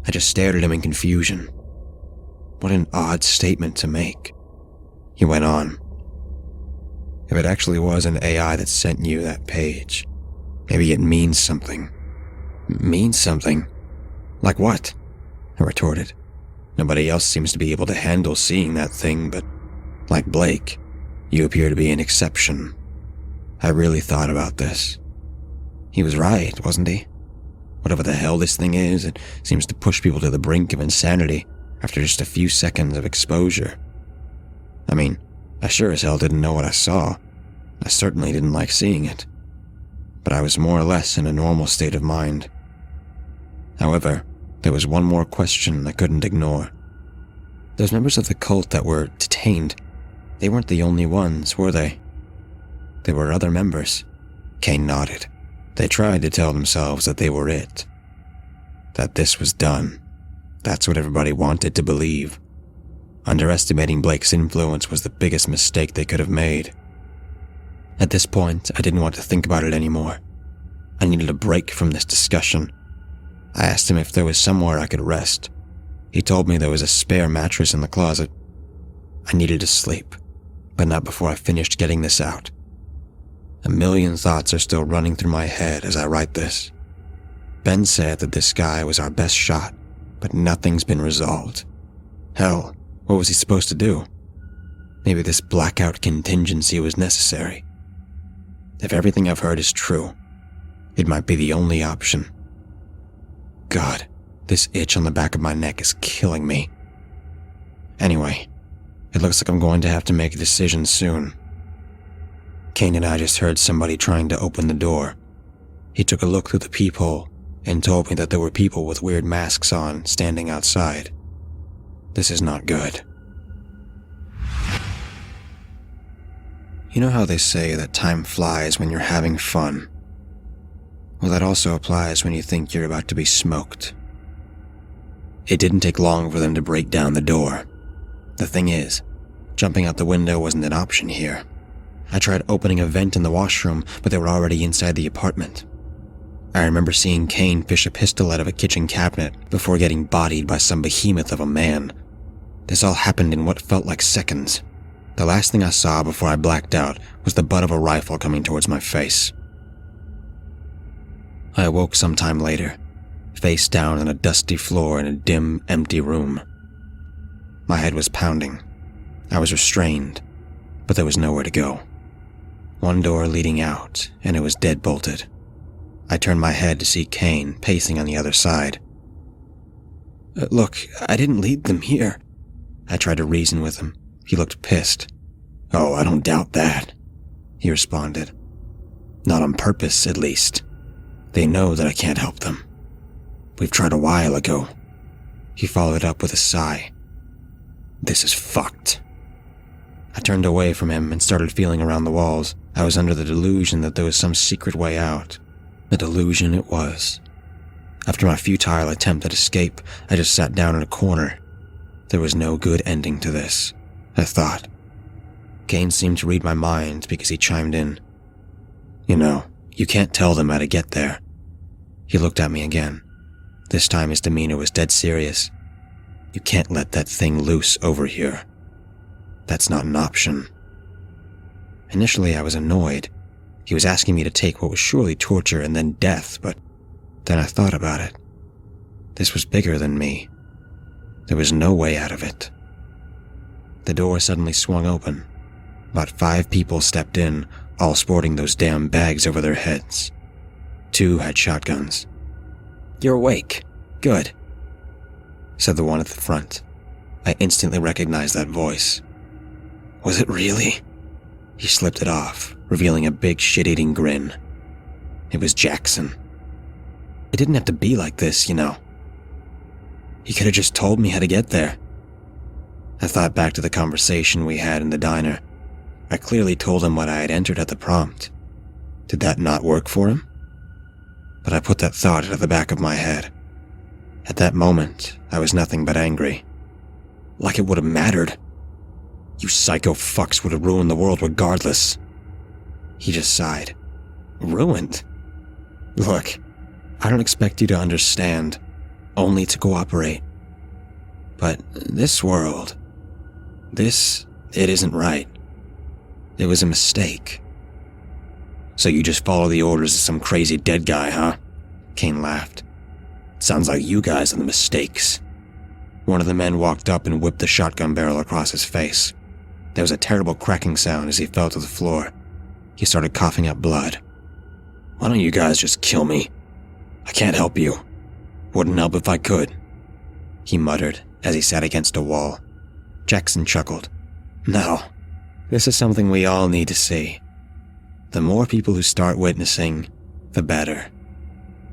I just stared at him in confusion. What an odd statement to make. He went on. If it actually was an AI that sent you that page, maybe it means something. Means something? Like what? I retorted. Nobody else seems to be able to handle seeing that thing, but like Blake, you appear to be an exception. I really thought about this. He was right, wasn't he? Whatever the hell this thing is, it seems to push people to the brink of insanity after just a few seconds of exposure. I mean, I sure as hell didn't know what I saw. I certainly didn't like seeing it. But I was more or less in a normal state of mind. However, there was one more question I couldn't ignore. Those members of the cult that were detained, they weren't the only ones, were they? There were other members. Kane nodded. They tried to tell themselves that they were it. That this was done. That's what everybody wanted to believe. Underestimating Blake's influence was the biggest mistake they could have made. At this point, I didn't want to think about it anymore. I needed a break from this discussion. I asked him if there was somewhere I could rest. He told me there was a spare mattress in the closet. I needed to sleep, but not before I finished getting this out. A million thoughts are still running through my head as I write this. Ben said that this guy was our best shot, but nothing's been resolved. Hell, what was he supposed to do? Maybe this blackout contingency was necessary. If everything I've heard is true, it might be the only option. God, this itch on the back of my neck is killing me. Anyway, it looks like I'm going to have to make a decision soon. Kane and I just heard somebody trying to open the door. He took a look through the peephole and told me that there were people with weird masks on standing outside. This is not good. You know how they say that time flies when you're having fun? Well, that also applies when you think you're about to be smoked. It didn't take long for them to break down the door. The thing is, jumping out the window wasn't an option here. I tried opening a vent in the washroom, but they were already inside the apartment. I remember seeing Kane fish a pistol out of a kitchen cabinet before getting bodied by some behemoth of a man. This all happened in what felt like seconds. The last thing I saw before I blacked out was the butt of a rifle coming towards my face. I awoke sometime later, face down on a dusty floor in a dim, empty room. My head was pounding. I was restrained, but there was nowhere to go. One door leading out, and it was dead-bolted. I turned my head to see Kane pacing on the other side. Look, I didn't lead them here. I tried to reason with him. He looked pissed. Oh, I don't doubt that, he responded. Not on purpose, at least. They know that I can't help them. We've tried a while ago. He followed up with a sigh. This is fucked. I turned away from him and started feeling around the walls. I was under the delusion that there was some secret way out. The delusion it was. After my futile attempt at escape, I just sat down in a corner. There was no good ending to this, I thought. Kane seemed to read my mind because he chimed in. You know, you can't tell them how to get there. He looked at me again. This time his demeanor was dead serious. You can't let that thing loose over here. That's not an option. Initially, I was annoyed. He was asking me to take what was surely torture and then death, but then I thought about it. This was bigger than me. There was no way out of it. The door suddenly swung open. About 5 people stepped in, all sporting those damn bags over their heads. 2 had shotguns. You're awake. Good, said the one at the front. I instantly recognized that voice. Was it really? He slipped it off, revealing a big shit-eating grin. It was Jackson. It didn't have to be like this, you know. He could have just told me how to get there. I thought back to the conversation we had in the diner. I clearly told him what I had entered at the prompt. Did that not work for him? But I put that thought out of the back of my head. At that moment, I was nothing but angry. Like it would have mattered. You psycho fucks would have ruined the world regardless. He just sighed. Ruined? Look, I don't expect you to understand, only to cooperate. But this world, it isn't right. It was a mistake. So you just follow the orders of some crazy dead guy, huh? Kane laughed. Sounds like you guys are the mistakes. One of the men walked up and whipped the shotgun barrel across his face. There was a terrible cracking sound as he fell to the floor. He started coughing up blood. Why don't you guys just kill me? I can't help you. Wouldn't help if I could, he muttered as he sat against a wall. Jackson chuckled. No, this is something we all need to see. The more people who start witnessing, the better.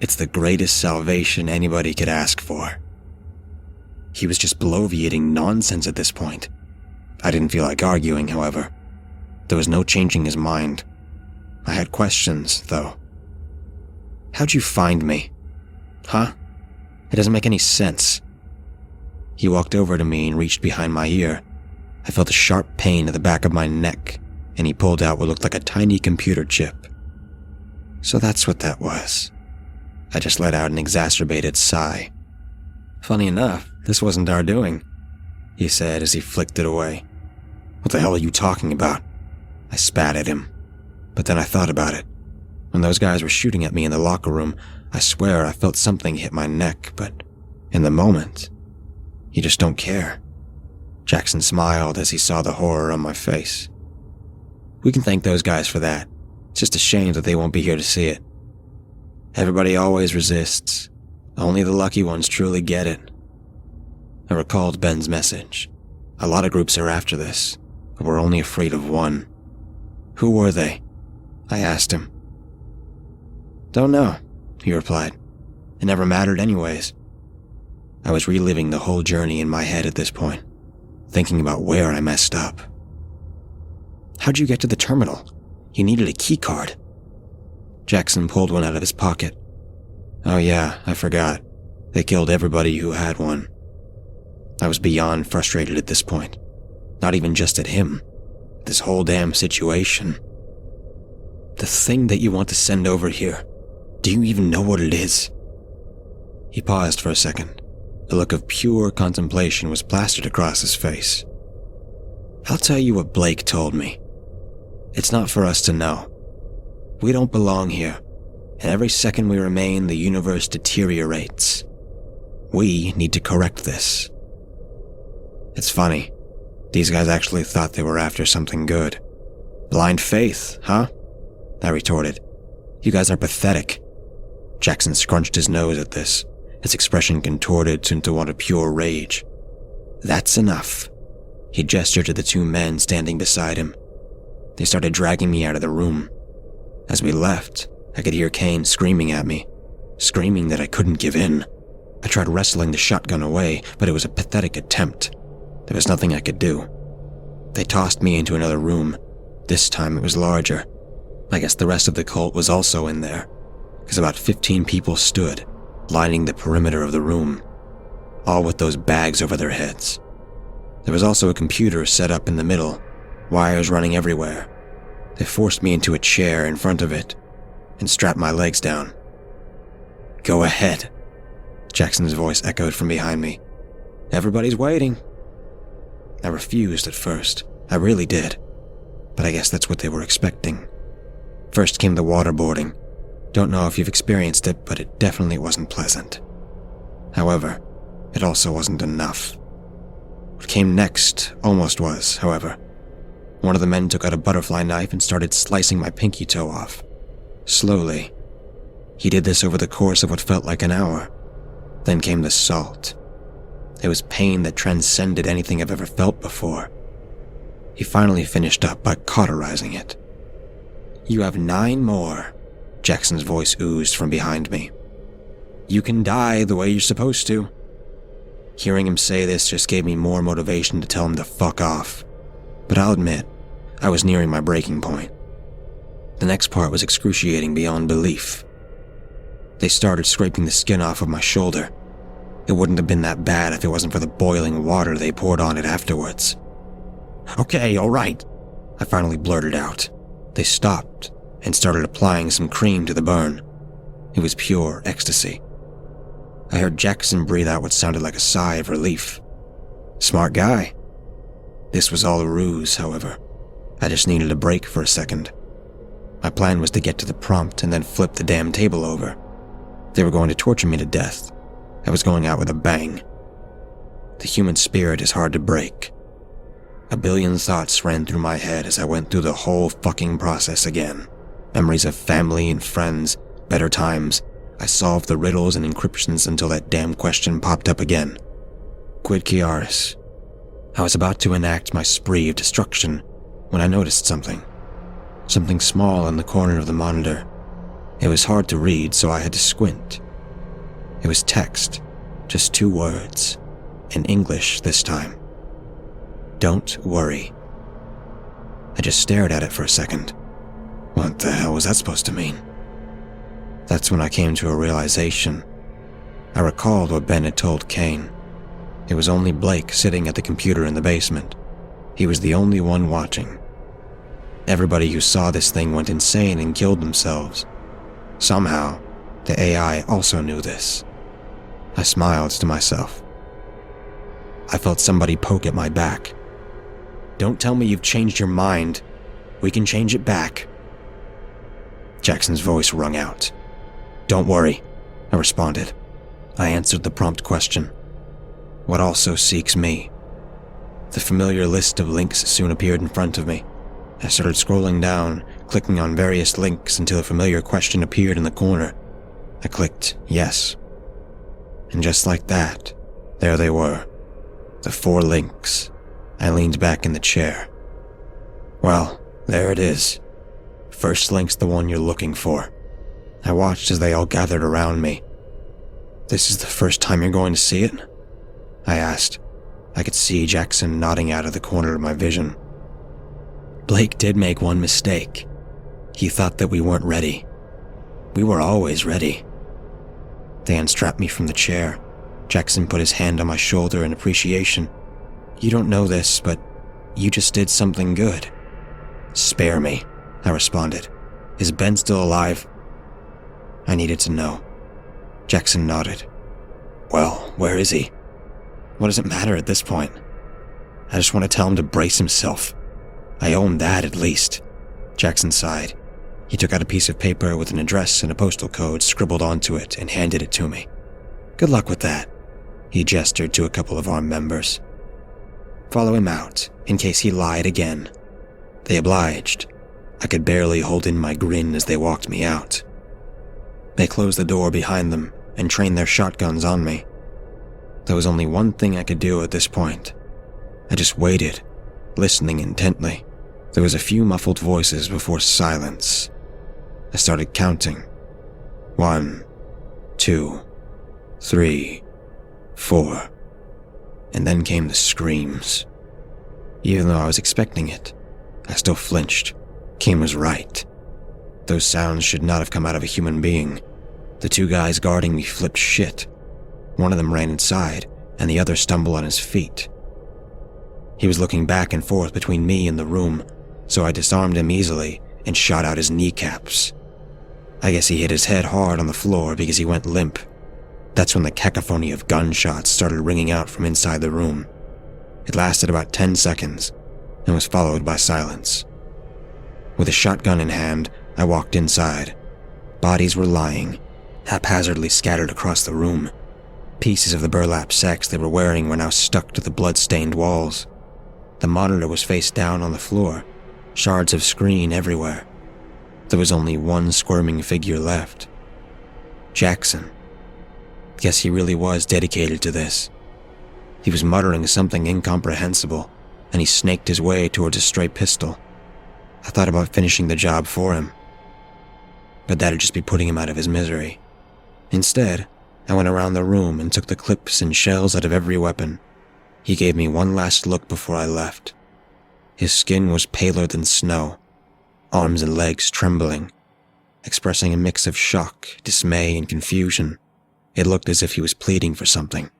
It's the greatest salvation anybody could ask for. He was just bloviating nonsense at this point. I didn't feel like arguing, however. There was no changing his mind. I had questions, though. How'd you find me? Huh? It doesn't make any sense. He walked over to me and reached behind my ear. I felt a sharp pain at the back of my neck, and he pulled out what looked like a tiny computer chip. So that's what that was. I just let out an exacerbated sigh. Funny enough, this wasn't our doing, he said as he flicked it away. What the hell are you talking about? I spat at him. But then I thought about it. When those guys were shooting at me in the locker room, I swear I felt something hit my neck, but in the moment, you just don't care. Jackson smiled as he saw the horror on my face. We can thank those guys for that. It's just a shame that they won't be here to see it. Everybody always resists. Only the lucky ones truly get it. I recalled Ben's message. A lot of groups are after this, but we're only afraid of one. Who were they? I asked him. Don't know, he replied. It never mattered anyways. I was reliving the whole journey in my head at this point, thinking about where I messed up. How'd you get to the terminal? You needed a key card. Jackson pulled one out of his pocket. Oh yeah, I forgot. They killed everybody who had one. I was beyond frustrated at this point. Not even just at him. This whole damn situation. The thing that you want to send over here, do you even know what it is? He paused for a second. A look of pure contemplation was plastered across his face. I'll tell you what Blake told me. It's not for us to know. We don't belong here, and every second we remain, the universe deteriorates. We need to correct this. It's funny. These guys actually thought they were after something good. Blind faith, huh? I retorted. You guys are pathetic. Jackson scrunched his nose at this, his expression contorted into one of pure rage. That's enough. He gestured to the two men standing beside him. They started dragging me out of the room. As we left, I could hear Kane screaming at me, screaming that I couldn't give in. I tried wrestling the shotgun away, but it was a pathetic attempt. There was nothing I could do. They tossed me into another room. This time it was larger. I guess the rest of the cult was also in there, because about 15 people stood, lining the perimeter of the room, all with those bags over their heads. There was also a computer set up in the middle, wires running everywhere. They forced me into a chair in front of it and strapped my legs down. Go ahead, Jackson's voice echoed from behind me. Everybody's waiting. I refused at first. I really did. But I guess that's what they were expecting. First came the waterboarding. Don't know if you've experienced it, but it definitely wasn't pleasant. However, it also wasn't enough. What came next almost was, however. One of the men took out a butterfly knife and started slicing my pinky toe off. Slowly. He did this over the course of what felt like an hour. Then came the salt. It was pain that transcended anything I've ever felt before. He finally finished up by cauterizing it. You have 9 more, Jackson's voice oozed from behind me. You can die the way you're supposed to. Hearing him say this just gave me more motivation to tell him to fuck off. But I'll admit, I was nearing my breaking point. The next part was excruciating beyond belief. They started scraping the skin off of my shoulder. It wouldn't have been that bad if it wasn't for the boiling water they poured on it afterwards. "Okay, all right," I finally blurted out. They stopped and started applying some cream to the burn. It was pure ecstasy. I heard Jackson breathe out what sounded like a sigh of relief. Smart guy. This was all a ruse, however. I just needed a break for a second. My plan was to get to the prompt and then flip the damn table over. They were going to torture me to death. I was going out with a bang. The human spirit is hard to break. A billion thoughts ran through my head as I went through the whole fucking process again. Memories of family and friends, better times. I solved the riddles and encryptions until that damn question popped up again. Quid Chiaris. I was about to enact my spree of destruction when I noticed something. Something small in the corner of the monitor. It was hard to read, so I had to squint. It was text, just 2 words, in English this time. Don't worry. I just stared at it for a second. What the hell was that supposed to mean? That's when I came to a realization. I recalled what Ben had told Kane. It was only Blake sitting at the computer in the basement. He was the only one watching. Everybody who saw this thing went insane and killed themselves. Somehow, the AI also knew this. I smiled to myself. I felt somebody poke at my back. Don't tell me you've changed your mind. We can change it back. Jackson's voice rung out. Don't worry, I responded. I answered the prompt question. What also seeks me? The familiar list of links soon appeared in front of me. I started scrolling down, clicking on various links until a familiar question appeared in the corner. I clicked yes. And just like that, there they were. The 4 links. I leaned back in the chair. Well, there it is. First link's the one you're looking for. I watched as they all gathered around me. This is the first time you're going to see it? I asked. I could see Jackson nodding out of the corner of my vision. Blake did make one mistake. He thought that we weren't ready. We were always ready. They unstrapped me from the chair. Jackson put his hand on my shoulder in appreciation. You don't know this, but you just did something good. Spare me, I responded. Is Ben still alive? I needed to know. Jackson nodded. Well, where is he? What does it matter at this point? I just want to tell him to brace himself. I owe him that at least. Jackson sighed. He took out a piece of paper with an address and a postal code scribbled onto it and handed it to me. Good luck with that. He gestured to a couple of armed members. Follow him out, in case he lied again. They obliged. I could barely hold in my grin as they walked me out. They closed the door behind them and trained their shotguns on me. There was only one thing I could do at this point. I just waited, listening intently. There was a few muffled voices before silence. I started counting. 1, 2, 3, 4. And then came the screams. Even though I was expecting it, I still flinched. Kim was right. Those sounds should not have come out of a human being. The 2 guys guarding me flipped shit. One of them ran inside, and the other stumbled on his feet. He was looking back and forth between me and the room, so I disarmed him easily and shot out his kneecaps. I guess he hit his head hard on the floor because he went limp. That's when the cacophony of gunshots started ringing out from inside the room. It lasted about 10 seconds and was followed by silence. With a shotgun in hand, I walked inside. Bodies were lying, haphazardly scattered across the room. Pieces of the burlap sacks they were wearing were now stuck to the blood-stained walls. The monitor was face down on the floor, shards of screen everywhere. There was only one squirming figure left. Jackson. Guess he really was dedicated to this. He was muttering something incomprehensible, and he snaked his way towards a stray pistol. I thought about finishing the job for him, but that'd just be putting him out of his misery. Instead, I went around the room and took the clips and shells out of every weapon. He gave me one last look before I left. His skin was paler than snow, arms and legs trembling, expressing a mix of shock, dismay, and confusion. It looked as if he was pleading for something.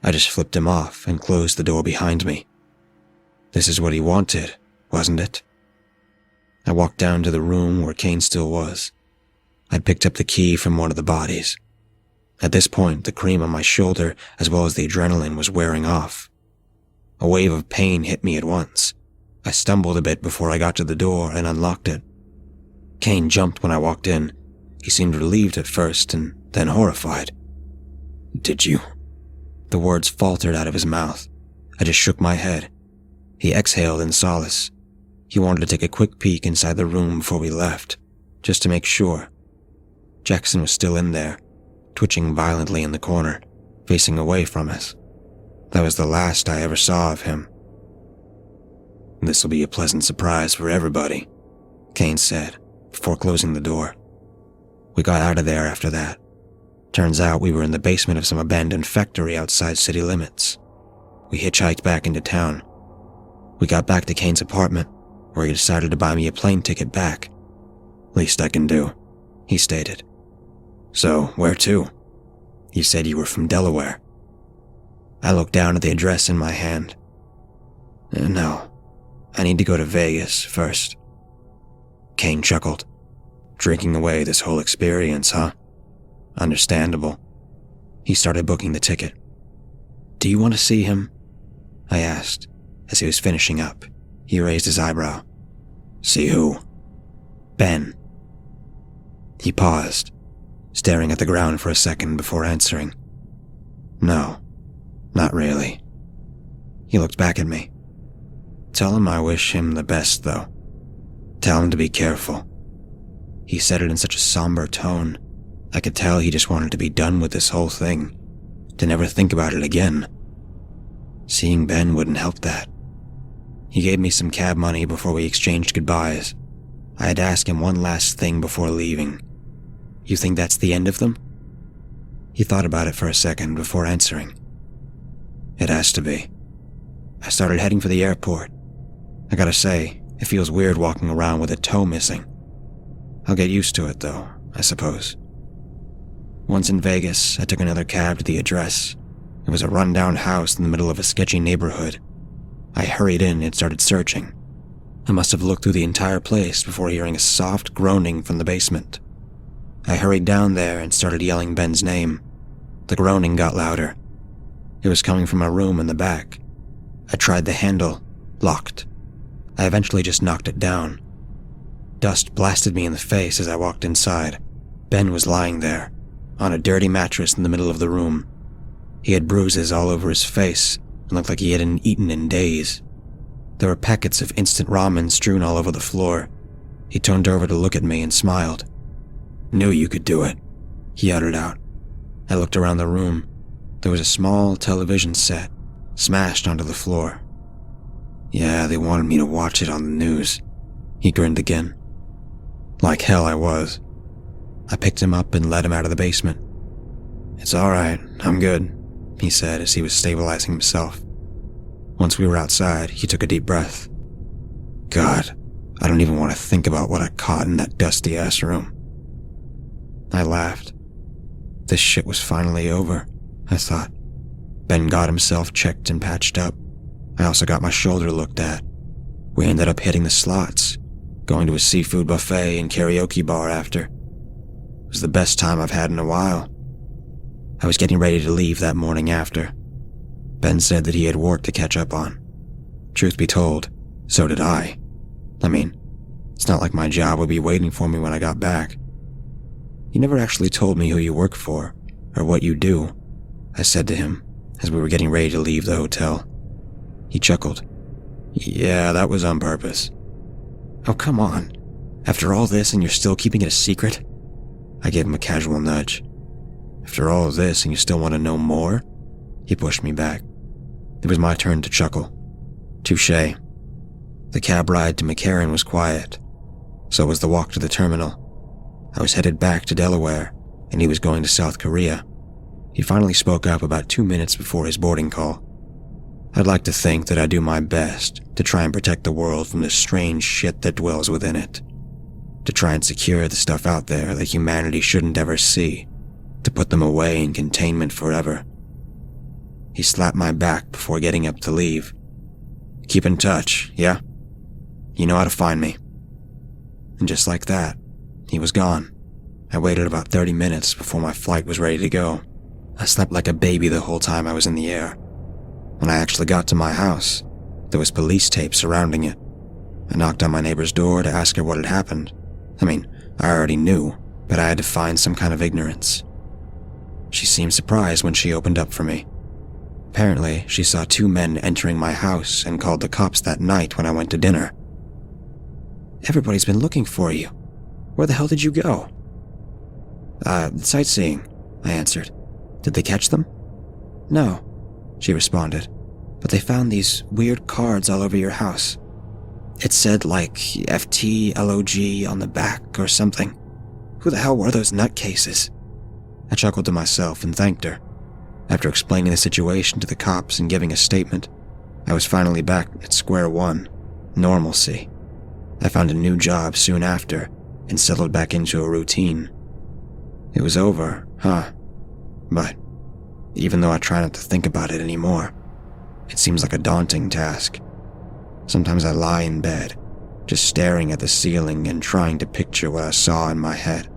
I just flipped him off and closed the door behind me. This is what he wanted, wasn't it? I walked down to the room where Kane still was. I'd picked up the key from one of the bodies. At this point, the cream on my shoulder, as well as the adrenaline, was wearing off. A wave of pain hit me at once. I stumbled a bit before I got to the door and unlocked it. Kane jumped when I walked in. He seemed relieved at first and then horrified. "Did you?" The words faltered out of his mouth. I just shook my head. He exhaled in solace. He wanted to take a quick peek inside the room before we left, just to make sure. Jackson was still in there, twitching violently in the corner, facing away from us. That was the last I ever saw of him. "This'll be a pleasant surprise for everybody," Kane said, before closing the door. We got out of there after that. Turns out we were in the basement of some abandoned factory outside city limits. We hitchhiked back into town. We got back to Kane's apartment, where he decided to buy me a plane ticket back. "Least I can do," he stated. "So, where to?" "You said you were from Delaware." I looked down at the address in my hand. "No, I need to go to Vegas first." Kane chuckled. "Drinking away this whole experience, huh? Understandable." He started booking the ticket. "Do you want to see him?" I asked. As he was finishing up, he raised his eyebrow. "See who?" "Ben." He paused, staring at the ground for a second before answering. "No, not really." He looked back at me. "Tell him I wish him the best, though. Tell him to be careful." He said it in such a somber tone. I could tell he just wanted to be done with this whole thing, to never think about it again. Seeing Ben wouldn't help that. He gave me some cab money before we exchanged goodbyes. I had to ask him one last thing before leaving. "You think that's the end of them?" He thought about it for a second before answering. "It has to be." I started heading for the airport. I gotta say, it feels weird walking around with a toe missing. I'll get used to it though, I suppose. Once in Vegas, I took another cab to the address. It was a rundown house in the middle of a sketchy neighborhood. I hurried in and started searching. I must have looked through the entire place before hearing a soft groaning from the basement. I hurried down there and started yelling Ben's name. The groaning got louder. It was coming from a room in the back. I tried the handle, locked. I eventually just knocked it down. Dust blasted me in the face as I walked inside. Ben was lying there, on a dirty mattress in the middle of the room. He had bruises all over his face and looked like he hadn't eaten in days. There were packets of instant ramen strewn all over the floor. He turned over to look at me and smiled. "Knew you could do it," he uttered out. I looked around the room. There was a small television set, smashed onto the floor. "Yeah, they wanted me to watch it on the news." He grinned again. Like hell I was. I picked him up and led him out of the basement. "It's all right, I'm good," he said as he was stabilizing himself. Once we were outside, he took a deep breath. "God, I don't even want to think about what I caught in that dusty-ass room." I laughed. This shit was finally over, I thought. Ben got himself checked and patched up. I also got my shoulder looked at. We ended up hitting the slots, going to a seafood buffet and karaoke bar after. It was the best time I've had in a while. I was getting ready to leave that morning after. Ben said that he had work to catch up on. Truth be told, so did I. I mean, it's not like my job would be waiting for me when I got back. "You never actually told me who you work for, or what you do," I said to him as we were getting ready to leave the hotel. He chuckled. "Yeah, that was on purpose." "Oh, come on. After all this and you're still keeping it a secret?" I gave him a casual nudge. "After all of this and you still want to know more?" He pushed me back. It was my turn to chuckle. Touché. The cab ride to McCarran was quiet. So was the walk to the terminal. I was headed back to Delaware, and he was going to South Korea. He finally spoke up about 2 minutes before his boarding call. "I'd like to think that I do my best to try and protect the world from the strange shit that dwells within it. To try and secure the stuff out there that humanity shouldn't ever see. to put them away in containment forever. He slapped my back before getting up to leave. "Keep in touch, yeah? You know how to find me." And just like that, he was gone. I waited about 30 minutes before my flight was ready to go. I slept like a baby the whole time I was in the air. When I actually got to my house, there was police tape surrounding it. I knocked on my neighbor's door to ask her what had happened. I already knew, but I had to find some kind of ignorance. She seemed surprised when she opened up for me. Apparently, she saw 2 men entering my house and called the cops that night when I went to dinner. "Everybody's been looking for you. Where the hell did you go?" Sightseeing," I answered. "Did they catch them?" "No," she responded, "but they found these weird cards all over your house. It said like FTLOG on the back or something. Who the hell were those nutcases?" I chuckled to myself and thanked her. After explaining the situation to the cops and giving a statement, I was finally back at square one, normalcy. I found a new job soon after and settled back into a routine. It was over, huh? But even though I try not to think about it anymore, it seems like a daunting task. Sometimes I lie in bed, just staring at the ceiling and trying to picture what I saw in my head.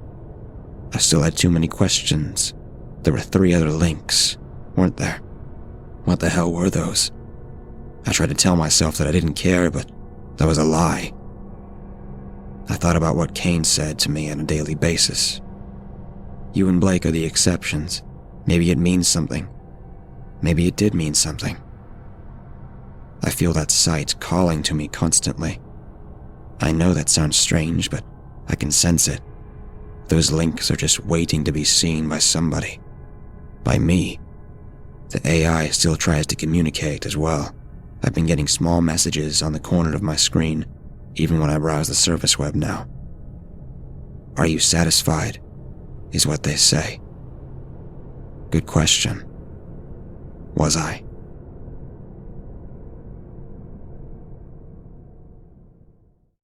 I still had too many questions. There were 3 other links, weren't there? What the hell were those? I tried to tell myself that I didn't care, but that was a lie. I thought about what Kane said to me on a daily basis. "You and Blake are the exceptions. Maybe it means something. Maybe it did mean something." I feel that sight calling to me constantly. I know that sounds strange, but I can sense it. Those links are just waiting to be seen by somebody. By me. The AI still tries to communicate as well. I've been getting small messages on the corner of my screen, even when I browse the surface web now. "Are you satisfied?" is what they say. Good question. Was I?